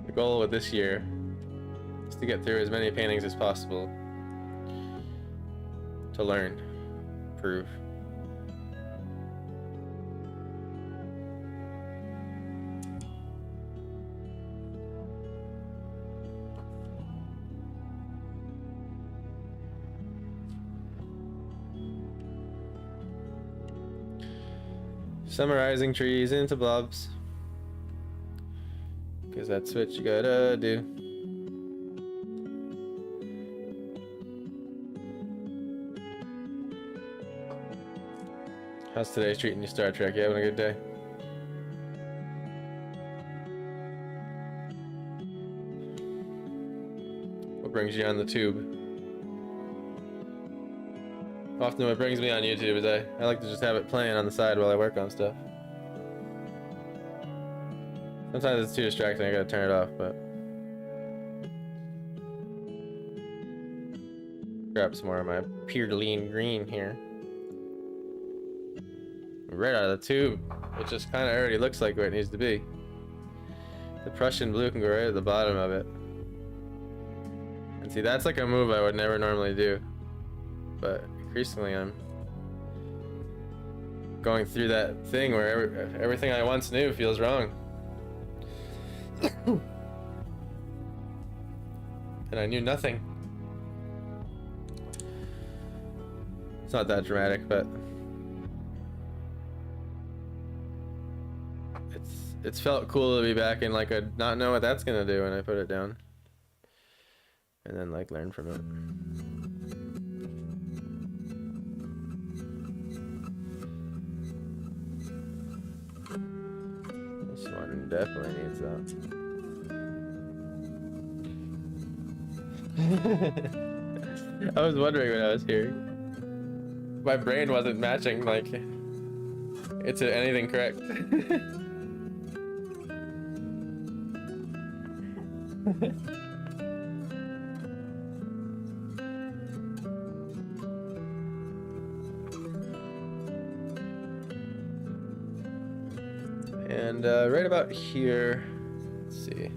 [SPEAKER 1] The goal with this year is to get through as many paintings as possible, to learn, prove. Summarizing trees into blobs. Because that's what you gotta do. How's today treating you, Star Trek? You having a good day? What brings you on the tube? Often what brings me on YouTube is I like to just have it playing on the side while I work on stuff. Sometimes it's too distracting, I gotta turn it off, but... Grab some more of my Purloin Green here. Right out of the tube. It just kind of already looks like where it needs to be. The Prussian blue can go right at the bottom of it. And see, that's like a move I would never normally do. But increasingly I'm going through that thing where everything I once knew feels wrong. And I knew nothing. It's not that dramatic, but it's felt cool to be back and like not know what that's gonna do when I put it down. And then like learn from it. This one definitely needs that. I was wondering what I was hearing. My brain wasn't matching like it to anything correct. And right about here, let's see.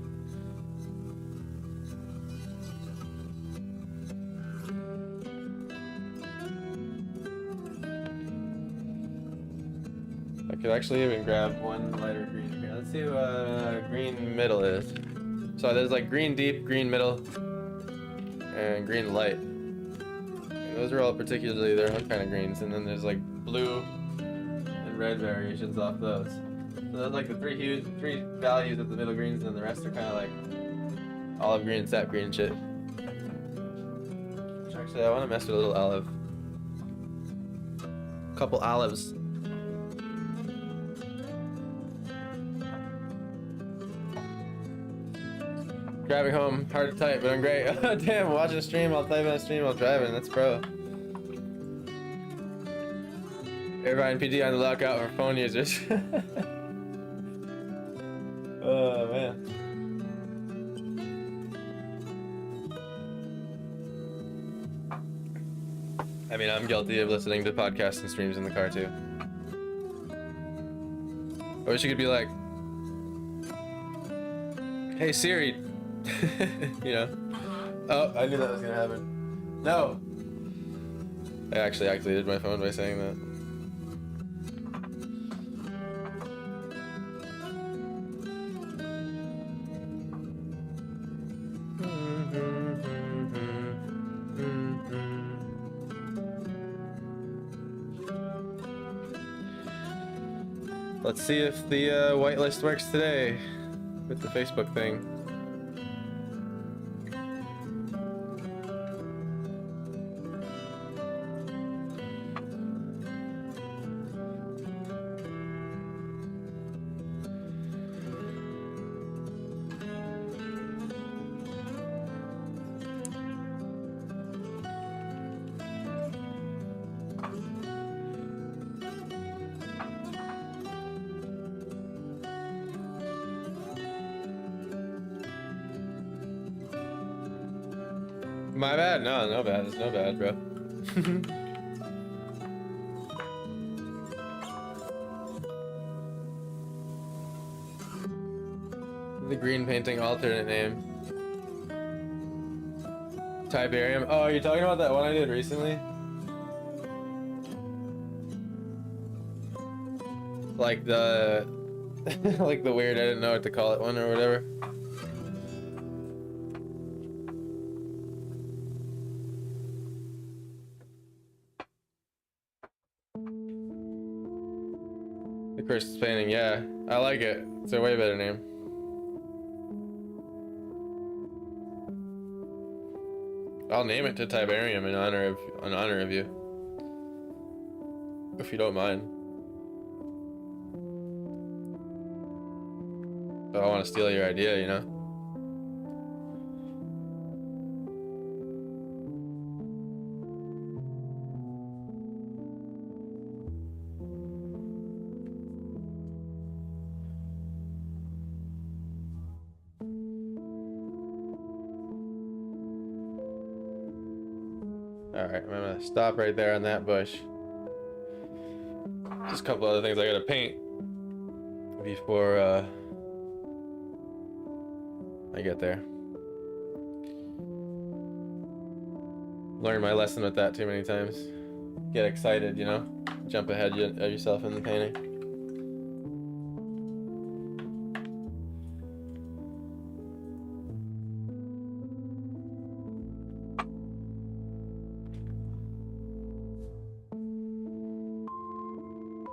[SPEAKER 1] I could actually even grab one lighter green here. Let's see what green middle is. So there's like green deep, green middle, and green light. And those are all particularly their own kind of greens. And then there's like blue and red variations off those. So that's like the three values of the middle greens, and then the rest are kind of like olive green, sap green shit. Which actually, I want to mess with a little olive. A couple olives. Driving home, hard to type, but I'm great. Damn, watching a stream while typing on a stream while driving, that's pro. Irvine PD on the lookout for phone users. Oh man. I mean, I'm guilty of listening to podcasts and streams in the car too. I wish you could be like, hey Siri, you know. Oh, I knew that was gonna happen. No. I actually activated my phone by saying that. Let's see if the whitelist works today with the Facebook thing. My bad? No, no bad. It's no bad, bro. The green painting alternate name. Tiberium. Oh, you're talking about that one I did recently? Like the... like the weird I didn't know what to call it one or whatever. The Cursed Painting, yeah. I like it. It's a way better name. I'll name it to Tiberium in honor of you. If you don't mind. I don't want to steal your idea, you know? Alright, I'm gonna stop right there on that bush. Just a couple other things I gotta paint before I get there. Learned my lesson with that too many times. Get excited, you know? Jump ahead of yourself in the painting.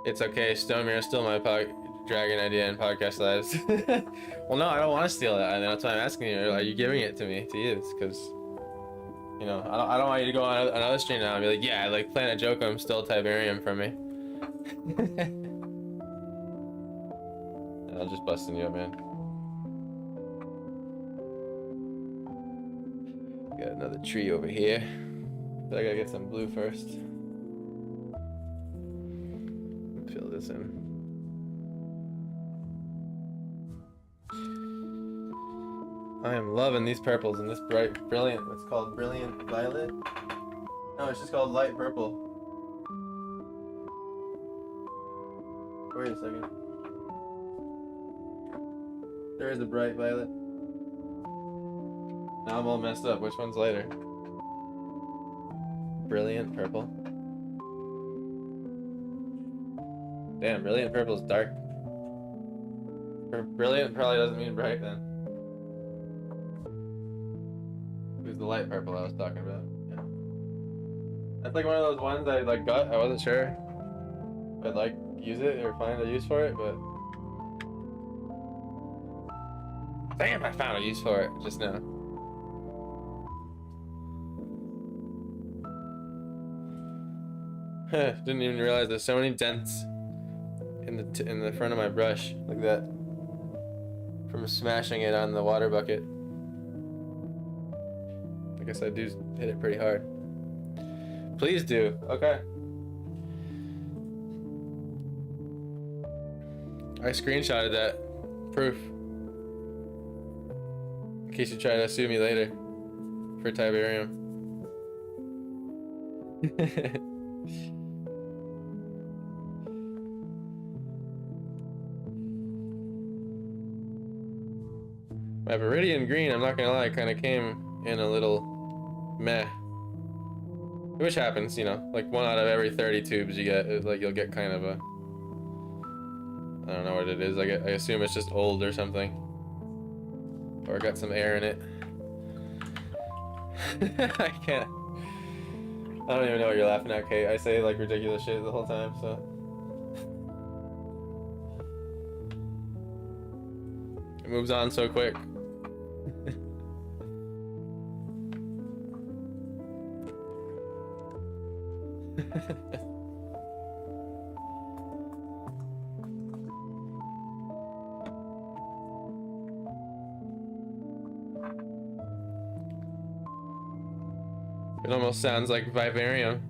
[SPEAKER 1] It's okay, Stonemir stole my dragon idea in podcast lives. Well, no, I don't want to steal it. That's why I'm asking you. Are you giving it to me to use? Because, you know, I don't want you to go on another stream now and be like, yeah, like Planet Jokum stole Tiberium from me. And I'll just busting you up, man. Got another tree over here. But I gotta get some blue first. Fill this in. I am loving these purples and this bright, brilliant. It's called Brilliant Violet. No, it's just called Light Purple. Wait a second. There is a bright violet. Now I'm all messed up. Which one's lighter? Brilliant Purple. Damn, Brilliant Purple's dark. Brilliant probably doesn't mean bright then. It was the light purple I was talking about. Yeah. That's like one of those ones I like got. I wasn't sure if I'd like use it or find a use for it, but damn, I found a use for it just now. Didn't even realize there's so many dents in the front of my brush like that from smashing it on the water bucket. I guess I do hit it pretty hard. Please do. Okay. I screenshotted that proof in case you try to sue me later for Tiberium. My Viridian Green, I'm not gonna lie, kind of came in a little meh. Which happens, you know, like 1 out of every 30 tubes you get, like you'll get kind of a, I don't know what it is. I assume it's just old or something, or got some air in it. I can't. I don't even know what you're laughing at, Kate. I say like ridiculous shit the whole time, so. It moves on so quick. It almost sounds like Vivarium.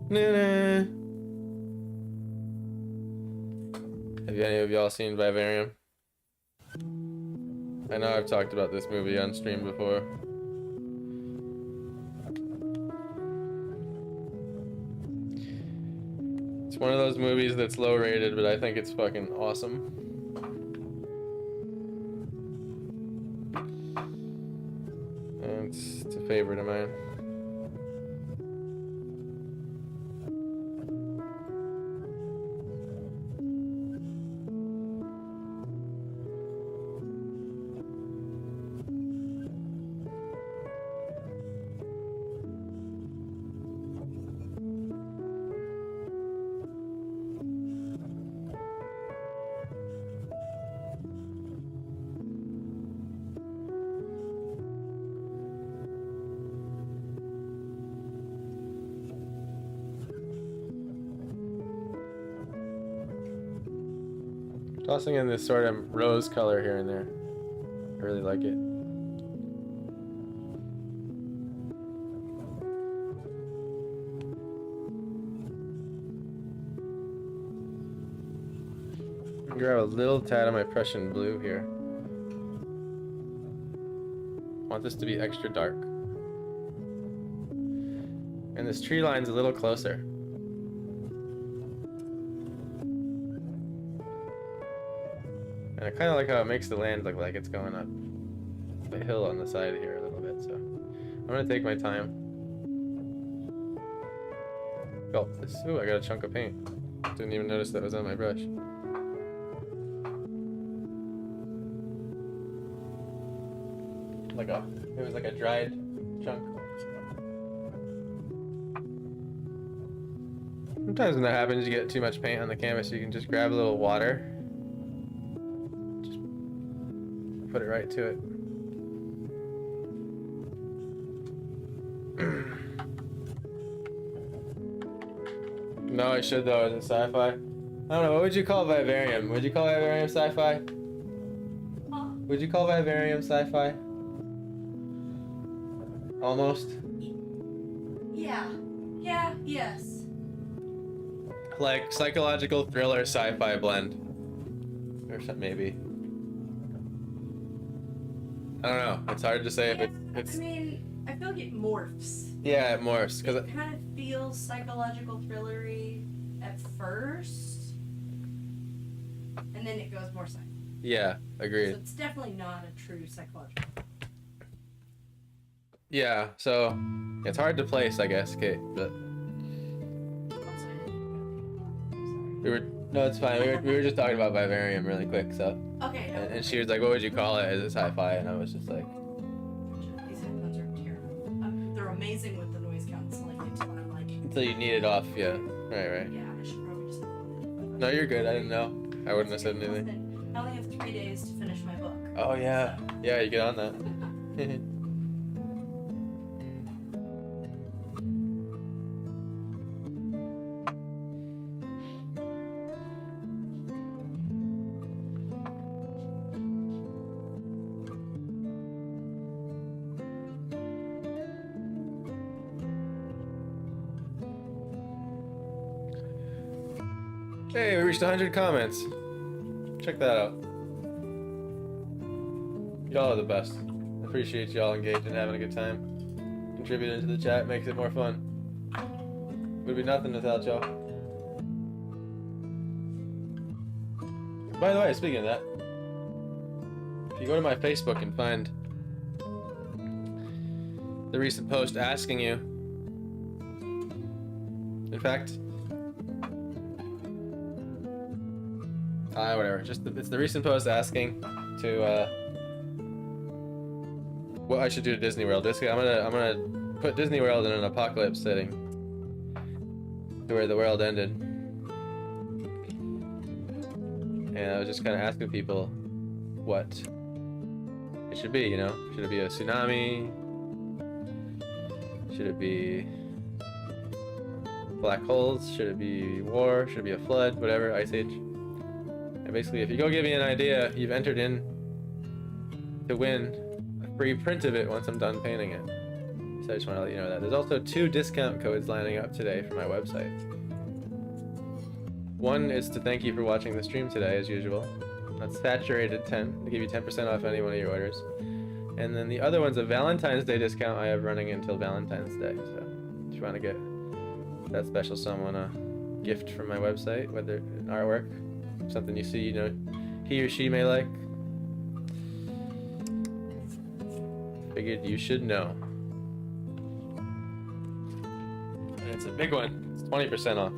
[SPEAKER 1] Na-na. Have any of y'all seen Vivarium? I know I've talked about this movie on stream before. It's one of those movies that's low rated, but I think it's fucking awesome. And it's a favorite of mine. Tossing in this sort of rose color here and there. I really like it. Grab a little tad of my Prussian blue here. Want this to be extra dark. And this tree line's a little closer. And I kind of like how it makes the land look like it's going up the hill on the side here a little bit, so I'm gonna take my time. Oh, this, ooh, I got a chunk of paint. Didn't even notice that was on my brush. It was like a dried chunk. Sometimes when that happens, you get too much paint on the canvas, you can just grab a little water. Just put it right to it. No, I should though, as a sci-fi. I don't know, what would you call Vivarium? Would you call Vivarium sci-fi? Would you call Vivarium sci-fi? Almost.
[SPEAKER 2] Yeah. Yeah. Yes.
[SPEAKER 1] Like psychological thriller sci-fi blend. Or something, maybe. I don't know. It's hard to say if it's.
[SPEAKER 2] I mean, I feel like it morphs.
[SPEAKER 1] Yeah, it morphs because
[SPEAKER 2] It kind of feels psychological thrillery at first, and then it goes more sci.
[SPEAKER 1] yeah, agreed.
[SPEAKER 2] So it's definitely not a true psychological.
[SPEAKER 1] Yeah, so it's hard to place, I guess, Kate. But no, it's fine. We were just talking about Vivarium really quick, so.
[SPEAKER 2] Okay. No,
[SPEAKER 1] And she was like, "What would you call it? Is it sci-fi?" And I was just like,
[SPEAKER 2] these headphones are terrible. They're amazing with the noise canceling until I'm like.
[SPEAKER 1] until you need it off. Yeah, right.
[SPEAKER 2] Yeah, I should probably just.
[SPEAKER 1] No, you're good. I didn't know. I wouldn't have said anything.
[SPEAKER 2] I only have 3 days to finish my book.
[SPEAKER 1] Oh yeah, yeah. You get on that. Hey, we reached 100 comments. Check that out. Y'all are the best. Appreciate y'all engaged and having a good time. Contributing to the chat makes it more fun. Would be nothing without y'all. By the way, speaking of that, if you go to my Facebook and find the recent post asking you, in fact, whatever. It's the recent post asking to what I should do to Disney World. Basically, I'm gonna put Disney World in an apocalypse setting, to where the world ended. And I was just kind of asking people what it should be. You know, should it be a tsunami? Should it be black holes? Should it be war? Should it be a flood? Whatever, ice age. And basically, if you go give me an idea, you've entered in to win a free print of it once I'm done painting it. So I just want to let you know that. There's also 2 discount codes lining up today for my website. One is to thank you for watching the stream today, as usual. That's Saturated 10, to give you 10% off any one of your orders. And then the other one's a Valentine's Day discount I have running until Valentine's Day. So if you want to get that special someone a gift from my website, whether an artwork, something you see, you know, he or she may like, figured you should know. And it's a big one. It's 20% off.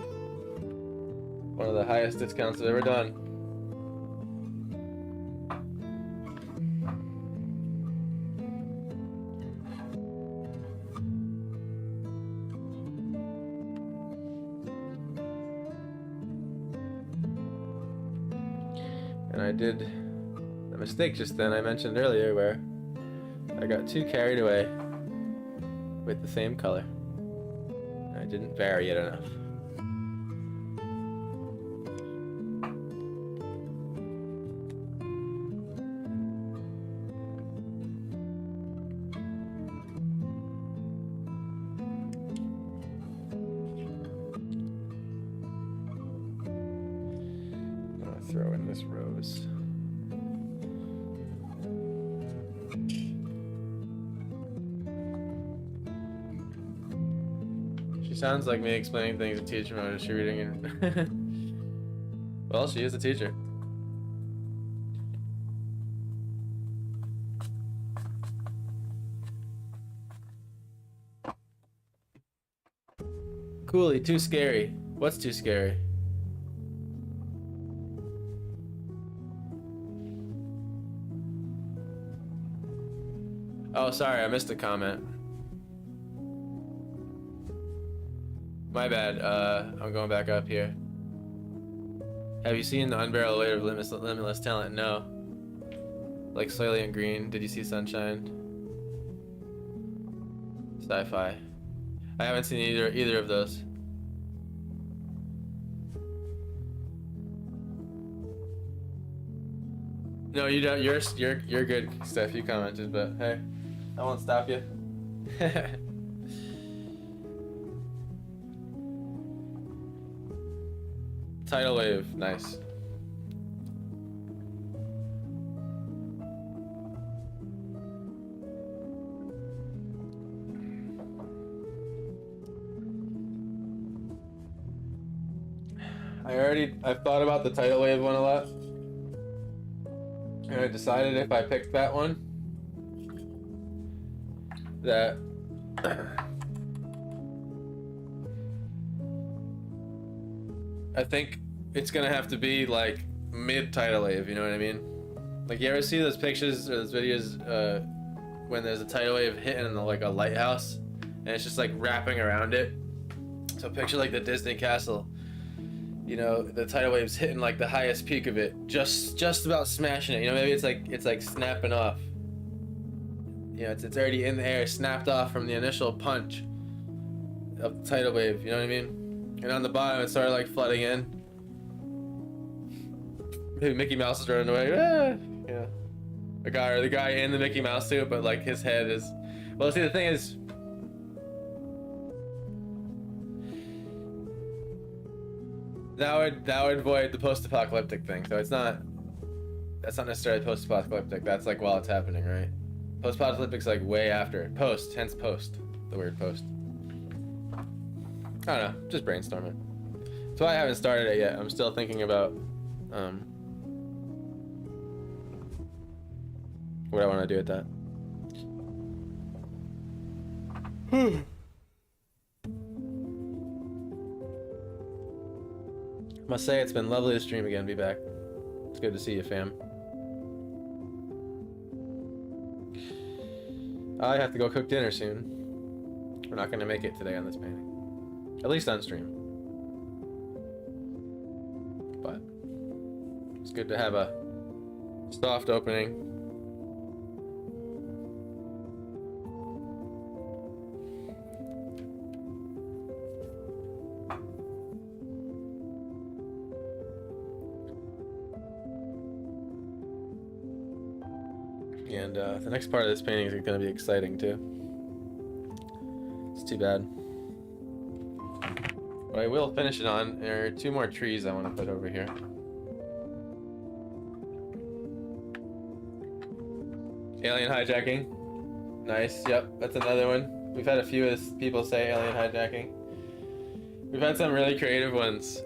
[SPEAKER 1] One of the highest discounts I've ever done. And I did the mistake just then I mentioned earlier where I got too carried away with the same color. I didn't vary it enough. throw in this rose. She sounds like me explaining things in teacher mode. Is she reading it? Well, she is a teacher. Cooley, too scary. What's too scary? Oh, sorry, I missed a comment. My bad. I'm going back up here. Have you seen the unbearable weight of limitless talent? No. Like Soylent Green. Did you see Sunshine? Sci-fi. I haven't seen either of those. No, you don't. You're good, Steph. You commented, but hey, I won't stop you. Tidal wave, nice. I've thought about the tidal wave one a lot. And I decided if I picked that one, that I think it's gonna have to be like mid-tidal wave, you know what I mean? Like, you ever see those pictures or those videos when there's a tidal wave hitting like a lighthouse and it's just like wrapping around it? So picture like the Disney castle. You know, the tidal wave's hitting like the highest peak of it, just about smashing it. You know, maybe it's like snapping off. You know, it's already in the air, snapped off from the initial punch of the tidal wave. You know what I mean? And on the bottom, it started like flooding in. Maybe Mickey Mouse is running away. Ah! Yeah, the guy in the Mickey Mouse suit, but like his head is. Well, see, the thing is. That would void the post-apocalyptic thing. So that's not necessarily post-apocalyptic. That's like while it's happening, right? Post-apocalyptic's like way after. Post, hence post. The word post. I don't know, just brainstorming. That's why I haven't started it yet. I'm still thinking about what I want to do with that. Must say it's been lovely to stream again, be back. It's good to see you, fam. I have to go cook dinner soon. We're not gonna make it today on this painting. At least on stream. But it's good to have a soft opening. And the next part of this painting is going to be exciting too. It's too bad. But I will finish it on. There are 2 more trees I want to put over here. Alien hijacking. Nice, yep, that's another one. We've had a few people say alien hijacking. We've had some really creative ones.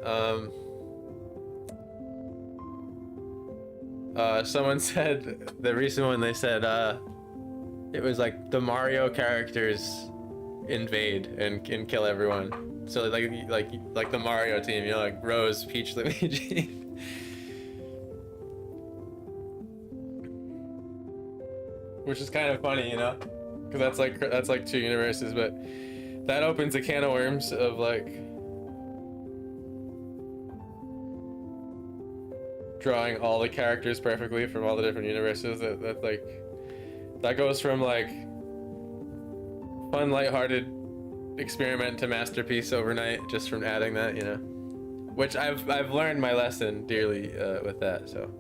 [SPEAKER 1] Someone said, the recent one, they said, it was like the Mario characters invade and kill everyone. So like the Mario team, you know, like Rose, Peach, Luigi. Which is kind of funny, you know, because that's like 2 universes, but that opens a can of worms of like drawing all the characters perfectly from all the different universes. That goes from like fun, lighthearted experiment to masterpiece overnight just from adding that, you know. Which I've learned my lesson dearly with that. So.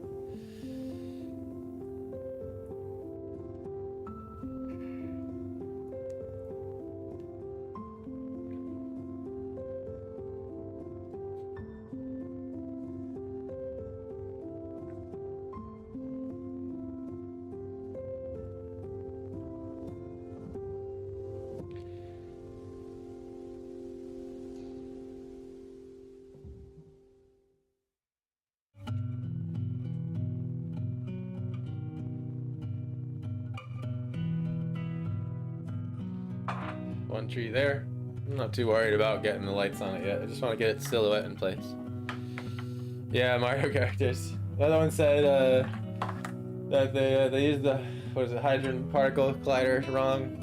[SPEAKER 1] one tree there. I'm not too worried about getting the lights on it yet. I just want to get its silhouette in place. Yeah, Mario characters. The other one said that they used the, what is it, hydrogen particle collider wrong.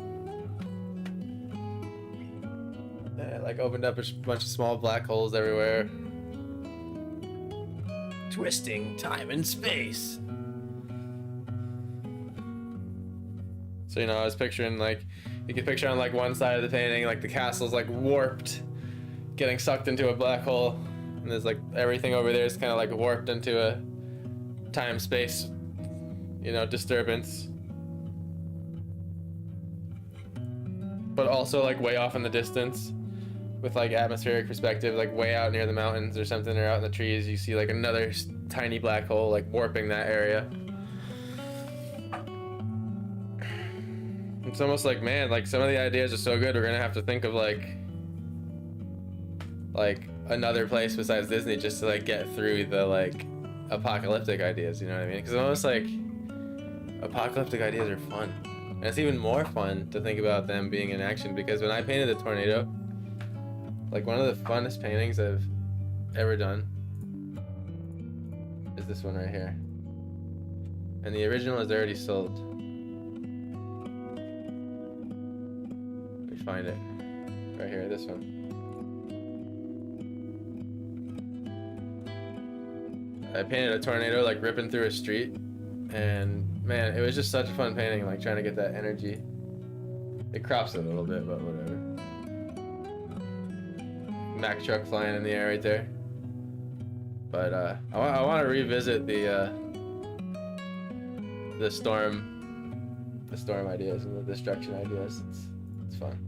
[SPEAKER 1] It like opened up a bunch of small black holes everywhere. Twisting time and space. So, you know, I was picturing, like, you can picture on like one side of the painting, like the castle's like warped, getting sucked into a black hole, and there's like everything over there is kind of like warped into a time-space, you know, disturbance. But also like way off in the distance, with like atmospheric perspective, like way out near the mountains or something, or out in the trees, you see like another tiny black hole like warping that area. It's almost like, man, like some of the ideas are so good, we're gonna have to think of like another place besides Disney just to like get through the like apocalyptic ideas, you know what I mean? Because almost like apocalyptic ideas are fun, and it's even more fun to think about them being in action, because when I painted the tornado, like one of the funnest paintings I've ever done is this one right here, and the original is already sold. Find it right here, this one. I painted a tornado like ripping through a street, and man, it was just such a fun painting, like trying to get that energy. It crops it a little bit, but whatever. Mack truck flying in the air right there. But I want to revisit the storm ideas and the destruction ideas. It's fun.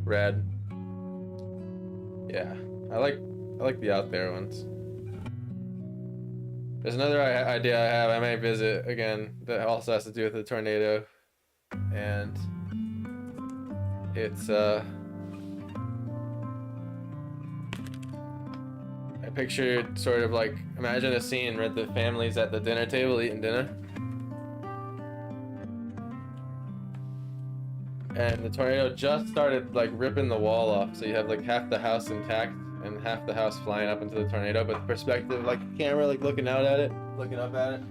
[SPEAKER 1] Red. Yeah, I like the out there ones. There's another idea I have. I may visit again that also has to do with the tornado, and it's I pictured sort of like, imagine a scene where the family's at the dinner table eating dinner, and the tornado just started like ripping the wall off, so you have like half the house intact and half the house flying up into the tornado, but the perspective, like camera, like looking out at it, looking up at it.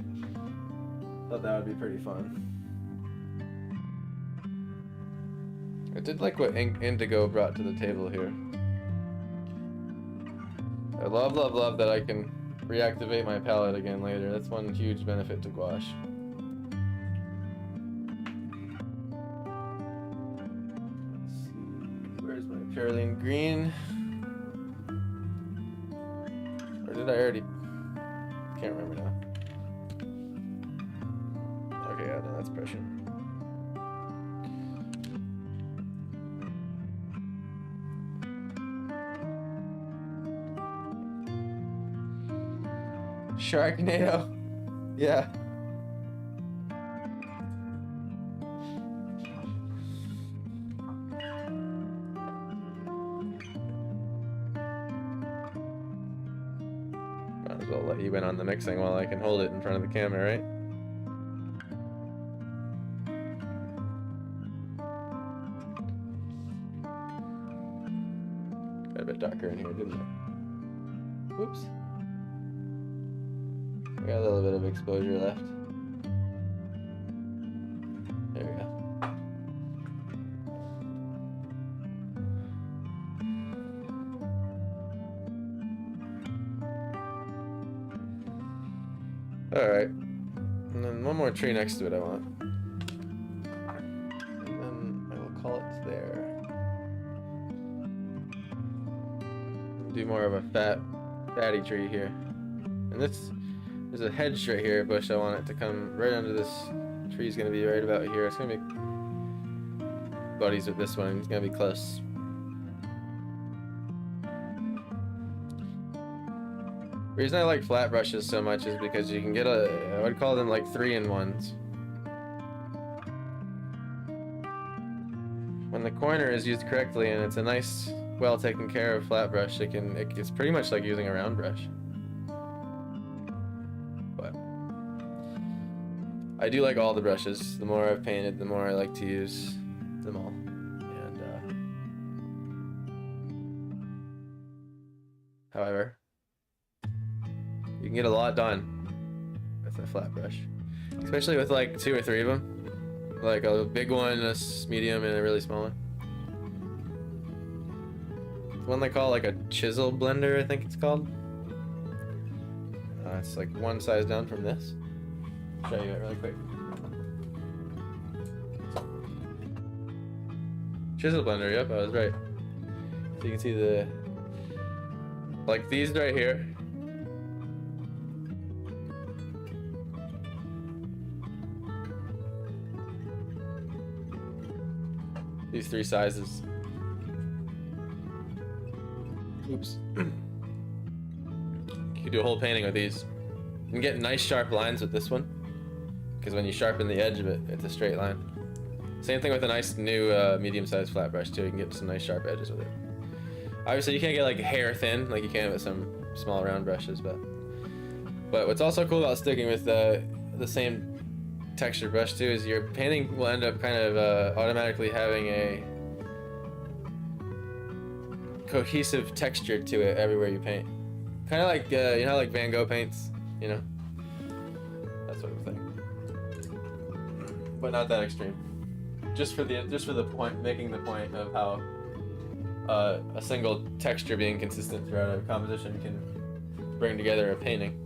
[SPEAKER 1] Thought that would be pretty fun. I did like what Indigo brought to the table here. I love that I can reactivate my palette again later. That's one huge benefit to gouache. Let's see, where's my Perylene Green? Or did I already? Can't remember now. Okay, yeah, no, that's pressure. Sharknado. Yeah. Might as well let you in on the mixing while I can hold it in front of the camera, right? Got a bit darker in here, didn't it? Whoops. We got a little bit of exposure left. There we go. Alright. And then one more tree next to it I want. And then I will call it there. Do more of a fatty tree here. And this, there's a hedge right here, a bush I want it to come right under this tree's gonna be right about here. It's gonna be buddies with this one, it's gonna be close. reason I like flat brushes so much is because you can get I would call them like 3-in-1s. When the corner is used correctly and it's a nice, well taken care of flat brush, it's pretty much like using a round brush. But I do like all the brushes. The more I've painted, the more I like to use them all. And however, you can get a lot done with a flat brush, especially with like 2 or 3 of them. Like a big one, a medium, and a really small one. One they call like a chisel blender, I think it's called. It's like one size down from this. I'll show you it really quick. Chisel blender, yep, I was right. So you can see like these right here. These 3 sizes. Oops. You can do a whole painting with these. You can get nice sharp lines with this one, because when you sharpen the edge of it, it's a straight line. Same thing with a nice new medium-sized flat brush too. You can get some nice sharp edges with it. Obviously, you can't get like hair thin like you can with some small round brushes, but what's also cool about sticking with the same texture brush too is your painting will end up kind of automatically having a cohesive texture to it everywhere you paint. Kind of like you know, like Van Gogh paints, you know, that sort of thing. But not that extreme. Just for the point, making the point of how a single texture being consistent throughout a composition can bring together a painting.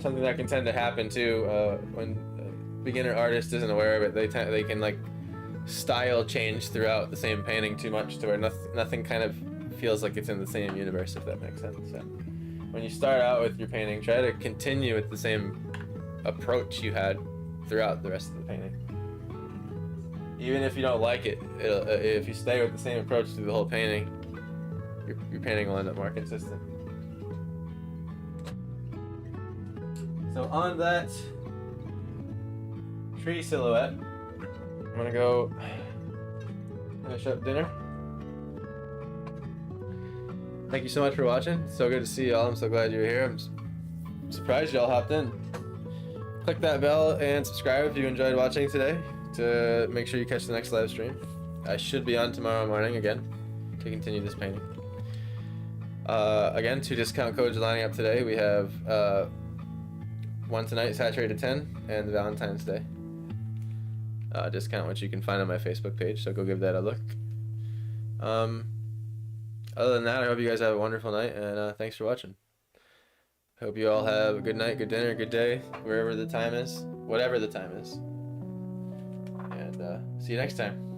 [SPEAKER 1] Something that can tend to happen too when a beginner artist isn't aware of it. They can like style change throughout the same painting too much to where nothing kind of feels like it's in the same universe, if that makes sense. So when you start out with your painting, try to continue with the same approach you had throughout the rest of the painting. Even if you don't like it, if you stay with the same approach through the whole painting, your painting will end up more consistent. So on that tree silhouette, I'm gonna go finish up dinner. Thank you so much for watching. It's so good to see y'all. I'm so glad you're here. I'm surprised y'all hopped in. Click that bell and subscribe if you enjoyed watching today to make sure you catch the next live stream. I should be on tomorrow morning again to continue this painting. Again, 2 discount codes lining up today. We have one tonight, Saturated 10, and the Valentine's Day discount, which you can find on my Facebook page, so go give that a look. Other than that, I hope you guys have a wonderful night, and thanks for watching. Hope you all have a good night, good dinner, good day, wherever the time is, whatever the time is. And see you next time.